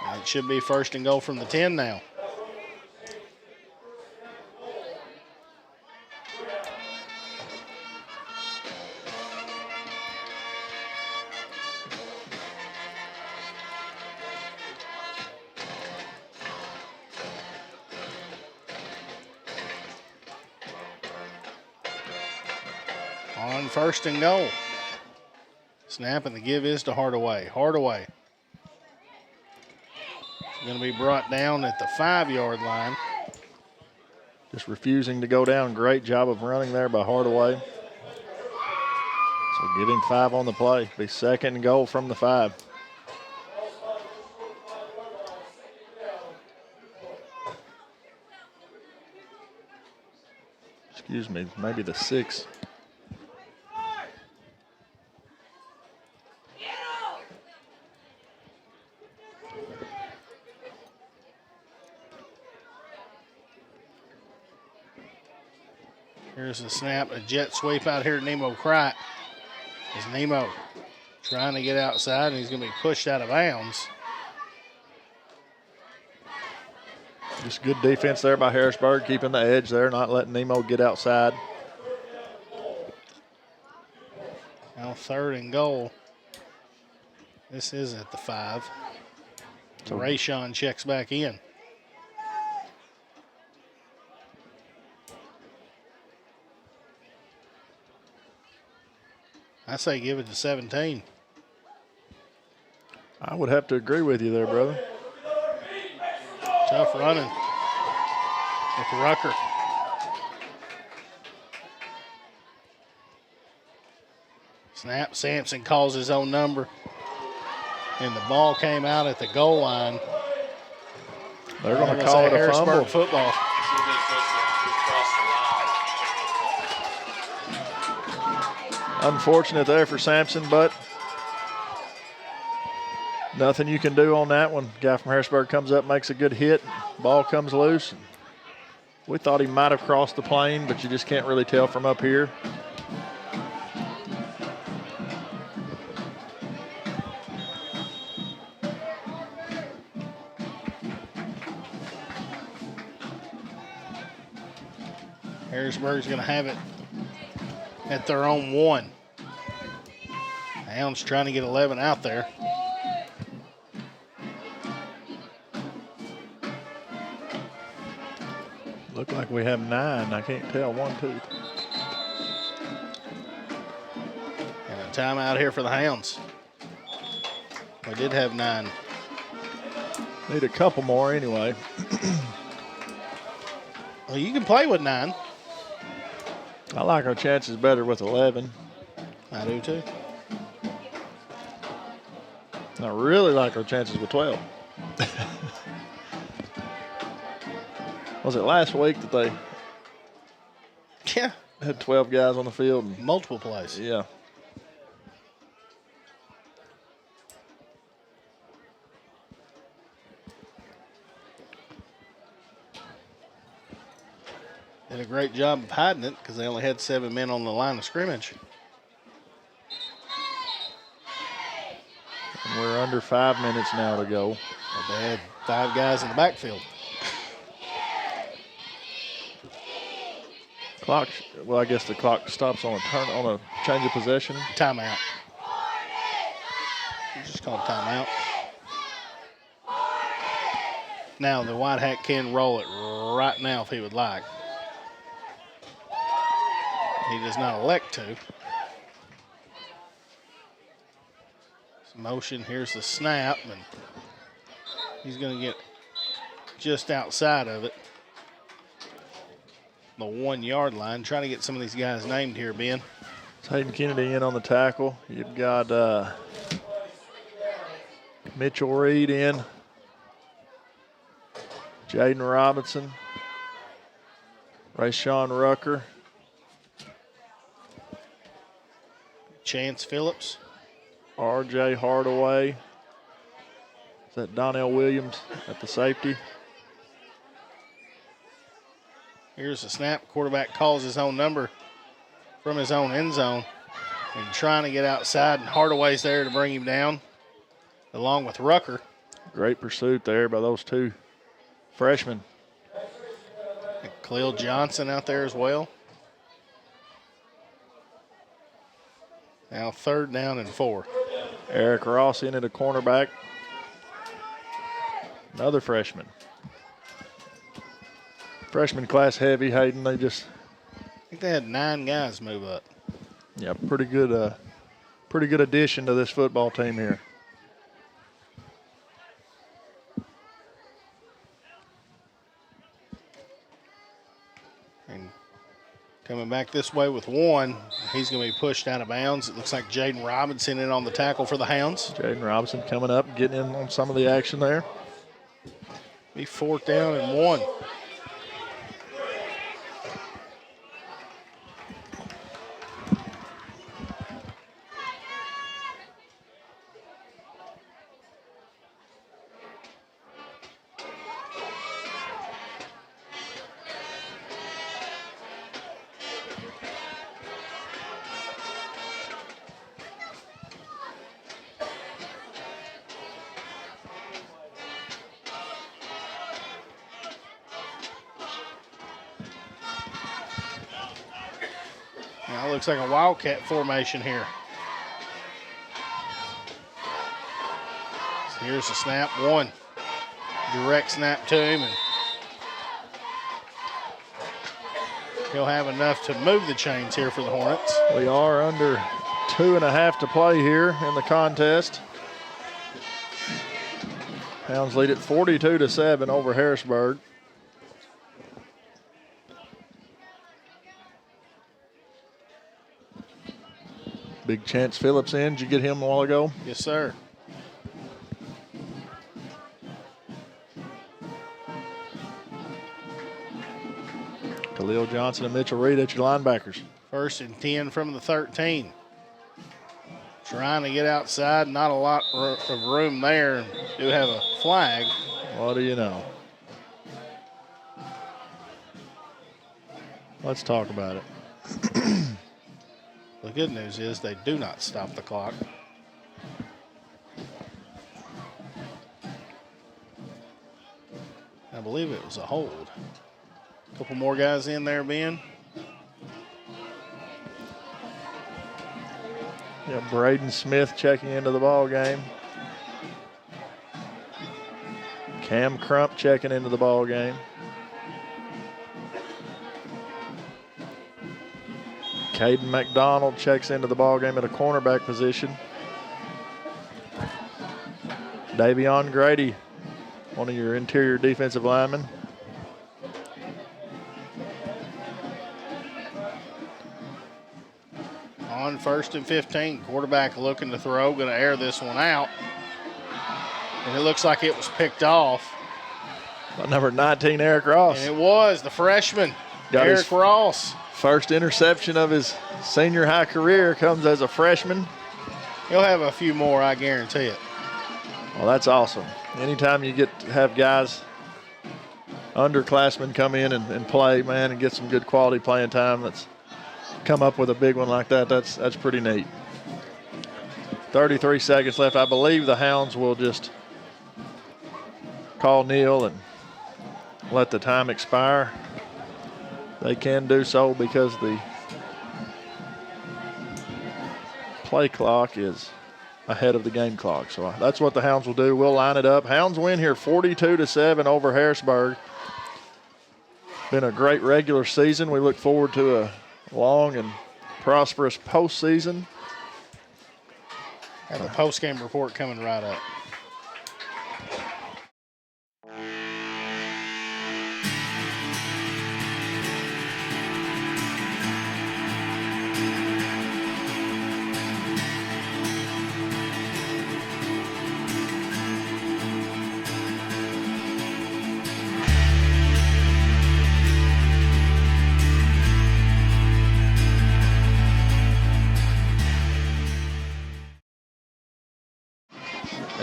And it should be 1st and goal from the 10 now. On 1st and goal. Snap and the give is to Hardaway. Hardaway going to be brought down at the 5-yard line. Just refusing to go down. Great job of running there by Hardaway. So give him 5 on the play. Be 2nd and goal from the 5. Excuse me, maybe the 6. Here's the snap, a jet sweep out here to Nemo Cright. As Nemo trying to get outside, and he's going to be pushed out of bounds. Just good defense there by Harrisburg, keeping the edge there, not letting Nemo get outside. Now 3rd and goal. This is at the 5. So Rayshawn checks back in. I say give it to 17. I would have to agree with you there, brother. Tough running with Rucker. Snap, Sampson calls his own number. And the ball came out at the goal line. They're going to call it a fumble. Football. Unfortunate there for Sampson, but Nothing you can do on that one. Guy from Harrisburg comes up, makes a good hit. Ball comes loose. We thought he might have crossed the plane, but you just can't really tell from up here. Harrisburg's going to have it at their own 1. Hounds trying to get 11 out there. Look like we have 9. I can't tell. 1, 2. And a timeout here for the Hounds. We did have 9. Need a couple more anyway. Well, you can play with 9. I like our chances better with 11. I do too. I really like our chances with 12. Was it last week that they had 12 guys on the field? And, multiple plays. Yeah. Did a great job of hiding it because they only had 7 men on the line of scrimmage. And we're under 5 minutes now to go. But they had 5 guys in the backfield. Clock, well, I guess the clock stops on a change of possession. Timeout. You just call timeout. Now the White Hat can roll it right now if he would like. He does not elect to. Motion, here's the snap, and he's going to get just outside of it. The 1 yard line. Trying to get some of these guys named here, Ben. It's Hayden Kennedy in on the tackle. You've got Mitchell Reed in. Jaden Robinson. Rayshawn Rucker. Chance Phillips. R.J. Hardaway. Is that Donnell Williams at the safety? Here's the snap. Quarterback calls his own number from his own end zone and trying to get outside, and Hardaway's there to bring him down along with Rucker. Great pursuit there by those 2 freshmen. And Khalil Johnson out there as well. Now 3rd down and 4. Eric Ross in at a cornerback. Another freshman. Freshman class heavy, Hayden. They just, I think they had 9 guys move up. yeah, pretty good addition to this football team here. And coming back this way with 1, he's going to be pushed out of bounds. It looks like Jaden Robinson in on the tackle for the Hounds. Jaden Robinson coming up, getting in on some of the action there. Be 4th down and 1. Now it looks like a Wildcat formation here. So here's the snap. 1. Direct snap to him, and he'll have enough to move the chains here for the Hornets. We are under 2.5 to play here in the contest. Hounds lead at 42-7 over Harrisburg. Big Chance Phillips in. Did you get him a while ago? Yes, sir. Khalil Johnson and Mitchell Reed at your linebackers. 1st and 10 from the 13. Trying to get outside, not a lot of room there. Do have a flag. What do you know? Let's talk about it. The good news is they do not stop the clock. I believe it was a hold. A couple more guys in there, Ben. Yeah, Braden Smith checking into the ball game. Cam Crump checking into the ball game. Caden McDonald checks into the ball game at a cornerback position. Davion Grady, one of your interior defensive linemen. On 1st and 15, quarterback looking to throw, going to air this one out. And it looks like it was picked off. Number 19, Eric Ross. And it was the freshman, Got Eric Ross. First interception of his senior high career comes as a freshman. He'll have a few more, I guarantee it. Well, that's awesome. Anytime you get to have guys, underclassmen come in and play, man, and get some good quality playing time, that's come up with a big one like that, that's pretty neat. 33 seconds left. I believe the Hounds will just call kneel and let the time expire. They can do so because the play clock is ahead of the game clock. So that's what the Hounds will do. We'll line it up. Hounds win here 42-7 over Harrisburg. Been a great regular season. We look forward to a long and prosperous postseason. Have a post-game report coming right up.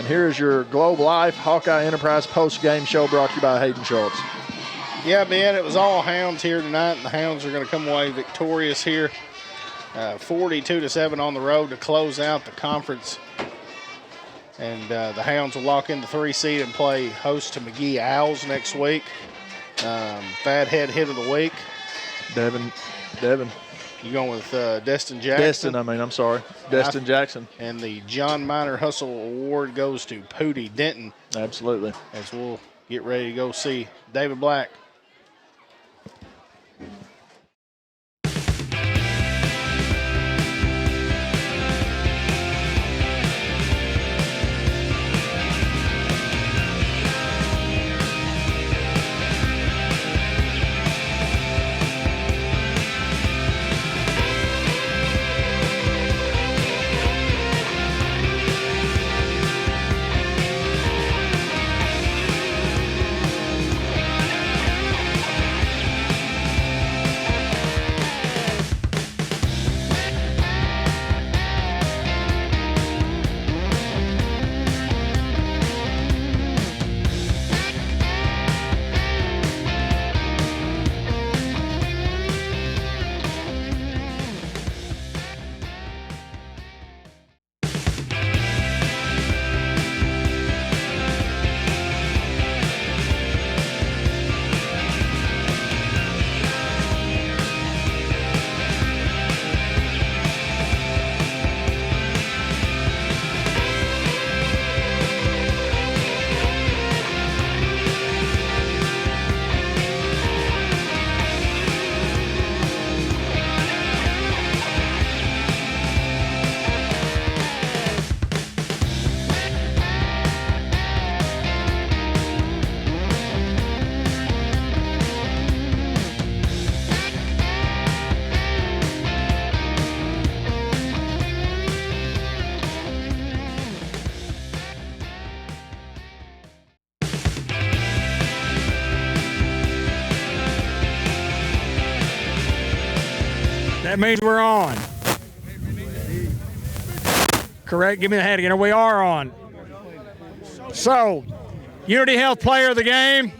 Here is your Globe Life Hawkeye Enterprise post-game show brought to you by Hayden Schultz. Yeah, Ben, it was all Hounds here tonight, and the Hounds are going to come away victorious here. 42-7 on the road to close out the conference. And the Hounds will lock in the 3 seed and play host to McGee Owls next week. Fathead hit of the week. Devin. You going with Destin Jackson? Destin Jackson. And the John Minor Hustle Award goes to Pooty Denton. Absolutely. As we'll get ready to go see David Black. That means we're on. Correct. Give me the hat again. We are on. So, Unity Health Player of the Game.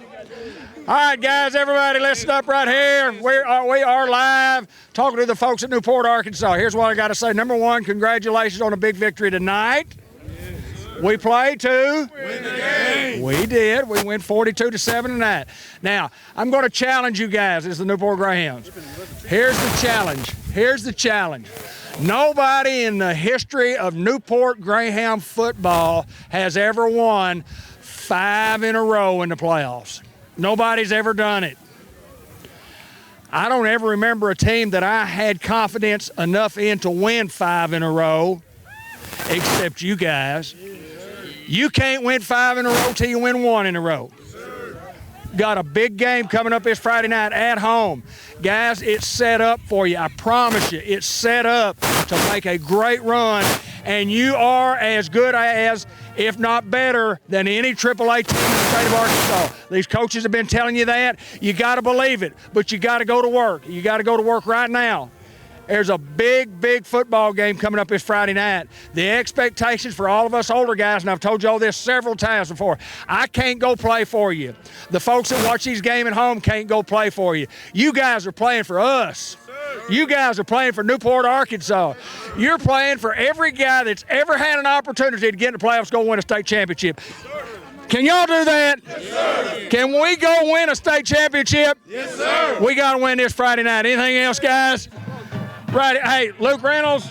All right, guys, everybody listen up right here. We are live talking to the folks at Newport, Arkansas. Here's what I got to say. Number one, congratulations on a big victory tonight. We played to win the game. We did. We went 42-7 tonight. Now, I'm going to challenge you guys as the Newport Greyhounds. Here's the challenge. Nobody in the history of Newport Greyhound football has ever won 5 in a row in the playoffs. Nobody's ever done it. I don't ever remember a team that I had confidence enough in to win 5 in a row, except you guys. You can't win 5 in a row till you win 1 in a row. Got a big game coming up this Friday night at home. Guys, it's set up for you. I promise you, it's set up to make a great run, and you are as good as, if not better, than any AAA team in the state of Arkansas. These coaches have been telling you that. You got to believe it, but you got to go to work. You got to go to work right now. There's a big, big football game coming up this Friday night. The expectations for all of us older guys, and I've told you all this several times before, I can't go play for you. The folks that watch these games at home can't go play for you. You guys are playing for us. You guys are playing for Newport, Arkansas. You're playing for every guy that's ever had an opportunity to get in the playoffs, go win a state championship. Can y'all do that? Yes, sir. Can we go win a state championship? Yes, sir. We got to win this Friday night. Anything else, guys? Right. Hey, Luke Reynolds.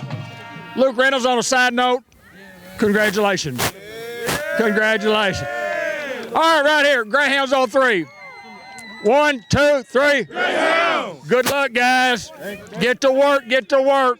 Luke Reynolds, on a side note, congratulations. Congratulations. All right, right here, Greyhounds on 3. 1, 2, 3. Greyhound. Good luck, guys. Get to work. Get to work.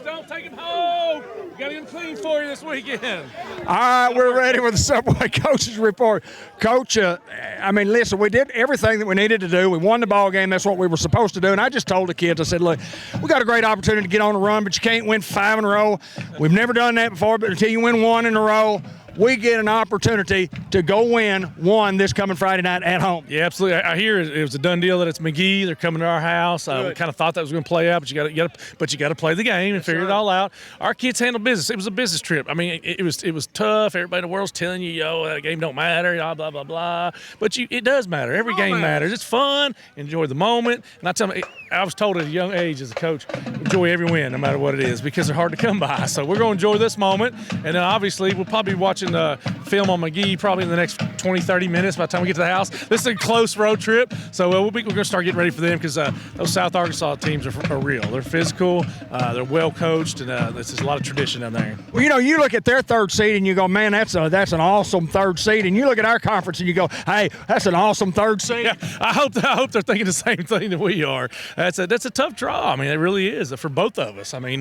Don't take him home. We got him clean for you this weekend. All right, we're ready for the Subway Coaches Report. Coach, listen, we did everything that we needed to do. We won the ball game. That's what we were supposed to do. And I just told the kids, I said, look, we got a great opportunity to get on a run, but you can't win 5 in a row. We've never done that before, but until you win 1 in a row, we get an opportunity to go win 1 this coming Friday night at home. Yeah, absolutely. I hear it was a done deal that it's McGee. They're coming to our house. We kind of thought that was going to play out, but you got to play the game and figure it all out. Our kids handled business. It was a business trip. I mean, it was tough. Everybody in the world's telling you, that game don't matter, blah blah blah. But it does matter. Every game matters. It's fun. Enjoy the moment. And I tell them, I was told at a young age as a coach, enjoy every win, no matter what it is, because they're hard to come by. So we're going to enjoy this moment, and then obviously we'll probably be watching film on McGee probably in the next 20-30 minutes by the time we get to the house. This is a close road trip, so we're going to start getting ready for them, because those South Arkansas teams are real. They're physical, they're well coached, and there's a lot of tradition down there. Well, you look at their 3rd seed and you go, man, that's an awesome 3rd seed, and you look at our conference and you go, hey, that's an awesome 3rd seed. Yeah, I hope they're thinking the same thing that we are. That's a tough draw. I mean, it really is for both of us. I mean,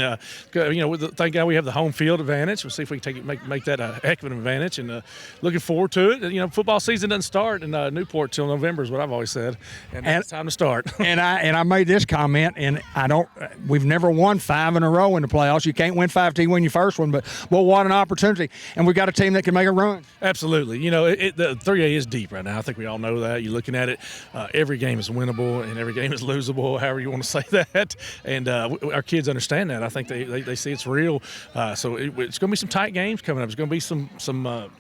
thank God we have the home field advantage. We'll see if we can make that a heck of an advantage, and looking forward to it. Football season doesn't start in Newport till November is what I've always said, and it's time to start. and I made this comment, and we've never won 5 in a row in the playoffs. You can't win 5 till you win your first one, but we'll want an opportunity, and we've got a team that can make a run. Absolutely. The 3A is deep right now. I think we all know that. You're looking at it. Every game is winnable, and every game is losable, however you want to say that. And our kids understand that. I think they see it's real. So it's going to be some tight games coming up. It's going to be some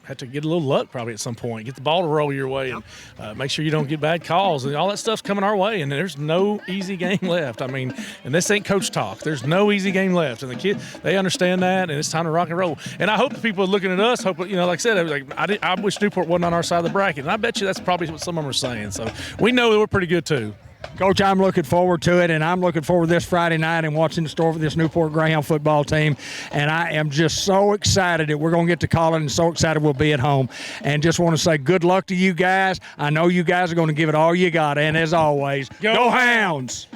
have to get a little luck probably at some point. Get the ball to roll your way, and make sure you don't get bad calls. And all that stuff's coming our way, and there's no easy game left. I mean, and this ain't coach talk. There's no easy game left. And the kids, they understand that, and it's time to rock and roll. And I hope the people looking at us, like I said, I wish Newport wasn't on our side of the bracket. And I bet you that's probably what some of them are saying. So we know that we're pretty good too. Coach, I'm looking forward to it, and I'm looking forward to this Friday night and watching the store for this Newport Greyhound football team. And I am just so excited that we're going to get to call it, and so excited we'll be at home. And just want to say good luck to you guys. I know you guys are going to give it all you got, and as always, go Hounds!